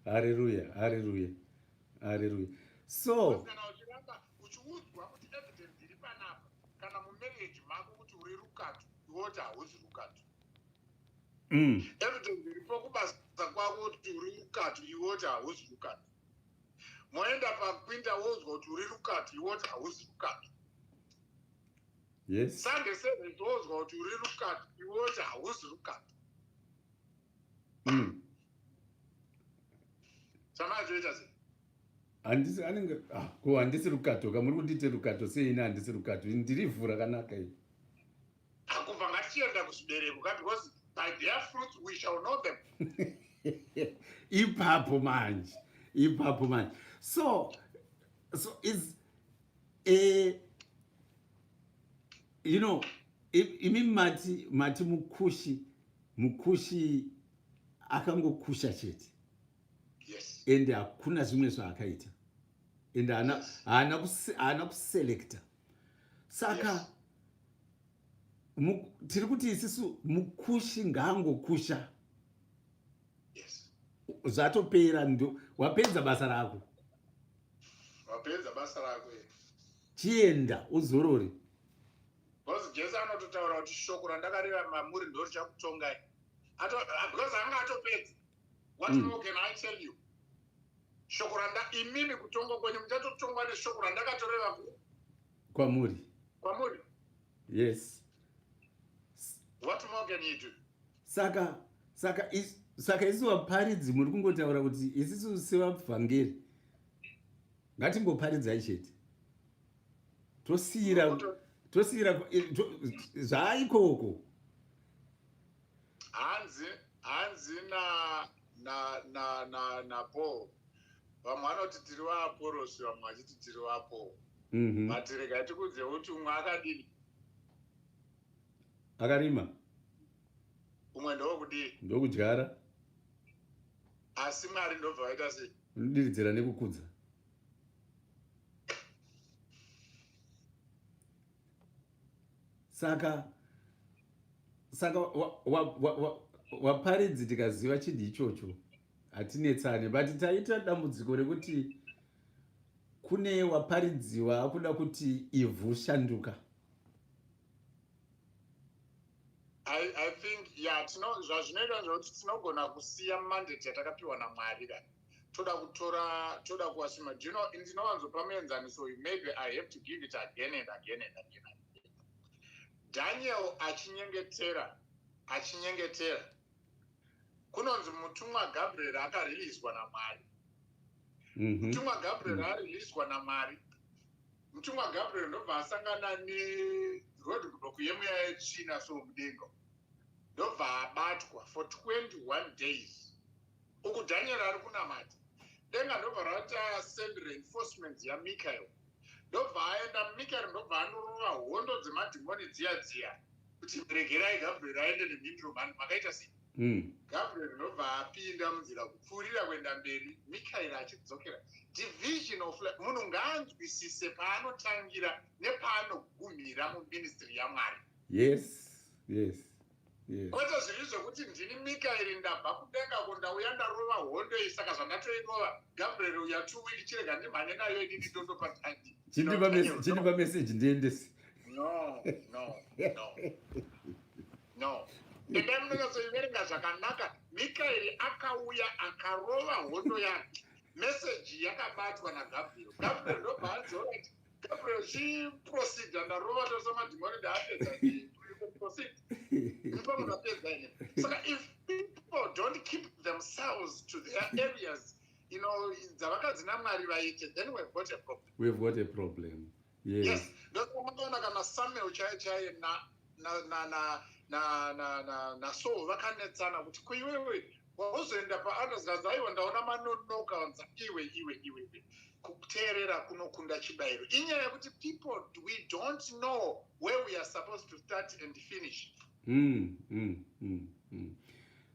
Hallelujah, hallelujah, hallelujah. So kana uchiramba uchiudzwa kuti evidence iri panapa, kana mumarriage mako kuti uri rukato, iwoti hausi rukato. Evidence iripo kubasa kwako kuti uri rukato, iwoti hausi rukato. Moenda pakwinda wozwa kuti uri rukato, iwoti hausi rukato. Yes. Sunday service wozwa kuti uri rukato, iwoti hausi rukato. Samazoita sei? Handisi rukato, kamuri kunditi rukato sei? Ina handisi rukato, ndiri ivhu rakanaka iri. Kubva ngatichienda kuzvibereko, because by their fruits we shall know them. Ipapo manje. So is imi mati mukushi akangokusha chete. Yes. Ende hakuna zvimwe zvaakaita. Ende haana kuselekta. Saka tiri kuti isisu mukushi ngaangokusha. Yes. Zvatopera, ndo wapedza basa rako. Chienda uzorore. Because Jesu anototaura kuti shoko randakareva mamuri ndo richakutongai. Because anga atopedza. What more can I tell you? Shoko imimi kutonga kwenye muchatotongwa neshoko randakatoreva kwamuri. Yes. What more can you do? Saka isi vaparidzi muri kungotaura kuti isisu sevabvangeri ngatingoparidzai chete. Tosiyira zvaikoko. Hanzi na Paul. Vamwe vanoti tiri vaAporosi, vamwe vachiti tiri vaPaul. Matirega tikudze kuti umwe akadini? Akarima. Umwe ndokudii? Ndokudyara. Asi Mwari ndobva vaita sei? Unodiridzira nekukudza. Saka waparidzi tikaziva chinhu ichocho hatinetsane, but taita dambudziko rekuti kune waparidzi waakuda kuti ivhu shanduka. I think zvazvinoita zvekuti tinogona kusiya mandate yatakapiwa naMwari kani toda kuwasima. Ndinowanzopa muenzaniso uyu, maybe I have to give it again and again and again. Daniel achinyengetera kunonzi mutumwa Gabriel akariliswa naMwari. Mutumwa Gabriel ariliswa naMwari. Mutumwa Gabriel ndobva asangana neroadblock yemuya yetsvina somudenga, ndobva abatwa for 21 days. Uku Daniel ari kunamata denga, ndobva rata send reinforcements yaMikael, ndobva aenda Mikael, ndobva anorova hondo dzemadhimoni dziya kuti regerai Gabriel aende nemhinduro. Vanhu makaita sei? Gabriel ndobva apinda munzira kupfuurira kuenda mberi, Mikael achidzokera. Division of life. Munhu ngaanzwisise paanotangira nepaanogumira muministry yaMwari. Yes. Kwete zviri zvokuti ndini Mikael ndabva kudenga kundauya ndarova hondo iyi, saka zvandatoirova Gabriel uya 2 week chirega ndimhanye nayo inini ndondopa tandi. Chindipa message ndiendese. No. Endai munonyatsoiverenga zvakanaka. Mikael akauya akarova hondo yake. Message yakabatwa naGabriel. Gabriel ndobva adzora kuti Gabriel chiproceed ndarova tosamadhimoni ndaapedza proceed. Ndipo munapedza ine. Saka if people don't keep themselves to their areas, dzavakadzina Mwari vaite, then we've got a problem. We've got a problem. Yes. Ndokamakaona kana Samuel chaiye na Saul vakanetsana kuti kuiwewe wazoenda paAnazgazi, aiwa ndaona manonoka wanza iwe kuteerera kunokunda chibayiro. Inyaya yekuti people, we don't know where we are supposed to start and finish.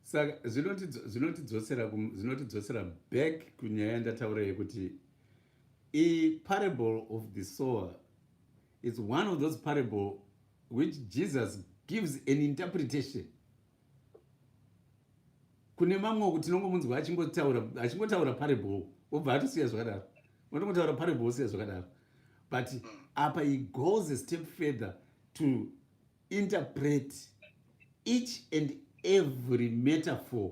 Saka zvinotidzosera back kunyaya yandataura yekuti a parable of the sower is one of those parable which Jesus gives an interpretation. Kune mamwe kuti tinongomunzwa achingotaura parable obva atosiya zvakadaro, unongotaura parable osiya zvakadaro, but apa he goes a step further to interpret each and every metaphor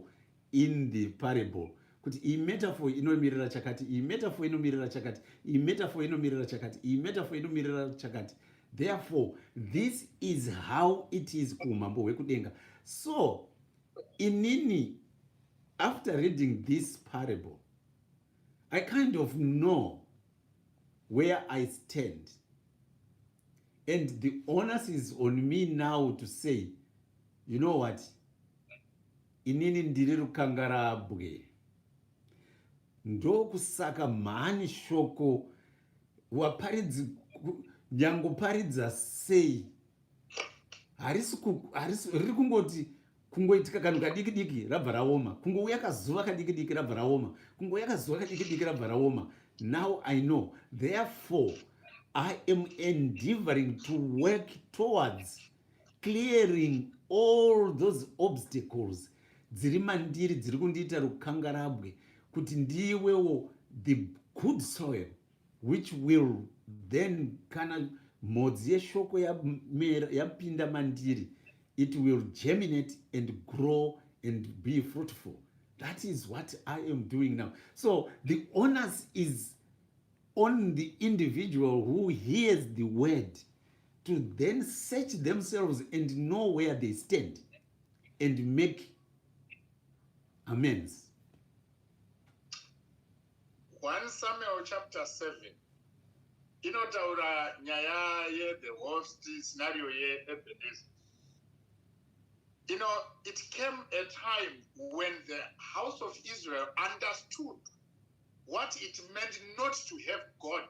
in the parable, kuti iyi metaphor inomirira chakati, iyi metaphor inomirira chakati, iyi metaphor inomirira chakati, iyi metaphor inomirira chakati. Therefore, this is how it is kumambo hwekudenga. So, inini, after reading this parable, I kind of know where I stand. And the onus is on me now to say, you know what? Inini ndiri rukangarabwe. Ndokusaka mhani shoko waparidzi nyangoparidza sei riri kungoti kungoitika kanhu kadiki rabva raoma, kungouya kazuva kadiki rabva raoma, kungouya kazuva kadiki rabva raoma. Now I know, therefore I am endeavoring to work towards clearing all those obstacles dziri mandiri dziri kundiita rukangarabwe, kuti ndiwewo the good soil which will then kana modzi yeshoko yapinda mandiri, it will germinate and grow and be fruitful. That is what I am doing now. So the onus is on the individual who hears the word to then search themselves and know where they stand and make amends. 1 Samuel chapter 7 inotaura nyaya the worst scenario yeEbenezer. It came a time when the house of Israel understood what it meant not to have God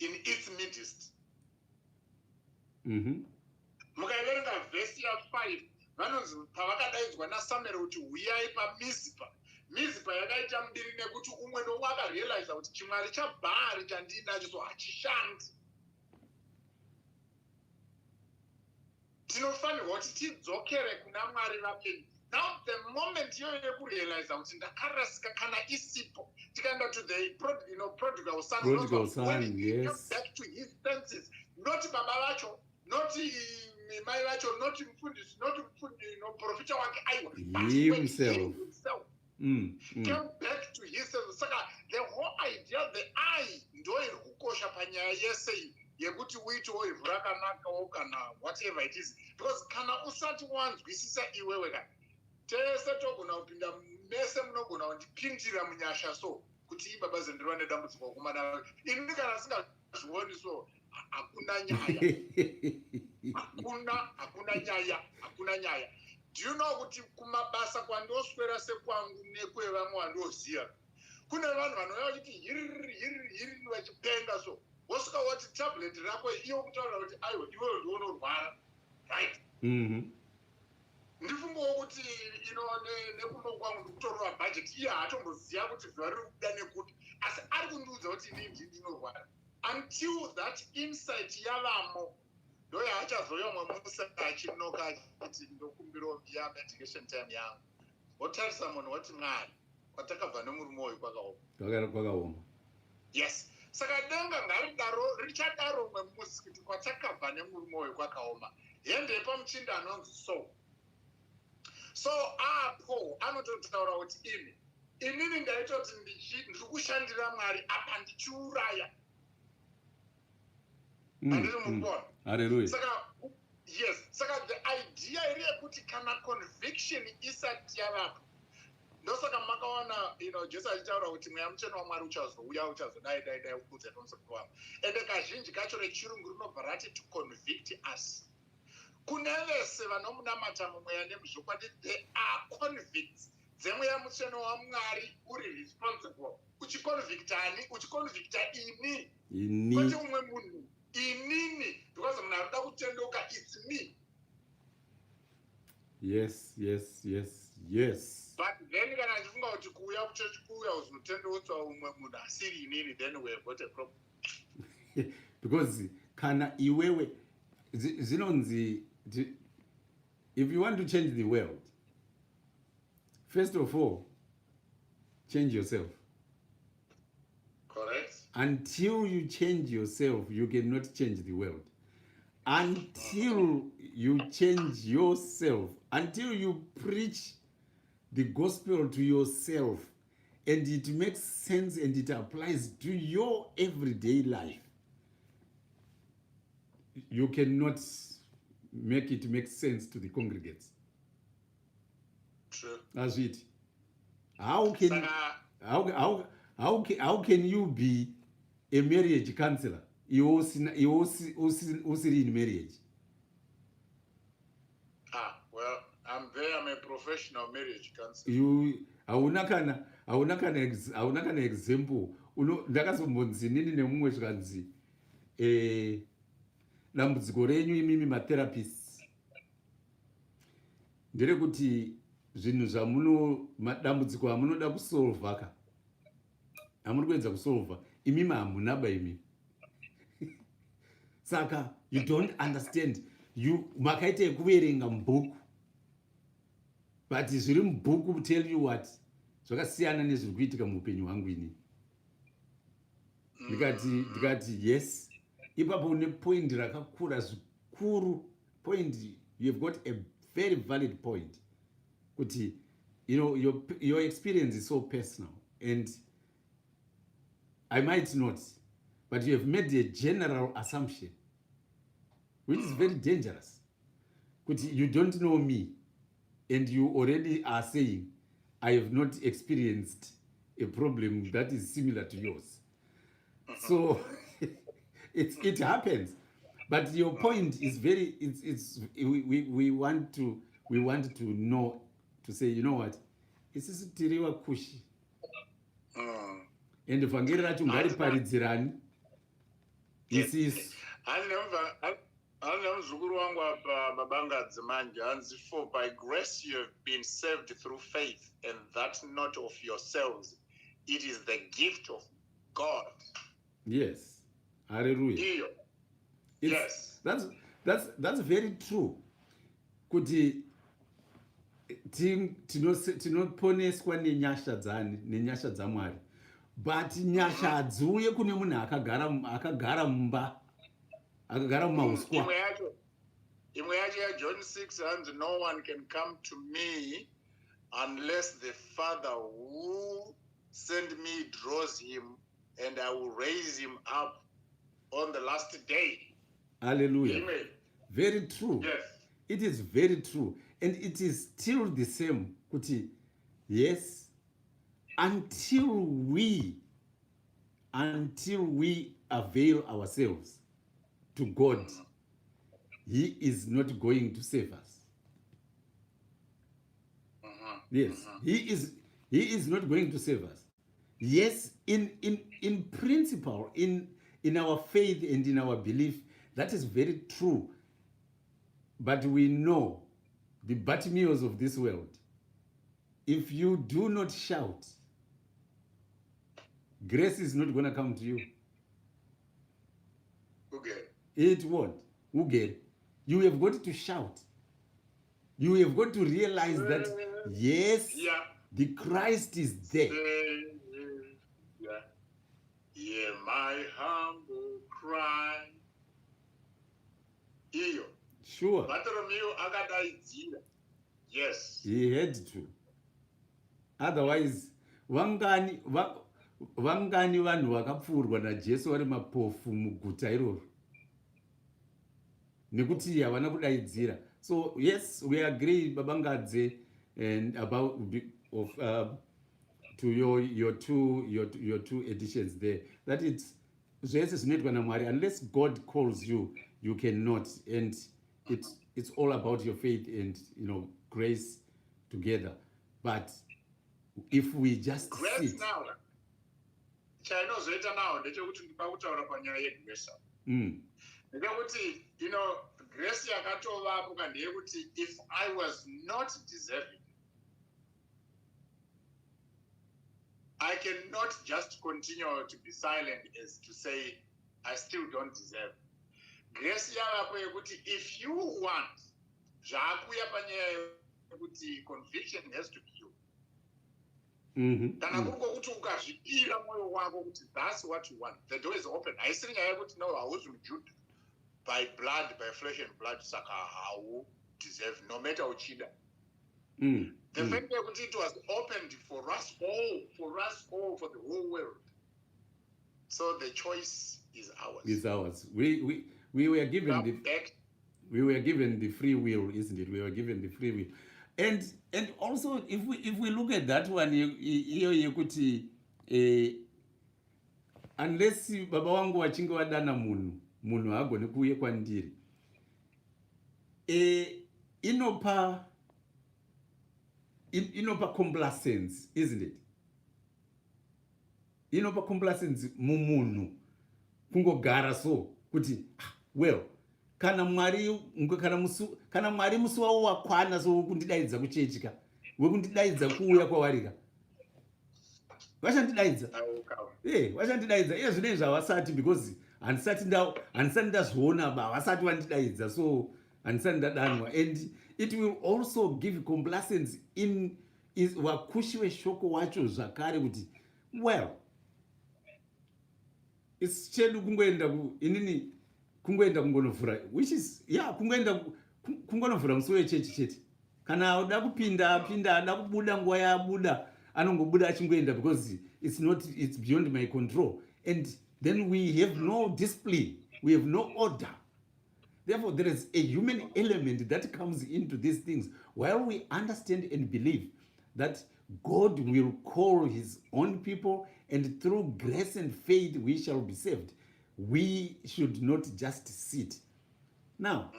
in its midst. Mukaiverenga vhesi ya5 vanonzi pavakadaidzwa naSamuel kuti huyai paMizipa. Mizipa yakaita mbiri nekuti umwe nomwe akarealiza kuti chimwari chaBhaari chandinacho so hachishandi. Tinofanirwa kuti tidzokere kuna Mwari vapenyu Now the moment you realize that ndakarasika kana isipo, tikaenda to the prodigal son, Prodigal when son, he came yes. back to his senses, not baba vacho, not mai vacho, not mfundisi, not profita wake aiwa, but when he himself came back to his senses. Saka the whole idea, the I ndo iri kukosha panyaya yese iyi yekuti uitewo ivhu rakanakawo kana whatever it is, because kana usati wanzwisisa iwewe kana tese togona kupinda mese munogona kundipindira munyasha so kuti ibaba zendirwa nedambudziko kumana ini kana singazvioni so hakuna nyaya hakuna nyaya. Do you know kuti kumabasa kwandoswera sekwangu nekwevamwe wandoziva kune vanhu vanouya vachiti hiriri vachipenga so wosvika wati tablet rako iyo kutaura kuti aiwa iwewe ndounorwara, right? Ndifungawo kuti nekumba kwangu ndikutorwa bhajeti iye haatomboziva kuti zuva riri kuda nekuti, asi ari kundiudza kuti inini ndinorwara. Until that insight yavamo ndo yaachazoyomwe musa achinoka achiti ndokumbirawo ya medication time yangu wotarisa munhu woti mwari kwatakabva nemurume uyu kwakaoma. Yes. Saka denga ngaridaro richadaro mwe musi kuti kwatakabva nemurume uyu kwakaoma. Hende yepamuchinda anonzi so apo anototaura kuti inini ndaitoti ndiri kushandira mwari apa ndichiuraya. Handiri mukona. Hallelujah. Saka the idea iri yekuti kana conviction isati yavapo, ndosaka makaona Jesu achitaura kuti mweya mutsvene waMwari uchazouya uchazodai ukudze pamusoro pavo, ende kazhinji kacho rechirungu rinobva rati to convict us. Kune vese vanomunamata mumweya nemuzvokwadi, they are convicts dzemweya mutsvene waMwari uri responsible. Uchiconvicta ani? Uchiconvicta ini kwete umwe munhu. Inini, because munhu arikuda kutendoka, it's me. Yes. But then kana ndifunga kuti kuuya kuchechi kuuya uzotendotswa umwe munhu asiri inini, then we have got a problem. Because kana iwewe zinonzi, if you want to change the world, first of all, change yourself. Correct. Until you change yourself, you cannot change the world. Until you change yourself, until you preach the gospel to yourself, and it makes sense and it applies to your everyday life, you cannot make it make sense to the congregates. True. That's it. How can you be a marriage counselor? You also in marriage. Well, I'm a professional marriage counselor. You hauna kana example. Ndakazombonzi nini nemumwe zvikanzi dambudziko renyu imimi matherapists nderekuti zvinhu madambudziko amunoda kusolva ka amuri kuedza kusolva imimi hamunaba imimi. Saka you don't understand. Makaita ekuverenga mubhuku, but zviri mubhuku tell you what zvakasiyana nezviri kuitika muupenyu hwangu ini. Ndikati yes, ipapo une point rakakura zvikuru. Point, you have got a very valid point. Kuti your experience is so personal, and I might not, but you have made a general assumption, which is very dangerous. Kuti you don't know me, and you already are saying I have not experienced a problem that is similar to yours. So it happens, but your point is very. We want to know, to say, you know what, isisi tiriwa kushi, and vhangeri racho ngariparidzirani isisi. Handina muzukuru wangu apa mabangadzi manje hanzi, for by grace you have been saved through faith, and that not of yourselves, it is the gift of God. Yes, hallelujah. Yes, that's very true. Kuti tinoponeswa nenyasha dzamwari, but nyasha hadziuye kune munhu akagara mumba, akagara mumauswa. Imwe yacho yaJohn 6 hanzi, no one can come to me unless the Father who sent me draws him, and I will raise him up on the last day. Hallelujah. Amen. Very true. Yes. It is very true. And it is still the same. Kuti, yes, until we avail ourselves to God, He is not going to save us. Yes, He is not going to save us. Yes, in principle, in our faith and in our belief, that is very true. But we know the Bartimaeus of this world. If you do not shout, grace is not going to come to you. Okay. It won't. Okay. You have got to shout. You have got to realize that, yes, the Christ is there. Hear my humble cry. Iyo. Sure. Bartholomew akadaidzira. Yes. He had to. Otherwise, vangani vanhu vakapfurwa naJesu vari mapofu muguta iroro. Nekuti havana kudaidzira. So yes, we agree, Babangadze, and about to your two editions there, that it's unless God calls you, you cannot, and it's all about your faith and grace together. But if we just grace sit now, chainozoita now ndechekuti ndipakutaura panyaya yegrace. Ndekuti grace yakatovapo kandeyekuti if I was not deserving, I cannot just continue to be silent as to say I still don't deserve. Grace yavapo yekuti if you want, zvakuya panyaya yekuti conviction has to be you. Kana kuri kwokuti ukazvipira mwoyo wako kuti that's what you want, the door is open. Haisiri nyaya yekuti no, hauzi muJudha by blood, by flesh and blood, saka hau deserve, no matter uchida. The fact that it was opened for us all, for the whole world. So the choice is ours. Is ours. We were given the free will, isn't it? We were given the free will. And also, if we look at that one, unless baba wangu wachinge wadana munhu agone kuuye kwandiri, inopa complacence, isn't it? Inopa complacence mumunhu kungogara so kuti well, kana mwari musi wawo wakwana so wekundidaidza kuchechika, wekundidaidza kuuya kwawarika, vashandidaidza vashandidaidza iye zvinei zvavasati, because handisati ndazviona havasati vandidaidza, so handisati ndadanwa. And it will also give complacence in vakushi weshoko wacho zvakare kuti well, isi chedu kungoenda kungonovhura, which is kungonovhura musi wechechi chete. Kana ada kupinda ada kubuda nguva yabuda anongobuda achingoenda, because it's beyond my control. And then we have no discipline, we have no order. Therefore, there is a human element that comes into these things. While we understand and believe that God will call his own people, and through grace and faith we shall be saved, we should not just sit. Now,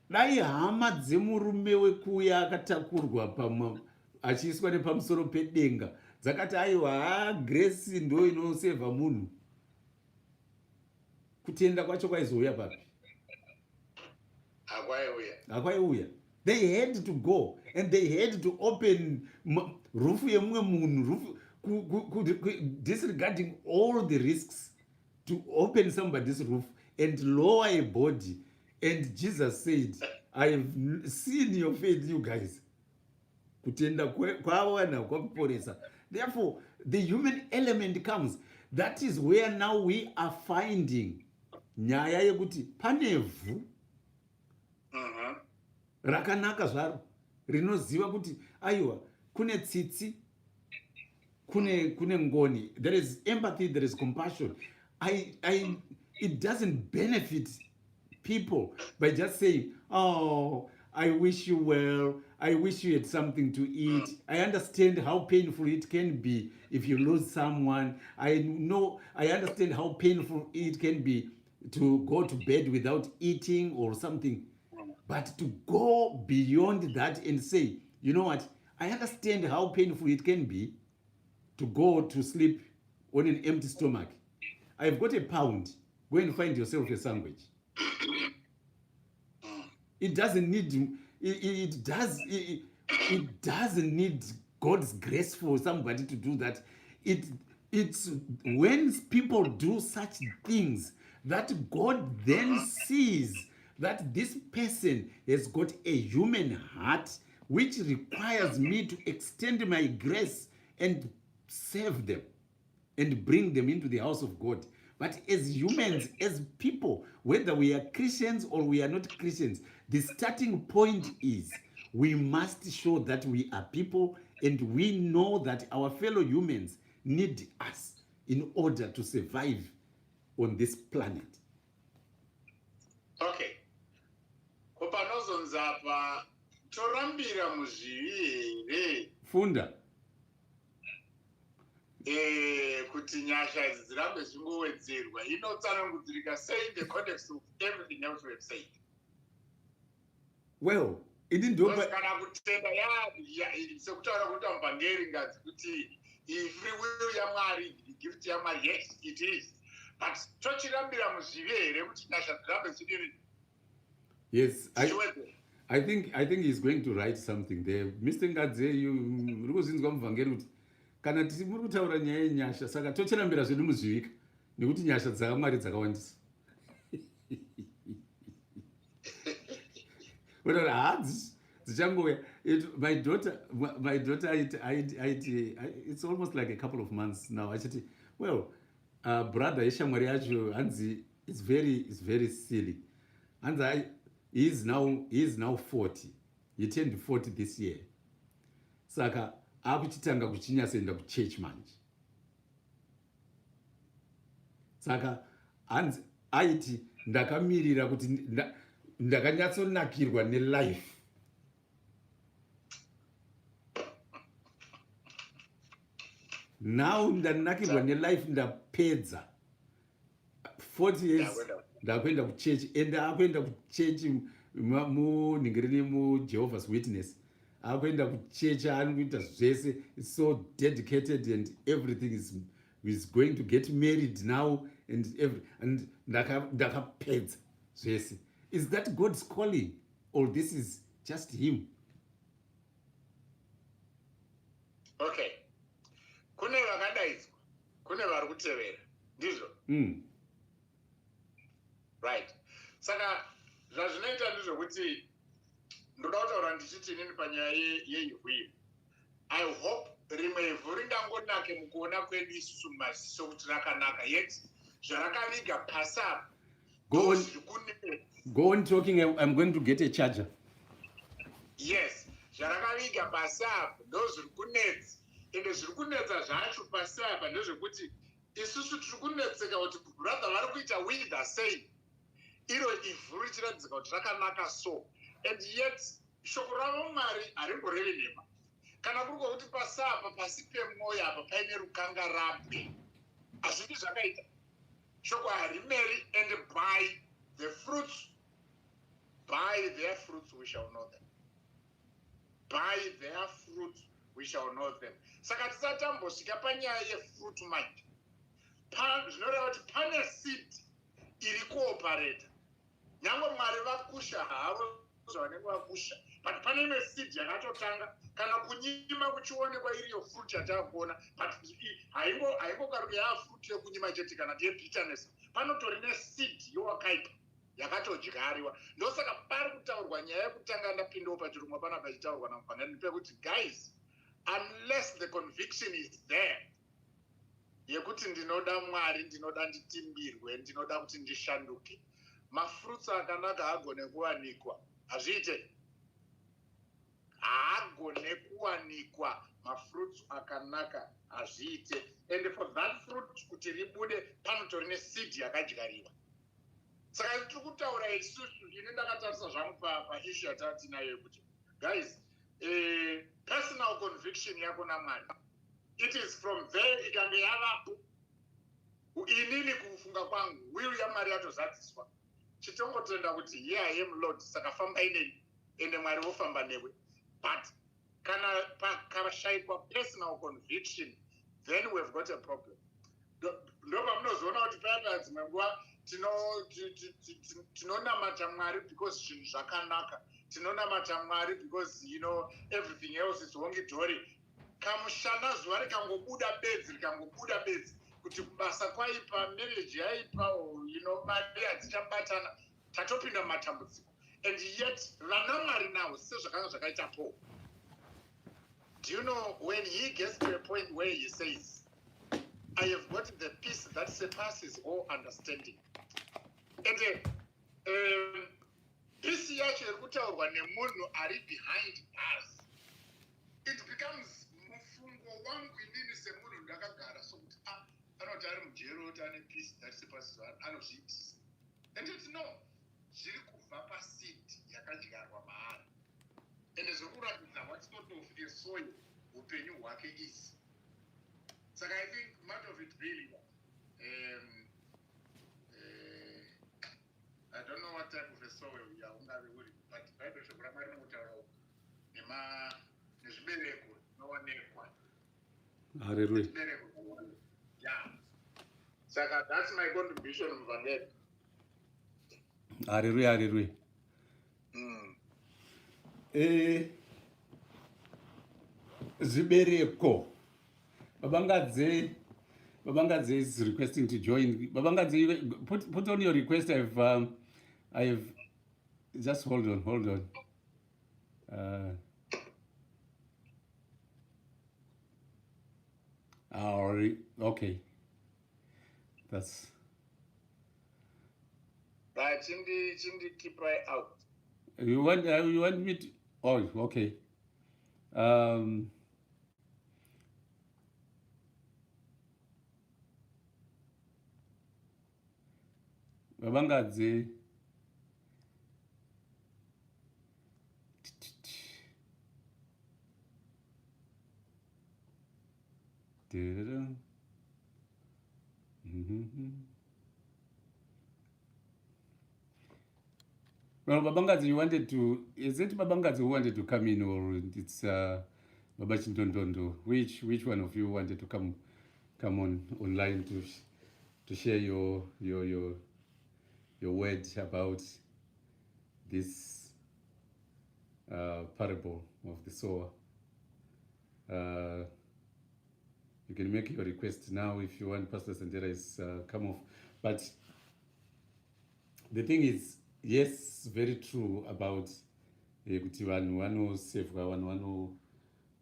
dai hama dzemurume wekuya akatakurwa achiiswa nepamusoro pedenga dzakati aiwa grace ndo inosevha munhu, kutenda kwacho kwaizouya papi? Hakwaiuya. They had to go, and they had to open rufu yemumwe munhu, disregarding all the risks, to open somebody's roof and lower a body. And Jesus said, I have seen your faith, you guys. kutenda kwawana kwakuporesa. Therefore, the human element comes. That is where now we are finding nyaya yekuti panevhu rakanaka zvaro rinoziva kuti aiwa kune tsitsi kune ngoni. There is empathy, there is compassion. It doesn't benefit people by just saying, oh, I wish you well, I wish you had something to eat. I understand how painful it can be if you lose someone. I understand how painful it can be to go to bed without eating or something. But to go beyond that and say, you know what, I understand how painful it can be to go to sleep on an empty stomach. I've got £1. Go and find yourself a sandwich. It doesn't need it doesn't need God's grace for somebody to do that. It's when people do such things that God then sees that this person has got a human heart which requires me to extend my grace and save them and bring them into the house of God. But as humans, as people, whether we are Christians or we are not Christians, the starting point is we must show that we are people and we know that our fellow humans need us in order to survive on this planet. Okay. Kopanozonzapa torambira muzviviri. Funda. Kuti nyasha idzi dzirambe zvingowedzerwa inotsanangudzirika sei in the context of everything else we have said. Well, kana kutenda sekutaura kuti mubhangeri ngadzi kuti free will yaMwari, gift yaMwari, yes it is, but tochirambira muzvivi here kuti nyasha dzirambe dzidini. Yes, I think he's going to write something there. Mr. Ngadze, uri kuzinzwa mubhangeri kuti kana tiri muri kutaura nyaya yenyasha saka tochirambira zvedu muzvivika nekuti nyasha dzakamwari dzakawandisa. But my daughter, it's almost like a couple of months now. Actually, well, brother Eshamwari yacho, Anzi, it's very silly. And he is now 40. He turned 40 this year. Saka akuchitanga kuchinyasoenda kuchurch manje. Saka Anzi aiti ndakamirira kuti ndakanyatsonakirwa nelife. Now ndanakirwa nelife ndapedza 40 years ndakwenda kuchurch and akuenda kuchurch munhingirini muJehovah's Witness. Akuenda kuchurch anoita zvese, is so dedicated and everything is going to get married now and ndakapedza zvese. Is that God's calling or this is just him? Okay. Kune vakadaidzwa, kune vari kutevera, ndizvo? Right. Saka zvazvinoita ndizvokuti ndoda kutaura ndichiti nini panyaya yeivhu iyi. I hope rimwe ivhu ringangonake mukuona kwedu isusu mumaziso kuti rakanaka, yet zvarakaviga pasi apa. Go on talking. I'm going to get a charger. Yes, zvarakaviga pasi apa ndozviri kunetsa. Ende zviri kunetsa zvacho pasi apa ndezvekuti isusu tiri kunetseka kuti brother vari kuita we the same. Iro ivhu richiratidzika kuti rakanaka so. And yet shoko ravo Mwari harimborevi nhema. Kana kuri kwokuti pasi apa pasi pemwoyo apa paine rukangarape. Hazvidi zvakaita. Shoko harimeri, and by their fruits we shall know them. By their fruit we shall know them. Saka tisatambosvika panyaya yefruit manje. Zvinoreva kuti pane seed iri kuopareta. Nyangwe Mwari vakusha havo zvavanenge vakusha, but pane imwe seed yakatotanga kana kunyima kuchionekwa iriyo fruit yatakuona, but haingokaruka yaa fruit yekunyima chete kana yebitterness. Panotori neseed yowakaipa yakatodyariwa. Ndosaka pari kutaurwa nyaya yekutanga ndapindawo pachirongwa pana pachitaurwa naMangwende pekuti guys, unless the conviction is there yekuti ndinoda Mwari, ndinoda nditimbirwe, ndinoda kuti ndishanduke, mafruits akanaka haagone kuwanikwa. Hazviite, haagone kuwanikwa mafruits akanaka, hazviite. And for that fruit kuti ribude panotori neseed yakadyariwa. Saka tiri kutaura isusu, ine ndakatarisa zvangu paissue yatinayo yekuti guys, personal conviction yako naMwari, it is from there ikange yavapo. Inini kufunga kwangu will yaMwari yatozadziswa, chitongotenda kuti here I am Lord, saka famba ineni ende Mwari wofamba newe. But kana pakashayikwa personal conviction, then we've got a problem. Ndo pamunozoona kuti paya dzimwe nguva tinonamata Mwari because zvinhu zvakanaka, tinonamata Mwari because everything else is honky dory. Kamushana zuva rikangobuda bedzi kuti kubasa kwaipa, marriage yaipa, mari hadzichabatana, tatopinda mumatambudziko. And yet vana Mwari nawo sezvakanga zvakaita Paul. Do you know when he gets to a point where he says, I have got the peace that surpasses all understanding. And peace yacho irikutaurwa nemunhu ari behind us. It becomes mufungo wangu inini semunhu ndakagara sokuti anoti ari mujero kuti ane peace that surpasses all anozviitisa. And it's no, zviri kubva paseed yakadyarwa maari. And zviri kuratidza what sort of a soil upenyu hwake is. So I think much of it really, I don't know what type of a soil you are with, but Bible should grammar nezvibereko noonekwa. Hallelujah. Yeah. So that's my contribution, Mangwende. Hallelujah. Zibereko. Babangadze is requesting to join. Babangadze, put on your request. I've just hold on. Okay. That's. But Chindi keep right out. You want me to? Oh, okay. Babangadze. Well, Babangadze, you wanted to. Is it Babangadze who wanted to come in, or it's Baba Chintondondo? Which one of you wanted to come online to share your words about this parable of the sower? You can make your request now if you want. Pastor Sandera is come off, but the thing is, yes, very true about kuti vanhu vanosevhwa, vanhu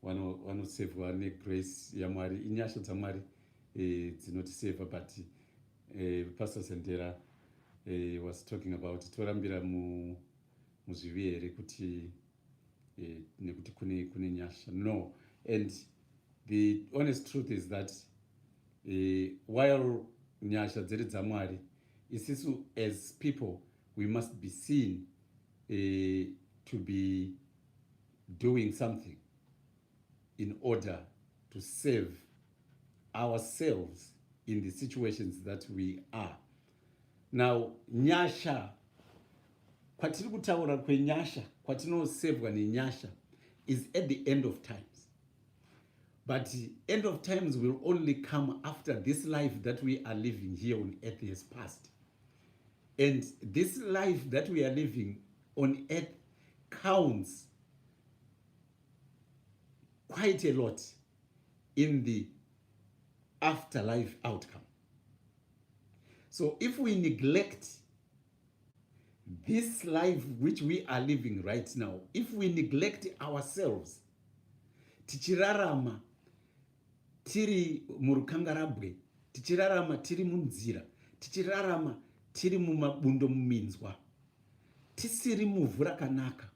vanosevhwa negrace yaMwari, inyasha dzaMwari dzinotisevha. But Pastor Sandera was talking about torambira muzvivi here kuti nekuti kune nyasha. No, and the honest truth is that while nyasha dziri dzaMwari, isisu as people we must be seen to be doing something in order to save ourselves in the situations that we are. Now, nyasha, kwatiri kutaura kwenyasha, kwatinosevhwa nenyasha, is at the end of times. But the end of times will only come after this life that we are living here on earth has passed. And this life that we are living on earth counts quite a lot in the afterlife outcome. So if we neglect this life which we are living right now, if we neglect ourselves, tichirarama tiri murukangarabwe, tichirarama tiri munzira, tichirarama tiri mumabundo muminzwa, tisiri muvhu rakanaka,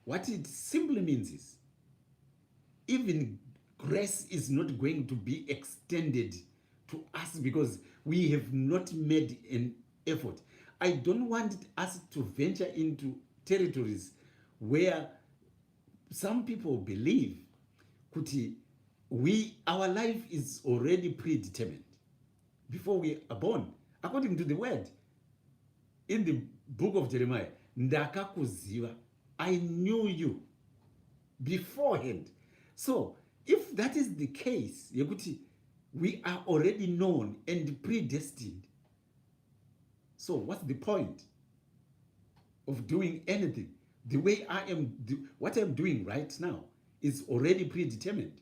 what it simply means is even grace is not going to be extended to us because we have not made an effort. I don't want us to venture into territories where some people believe kuti our life is already predetermined before we are born. According to the word in the book of Jeremiah, ndakakuziva, I knew you beforehand. So if that is the case, yekuti we are already known and predestined, so what's the point of doing anything? The way I am, what I'm doing right now is already predetermined.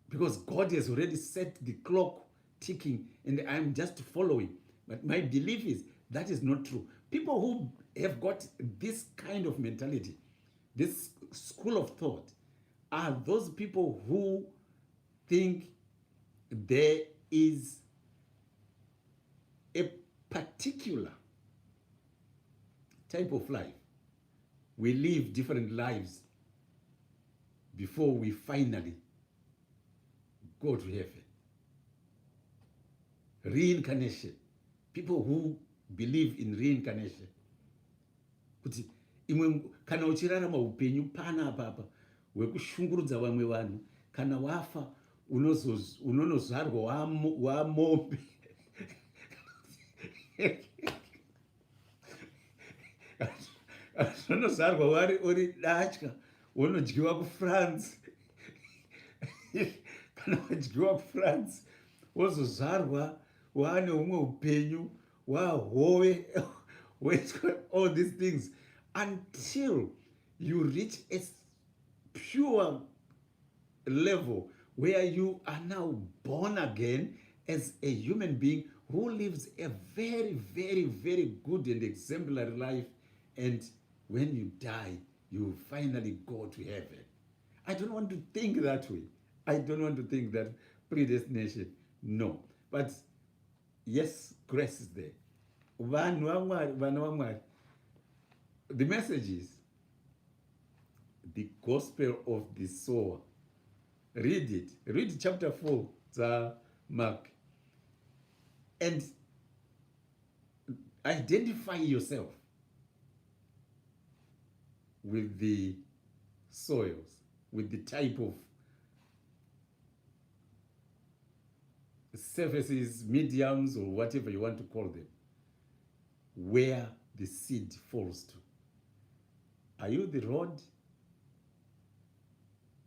Because God has already set the clock ticking and I'm just following. But my belief is that is not true. People who have got this kind of mentality, this school of thought, are those people who think there is a particular type of life. We live different lives before we finally go to heaven. Reincarnation. People who believe in reincarnation. Kuti imwe kana uchirarama upenyu pana apapa wekushungurudza vamwe vanhu, kana wafa unonozvarwa wamombe unozvarwa uri datya unodyiwa kuFrance kana wadyiwa kuFrance wozozvarwa waane humwe upenyu wahove all these things until you reach a pure level where you are now born again as a human being who lives a very, very, very good and exemplary life, and when you die, you finally go to heaven. I don't want to think that way. I don't want to think that predestination. No. But yes, grace is there. The message is the gospel of the sower. Read it. Read chapter 4, Mark. And identify yourself with the soils, with the type of surfaces, mediums, or whatever you want to call them, where the seed falls to. Are you the road?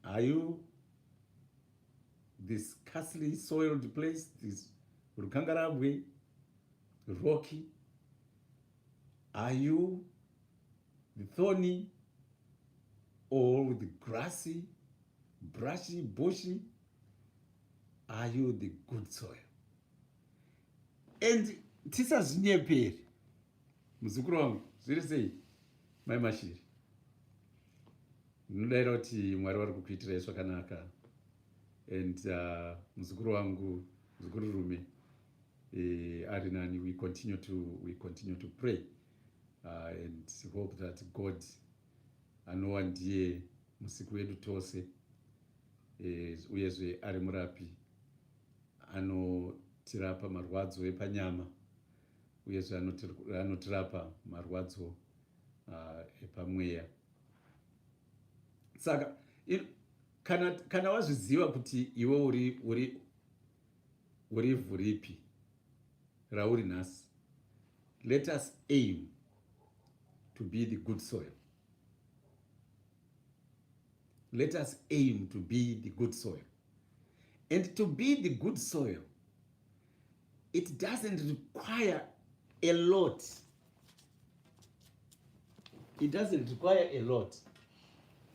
Are you this scarcely soiled place, this Rukangarabwe, rocky? Are you the thorny or the grassy, brushy, bushy? Are you the good soil? And tisazvinyeperi muzukuru wangu zviri sei mai mashiri, ndinodaira kuti Mwari vari kukuitirai zvakanaka. And muzukuru wangu, muzukuru rume ari nani, we continue to pray and hope that God anowa ndiye musiku wedu tose, uyezve ari murapi anotirapa marwadzo epanyama, uyezve anotirapa marwadzo epamweya. Saka kana wazviziva kuti iwe uri ivhu ripi rauri nhasi, let us aim to be the good soil. Let us aim to be the good soil. And to be the good soil, it doesn't require a lot. It doesn't require a lot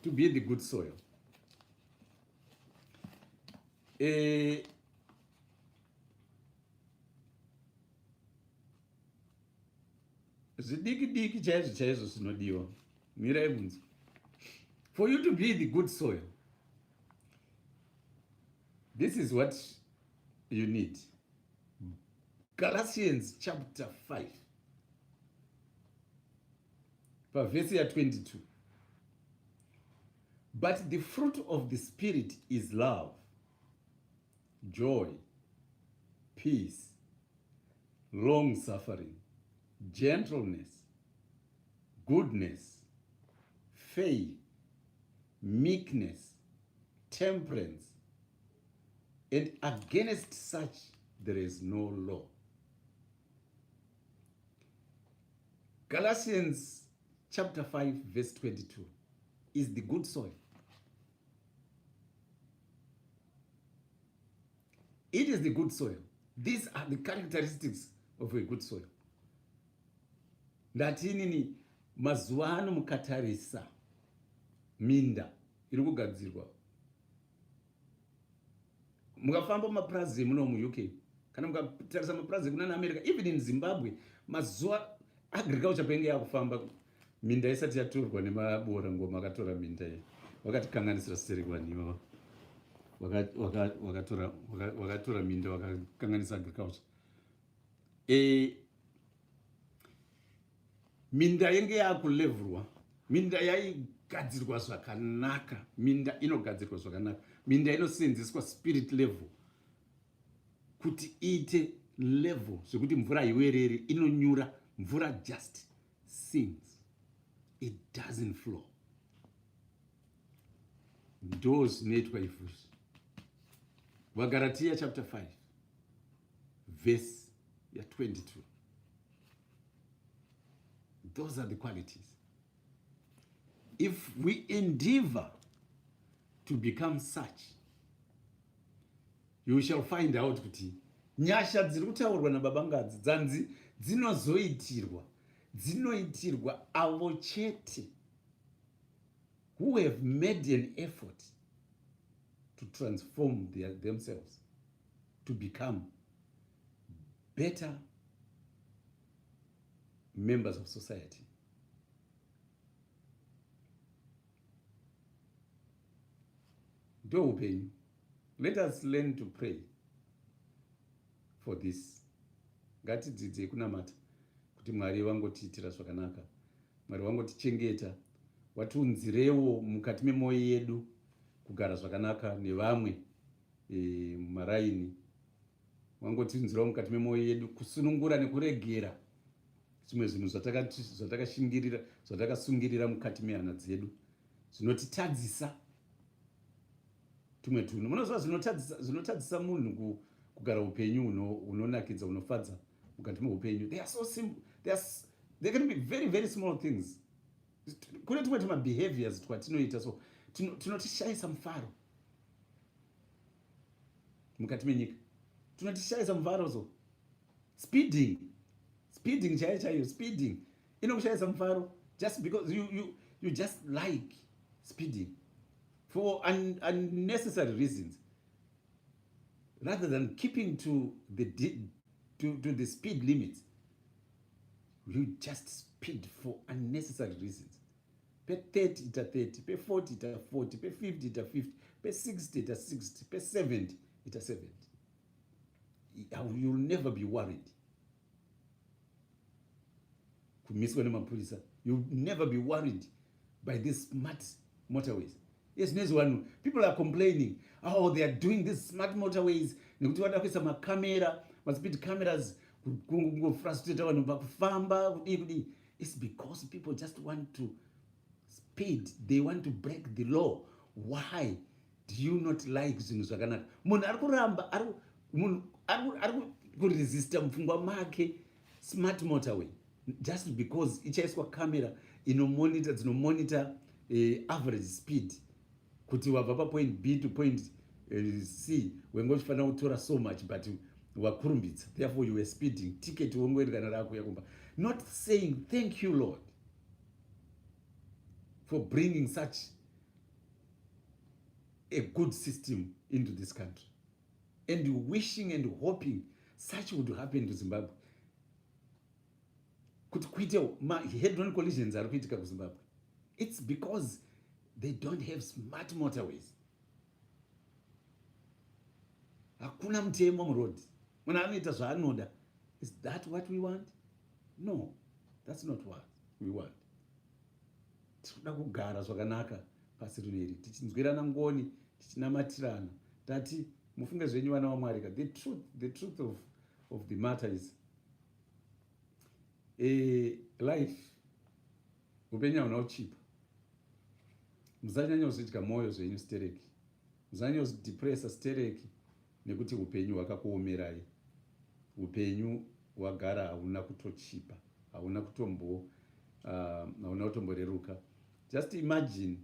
to be the good soil. The zvidiki diki chaizvo chaizvo zvinodiwa. Mirai munzwa. For you to be the good soil, this is what you need. Galatians chapter 5, verse 22. But the fruit of the Spirit is love, joy, peace, long-suffering, gentleness, goodness, faith, meekness, temperance, and against such there is no law. Galatians chapter 5, verse 22 is the good soil. It is the good soil. These are the characteristics of a good soil. Ndatinini mazuva ano mukatarisa minda iri kugadzirwa. Mukafamba mapurazi muno mu-UK, kana mukatarisa mapurazi kuna America, even in Zimbabwe, mazuva agriculture penge yakufamba minda isati yatorwa nemabora ngoma akatora minda iyi. Vakatikanganisira serekwaniwa. Wakatora minda wakakanganisa agriculture. Minda yenge yakulevhurwa, minda yaigadzirwa zvakanaka, minda inogadzirwa zvakanaka, minda inosenzeswa spirit level kuti iite level zvekuti mvura iwerere, inonyura, mvura just sings, it doesn't flow. Ndo zvinoitwa izvozvo. Vagalatia chapter 5 verse 22. Those are the qualities. If we endeavor to become such, you shall find out kuti nyasha dziri kutaurwa nababangadzi dzanzi dzinoitirwa avo chete who have made an effort to transform themselves to become better members of society. Let us learn to pray for this. Ngatidzidze kunamata kuti Mwari vangotiitira zvakanaka, Mwari vangotichengeta, watiunzirewo mukati memwoyo yedu kugara zvakanaka nevamwe mumaraini, wangotiunzirewo mukati memwoyo yedu kusunungura nekuregera zvimwe zvinhu zvatakasungirira mukati mehana dzedu zvinotitadzisa tumwe tunhu. Munoziva zvinotadzisa munhu kugara upenyu unonakidza unofadza mukati meupenyu. They are so simple. They can be very, very small things. Kune tumwe behaviors twatinoita so tunotishayisa mufaro mukati menyika. Tunotishayisa mufaro so speeding chaiyo speeding inokushayisa mufaro just because you just like speeding for unnecessary reasons rather than keeping to the speed limits. You just speed for unnecessary reasons. Pe 30 ita 30, pe 40 ita 40, pe 50 ita 50, pe 60 ita 60, pe 70 ita 70. You'll never be worried. You'll never be worried by these smart motorways. Yes, next one, people are complaining, oh, they are doing these smart motorways. Speed cameras, it's because people just want to speed. They want to break the law. Why do you not like zvinhu zvakanaka? Munhu ari kuramba ari kuresista mupfungwa make smart motorway just because ichaiswa camera dzinomonitor average speed kuti wabva pa point B to point C wenge uchifanira kutora so much but wakurumbidza, therefore you were speeding. Ticket wongoerekana rako yakumba. Not saying thank you Lord for bringing such a good system into this country and wishing and hoping such would happen to Zimbabwe. kuti kuite head-on collisions ari kuitika kuzimbabwe. It's because they don't have smart motorways. Hakuna mutemo muroad. Munhu anoita zvaanoda. Is that what we want? No, that's not what we want. Tinoda kugara zvakanaka pasi rino iri, tichinzwirana ngoni, tichinamatirana. Tati mufunge zvenyu vana vaMwari. The truth of the matter is life upenyu hauna uchipa. Musanyanya kuzvidya moyo zvenyu stereki. Musanyanya kuzidepressa stereki nekuti upenyu hwakakuomerai. Upenyu hwagara hauna kutochipa, hauna kutomboreruka. Just imagine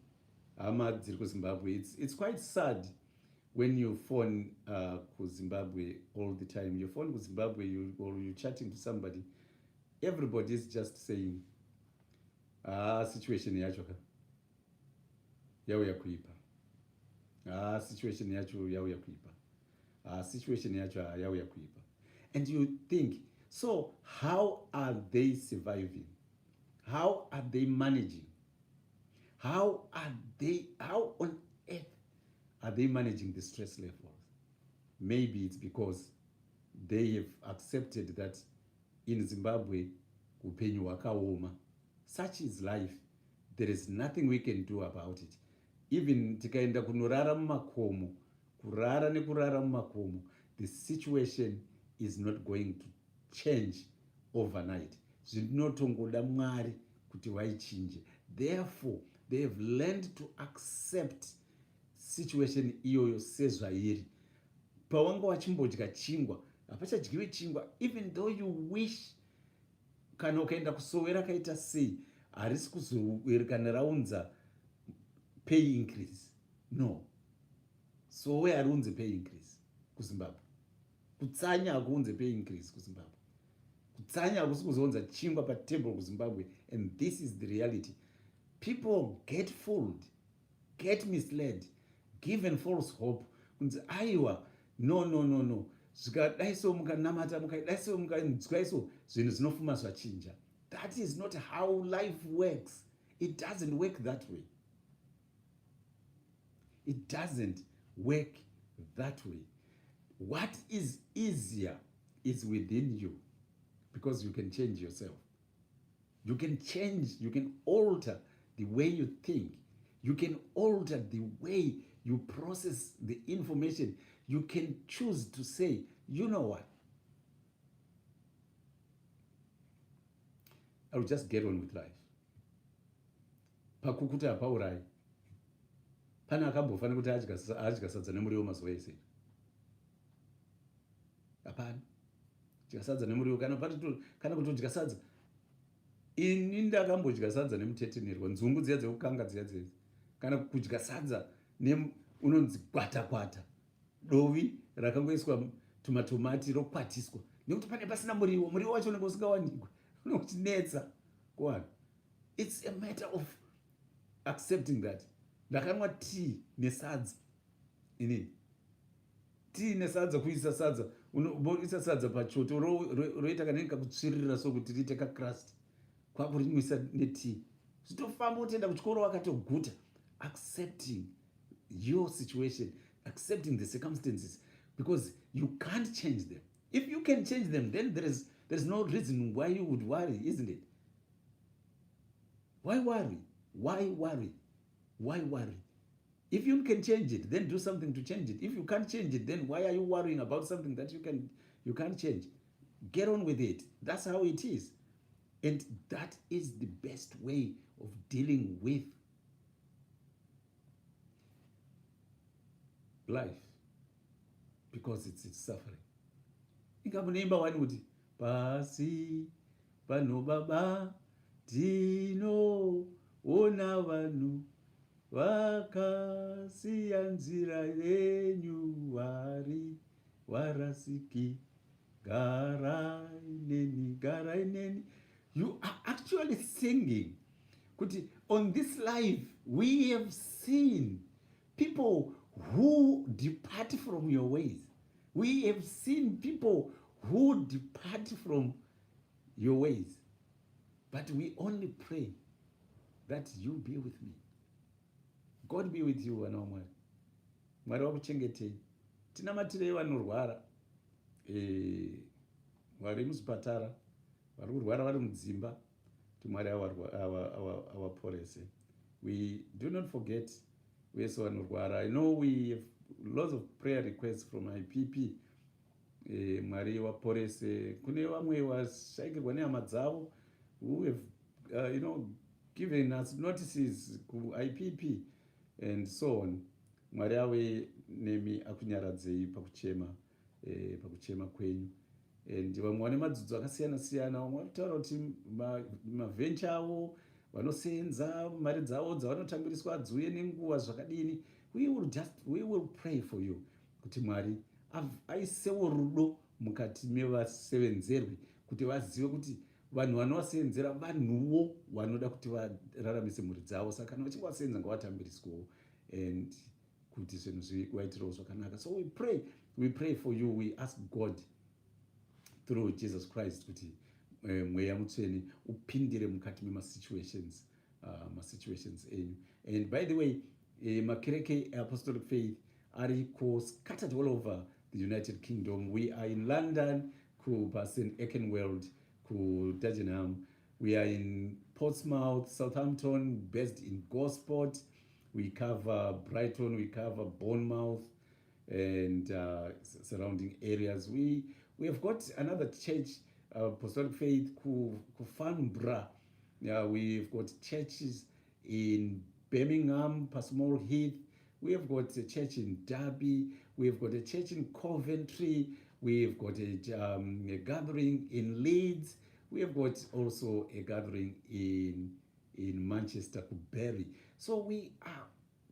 hama dziri kuZimbabwe. It's quite sad when you phone kuZimbabwe all the time. You phone kuZimbabwe, or you're chatting to somebody, everybody is just saying, situation yacho yauya kuipa. Situation yacho yauya kuipa. Situation yacho yauya kuipa. And you think, so how are they surviving? How are they managing? How on earth are they managing the stress levels? Maybe it's because they have accepted that in Zimbabwe, upenyu hwakaoma. Such is life. There is nothing we can do about it. Even tikaenda kunorara mumakomo, kurara nekurara mumakomo, the situation is not going to change overnight. Zvinotongoda Mwari kuti vaichinje. Therefore, they have learned to accept situation iyoyo sezvairi. Pawanga wachimbodya chingwa, hapachadyiwe chingwa, even though you wish kana ukaenda kusowera kaita sei, harisi kuzowerekana raunza pay increase. No. Sowe harunze pay increase kuZimbabwe. Kutsanya hakuunze pay increase kuZimbabwe. Kutsanya hakusi kuzounza chingwa patable kuZimbabwe. And this is the reality. People get fooled, get misled, given false hope. Kunzi aiwa, no. Zvikadaiso mukanamata, mukadaiso mukanzwaiso, zvinhu zvinofuma zvachinja. That is not how life works. It doesn't work that way. It doesn't work that way. What is easier is within you, because you can change yourself. You can change, you can alter the way you think. You can alter the way you process the information. You can choose to say, you know what? I will just get on with life. Pakukuta hapaurai. Pana akambofana kuti adya sadza nemuriwo mazuva ese. Hapana. Dya sadza nemuriwo kana kutodya sadza. Ini ndakambodya sadza nemutetenerwa, nzungu dziya dzekukanga dziya dzese. Kana kudya sadza unonzi kwata. Dovi rakangoiswa tumatomati rokwatiswa. Nekuti pane pasina muriwo wacho unenge usingawanikwa. Unokutinetsa kuwana. It's a matter of accepting that. Ndakanwa tea nesadza. Inini. Tea nesadza, kuisa sadza. Unoisa sadza pachoto roita kanenge kakutsvirira sokuti riite crust. Kwakurinwisa netea. Zvitofamba utenda kuchikoro wakatoguta. Accepting your situation, accepting the circumstances, because you can't change them. If you can change them, then there's no reason why you would worry, isn't it? Why worry? If you can change it, then do something to change it. If you can't change it, then why are you worrying about something that you can't change? Get on with it. That's how it is. And that is the best way of dealing with life, because it's suffering. Ikamunemba wani kuti pasi pano baba dino ona vanhu vakasiya nzira yenyu warasiki gara ineni. You are actually singing kuti on this life we have seen people who depart from your ways. We have seen people who depart from your ways. But we only pray that you be with me. God be with you, vana vaMwari. Mwari vakuchengetei. Tinamatirei vanorwara, vari muzvipatara, vari kurwara vari mudzimba, kuti Mwari avaporese. We do not forget vese vanorwara. I know we have lots of prayer requests from IPP. Mwari vaporese. Kune vamwe vashaikirwa nehama dzavo who have given us notices ku IPP and so on. Mwari ave nemi akunyaradzei pakuchema kwenyu. And vamwe vane madzidzo akasiyana siyana, vamwe varikutaura kuti mavhenchi avo vanosenza mari dzavo dzavanotambiriswa dziuye nenguva zvakadini. We will pray for you kuti Mwari aisewo rudo mukati mevasevenzerwi, kuti vazive kuti vanhu vanovasenzera vanhuwo vanoda kuti vararamise mhuri dzavo, saka kana vachinge vasenza ngavatambiriswewo and kuti zvinhu zvivaitirewo zvakanaka. So we pray for you. We ask God through Jesus Christ kuti mweya mutsvene upindire mukati memasituations enyu. And by the way, makereke apostolic faith are scattered all over the United Kingdom. We are in London, ku St. Ekenwald, ku Dagenham. We are in Portsmouth, Southampton, based in Gosport. We cover Brighton, we cover Bournemouth and surrounding areas. We have got another church, apostolic faith, ku Farnborough. We've got churches in Birmingham, Pasmore Heath. We have got a church in Derby. We've got a church in Coventry. We've got a gathering in Leeds. We have got also a gathering in Manchester, Bury. So we are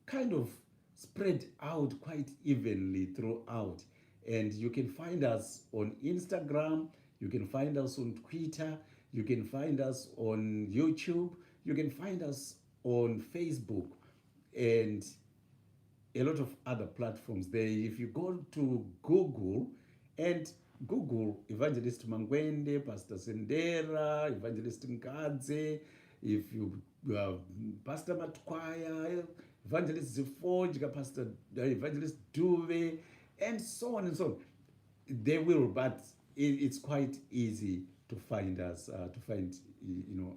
kind of spread out quite evenly throughout. And you can find us on Instagram. You can find us on Twitter. You can find us on YouTube. You can find us on Facebook and a lot of other platforms there. If you go to Google and Google Evangelist Mangwende, Pastor Sendera, Evangelist Nkadze, if you Pastor Matkwaya, Evangelist Zifojga, Pastor Evangelist Duve, and so on and so on, they will, but it's quite easy to find us, to find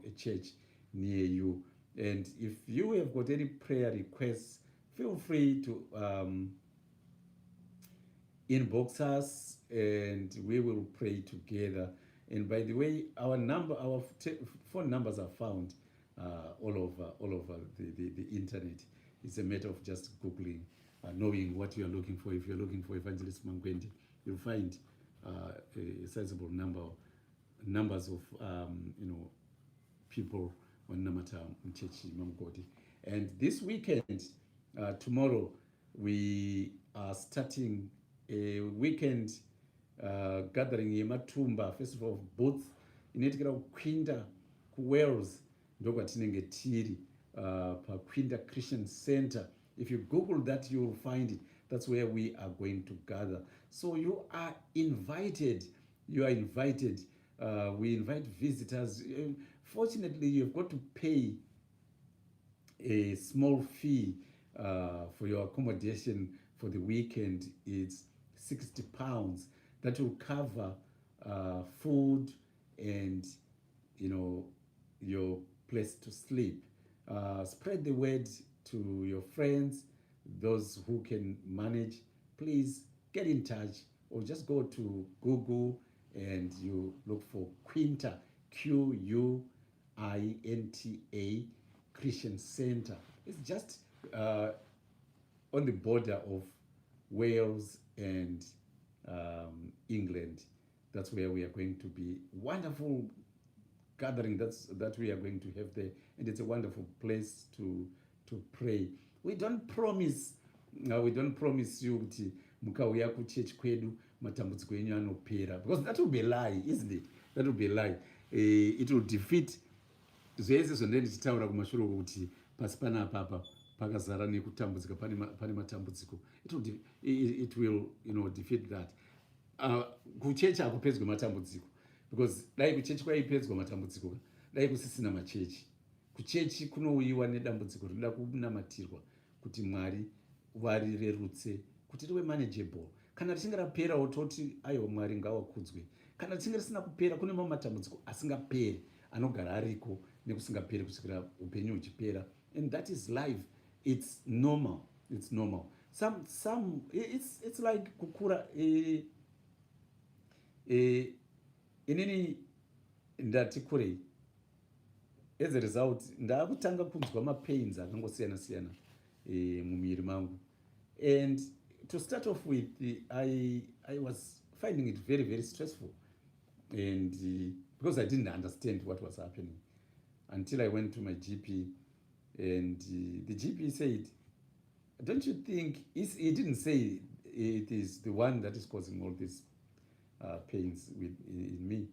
a church near you. And if you have got any prayer requests, feel free to inbox us and we will pray together. And by the way, our phone numbers are found all over the internet. It's a matter of just Googling, knowing what you are looking for. If you're looking for Evangelist Mangwende, you'll find a sizable numbers of people on Namata Chief Mangwende. And this weekend, tomorrow, we are starting a weekend gathering yematumba festival of booths inoitikira kukwinda kuwales ndokwatinenge tiri pakwinda Christian Center. If you Google that, you will find it. That's where we are going to gather. So you are invited. We invite visitors. Fortunately, you've got to pay a small fee for your accommodation for the weekend. It's £60. That will cover food and your place to sleep. Spread the word to your friends, those who can manage. Please get in touch or just go to Google and you look for Quinta, Quinta Christian Center. It's just on the border of Wales and England. That's where we are going to be. Wonderful gathering that we are going to have there, and it's a wonderful place to pray. We don't promise you kuti mukauya kuchurch kwedu matambudziko enyu anopera, because that will be a lie, isn't it? That will be a lie. It will defeat zvese zvandenge ndichitaura kumashure kuti pasi panapa pakazara nekutambudzika, pane matambudziko. It will defeat that. Kuchechi hakupedzwe matambudziko, because dai kuchechi kwaipedzwa matambudziko dai kusisina machechi. Kuchechi kunouyiwa nedambudziko rinoda kunamatirwa kuti Mwari varirerutse kuti rive manageable. Kana richinge raperawo toti aiwa Mwari ngawakudzwe. Kana richinge risina kupera, kune mamwe matambudziko asingaperi anogara ariko nekusingaperi kusvikira upenyu huchipera. And that is life. It's normal. It's normal. It's like kukura. Inini ndati kurei. As a result, ndakutanga kunzwa mapains akangosiyana-siyana mumiri mangu. And to start off with, I was finding it very, very stressful. And because I didn't understand what was happening until I went to my GP, and the GP said, don't you think, he didn't say it is the one that is causing all these pains in me.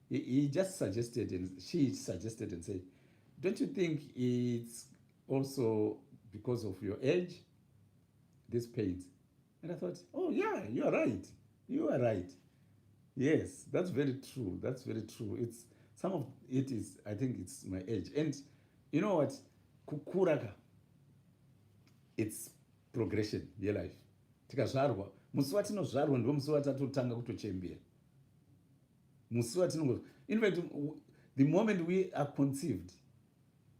He just suggested, and she suggested and said, don't you think it's also because of your age, these pains? And I thought, oh yeah, you are right. You are right. Yes, that's very true. That's very true. It's some of it is, I think it's my age. And you know what? Kukuraka, it's progression, your life. Tikazvarwa, musi watinozvarwa ndo musi watatotanga kutochembera. Musi watinongo. In fact, the moment we are conceived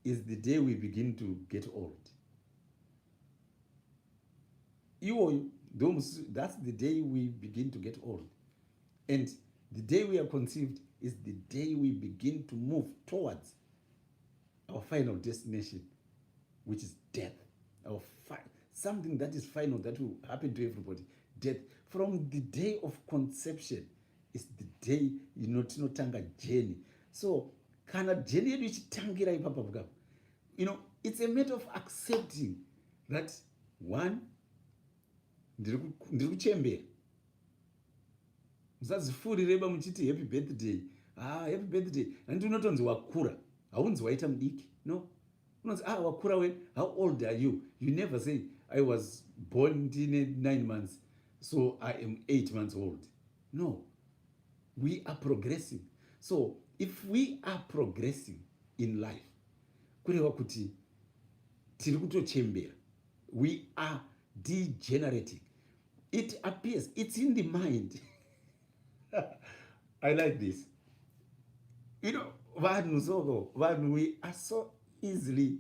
is the day we begin to get old. That's the day we begin to get old. And the day we are conceived is the day we begin to move towards our final destination, which is death. Something that is final, that will happen to everybody. Death. From the day of conception is the day tinotanga journey. So kana journey yedu ichitangira ipapa pakapo, it's a matter of accepting that one, ndiri kuchembera. Musazifurira muchiti happy birthday. Happy birthday. And unotonzi wakura. Haunzi waita mudiki. No. Unonzi wakura we. How old are you? You never say I was born in 9 months, so I am 8 months old. No. We are progressing. So if we are progressing in life, kureva kuti tiri kutochembera, we are degenerating. It appears, it's in the mind. I like this. We are so easily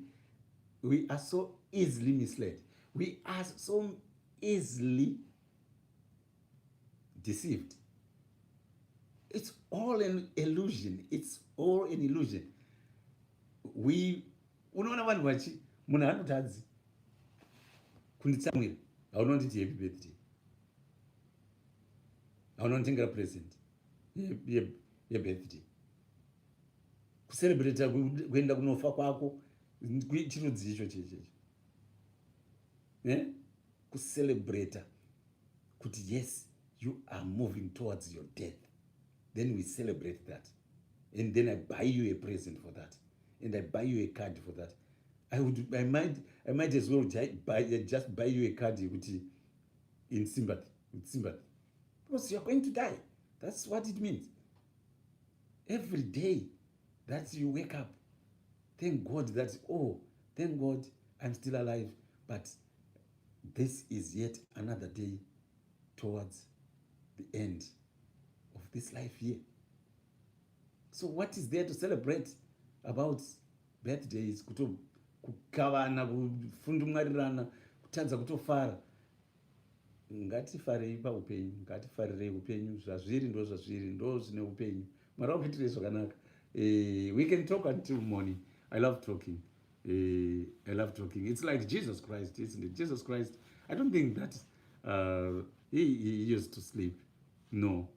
misled. We are so easily deceived. It's all an illusion. It's all an illusion. Unoona vanhu vachi, munhu anotadzi kunditsamwira, haunonditi happy birthday. Haunonditengera present yebirthday. Kucelebrate kuenda kunofa kwako chirudzi icho chechecho. Kucelebrate kuti yes, you are moving towards your death. Then we celebrate that. And then I buy you a present for that. And I buy you a card for that. I might as well just buy you a card in sympathy, with sympathy. Because you're going to die. That's what it means. Every day that you wake up, thank God thank God I'm still alive. But this is yet another day towards the end of this life here. So what is there to celebrate about birthdays? Kukavana, kufundumwarirana, kutadza kutofara. Ngatifarei paupenyu, ngatifarirei upenyu. Zvazviri ndo zvine upenyu. Mwari akuitire zvakanaka. We can talk until morning. I love talking. It's like Jesus Christ, isn't it? Jesus Christ, I don't think that he used to sleep. No.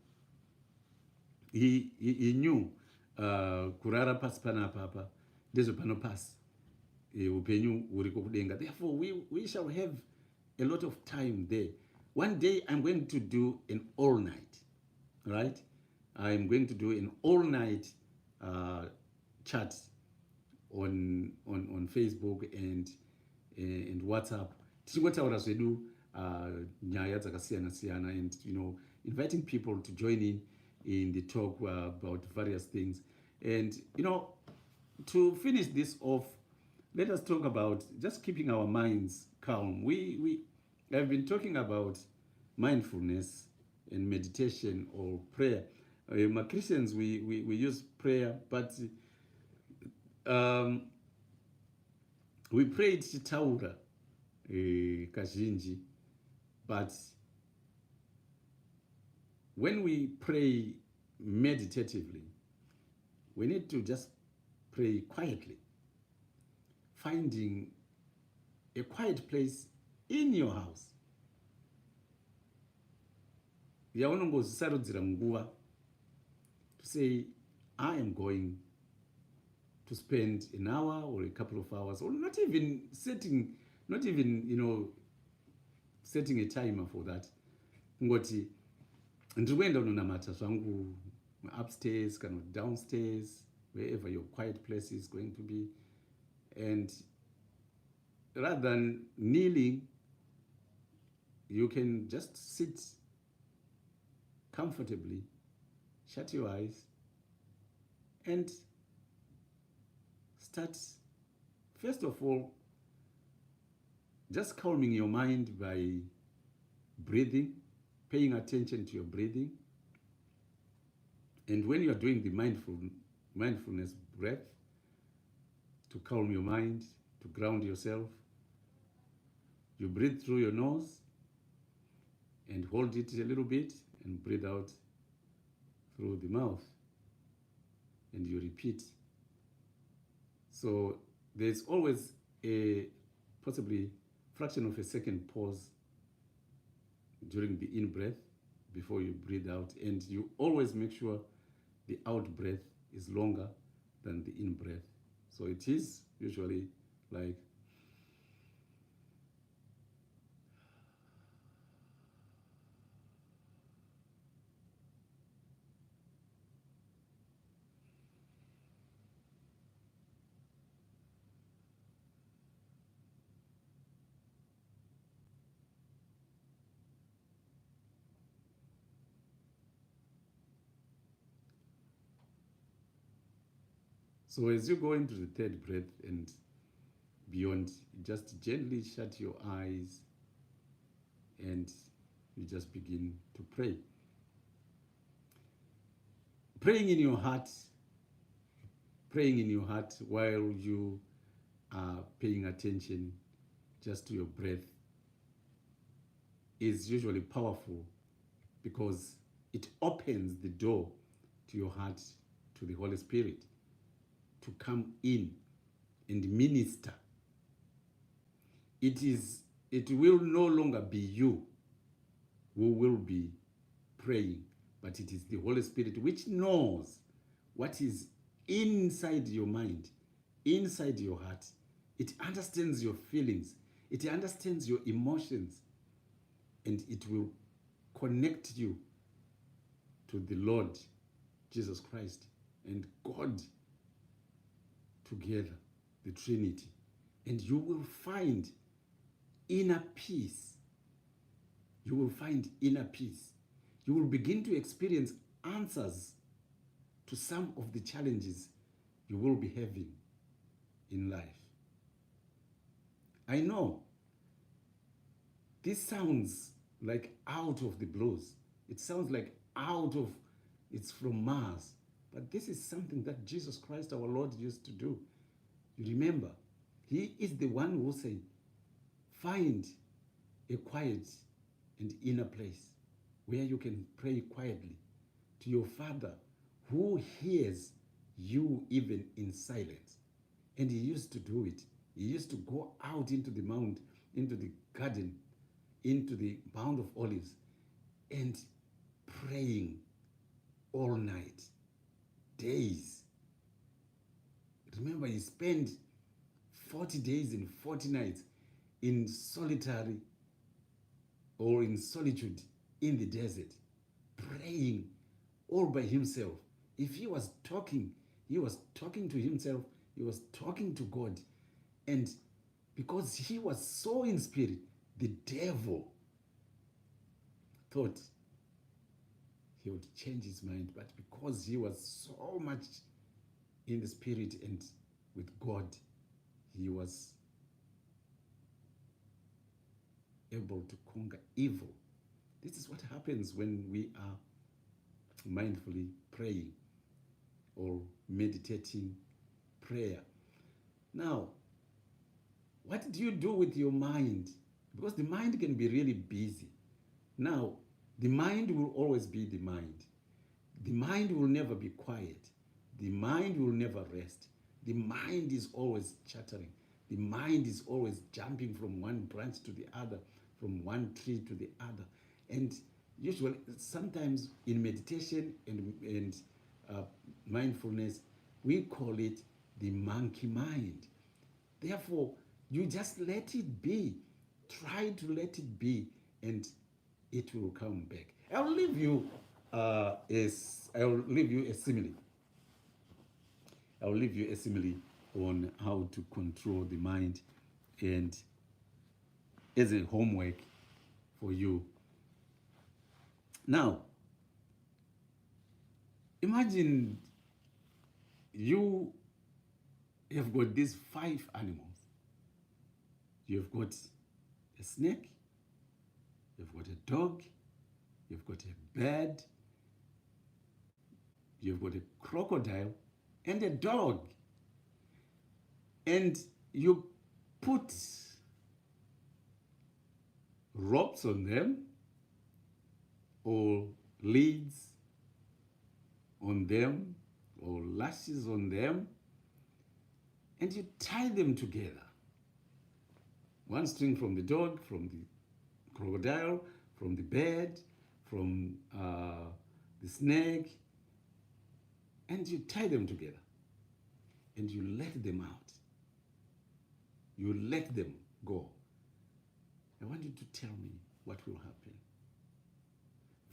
He knew kurara pasi panapa ndezvo panopasi upenyu huriko kudenga. Therefore we shall have a lot of time there. One day I'm going to do an all night, right? I'm going to do an all night chat on Facebook and WhatsApp. Tichingotaura zvedu nyaya dzakasiyana-siyana, and inviting people to join in the talk about various things. And to finish this off, let us talk about just keeping our minds calm. We have been talking about mindfulness and meditation or prayer. Christians, we use prayer, but we pray tichitaura kazhinji, but when we pray meditatively, we need to just pray quietly, finding a quiet place in your house. Yaunongozisarudzira nguva to say, I am going to spend an hour or a couple of hours, or not even setting a timer for that. Ngoti ndikuenda kunonamata zvangu upstairs kana downstairs, wherever your quiet place is going to be. And rather than kneeling, you can just sit comfortably, shut your eyes, and start, first of all, just calming your mind by breathing, paying attention to your breathing. And when you are doing the mindfulness breath, to calm your mind, to ground yourself, you breathe through your nose and hold it a little bit and breathe out through the mouth, and you repeat. So there's always a possibly fraction of a second pause during the in breath before you breathe out, and you always make sure the out breath is longer than the in breath. So it is usually like so. As you go into the third breath and beyond, you just gently shut your eyes and you just begin to pray. Praying in your heart while you are paying attention just to your breath is usually powerful, because it opens the door to your heart, to the Holy Spirit, to come in and minister. It will no longer be you who will be praying, but it is the Holy Spirit which knows what is inside your mind, inside your heart. It understands your feelings, it understands your emotions, and it will connect you to the Lord Jesus Christ and God together, the Trinity. And you will find inner peace. You will find inner peace. You will begin to experience answers to some of the challenges you will be having in life. I know this sounds like out of the blues. It sounds like it's from Mars. But this is something that Jesus Christ our Lord used to do. You remember, he is the one who said, find a quiet and inner place where you can pray quietly to your Father who hears you even in silence. And he used to do it. He used to go out into the mount, into the garden, into the Mount of Olives, and praying all night, days. Remember, he spent 40 days and 40 nights in solitary or in solitude in the desert, praying all by himself. If he was talking to himself, he was talking to God. And because he was so in spirit, the devil thought he would change his mind. But because he was so much in the spirit and with God, he was able to conquer evil. This is what happens when we are mindfully praying or meditating prayer. Now, what do you do with your mind? Because the mind can be really busy. Now, the mind will always be the mind. The mind will never be quiet. The mind will never rest. The mind is always chattering. The mind is always jumping from one branch to the other, from one tree to the other. And usually, sometimes in meditation and mindfulness, we call it the monkey mind. Therefore, you just let it be. Try to let it be, and it will come back. I'll leave you a simile. I'll leave you a simile on how to control the mind, and as a homework for you. Now, imagine you have got these 5 animals. You've got a snake, you've got a dog, you've got a bird, you've got a crocodile, and a dog. And you put ropes on them or leads on them or lashes on them, and you tie them together. One string from the dog, from the crocodile, from the bird, from the snake, and you tie them together and you let them out. You let them go. I want you to tell me what will happen.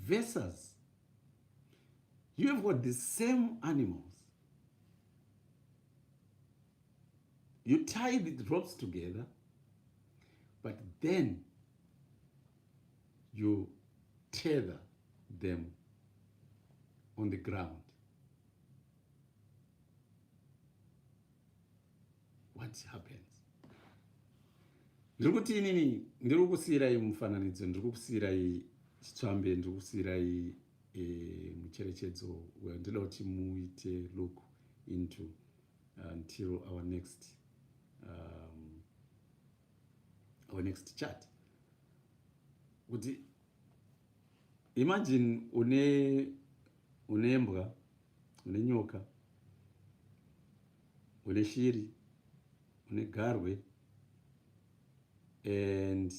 Versus, you have got the same animals. You tie the ropes together, but then you tether them on the ground. What happens? Ndiri kuti inini ndiri kukusiyirai mufananidzo, ndiri kukusiyirai chitsvambe, ndiri kukusiyirai mucherechedzo wandinoda kuti muite look into until our next chat. Kuti imagine une mbwa, une nyoka, une shiri, une garwe, and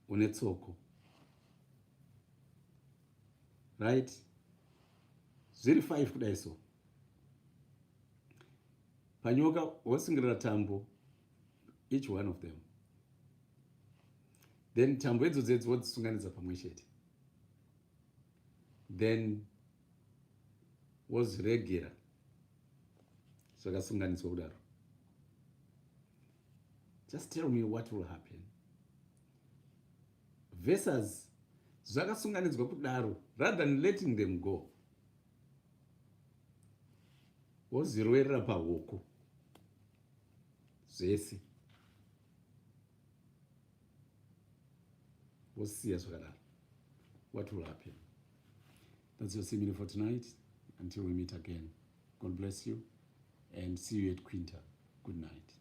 une tsoko. Right? Zviri 5 kudai so. Panyoka wosungirira tambo, each one of them. Then tambo idzodzo wodzisunganidza pamwe chete. Then woziregera zvakasunganidzwa kudaro. Just tell me what will happen. Versus zvakasunganidzwa kudaro, rather than letting them go, wozirwerera pahoko zvese, wosiya zvakadaro. What will happen? That's your simile for tonight. Until we meet again, God bless you and see you at Quinta. Good night.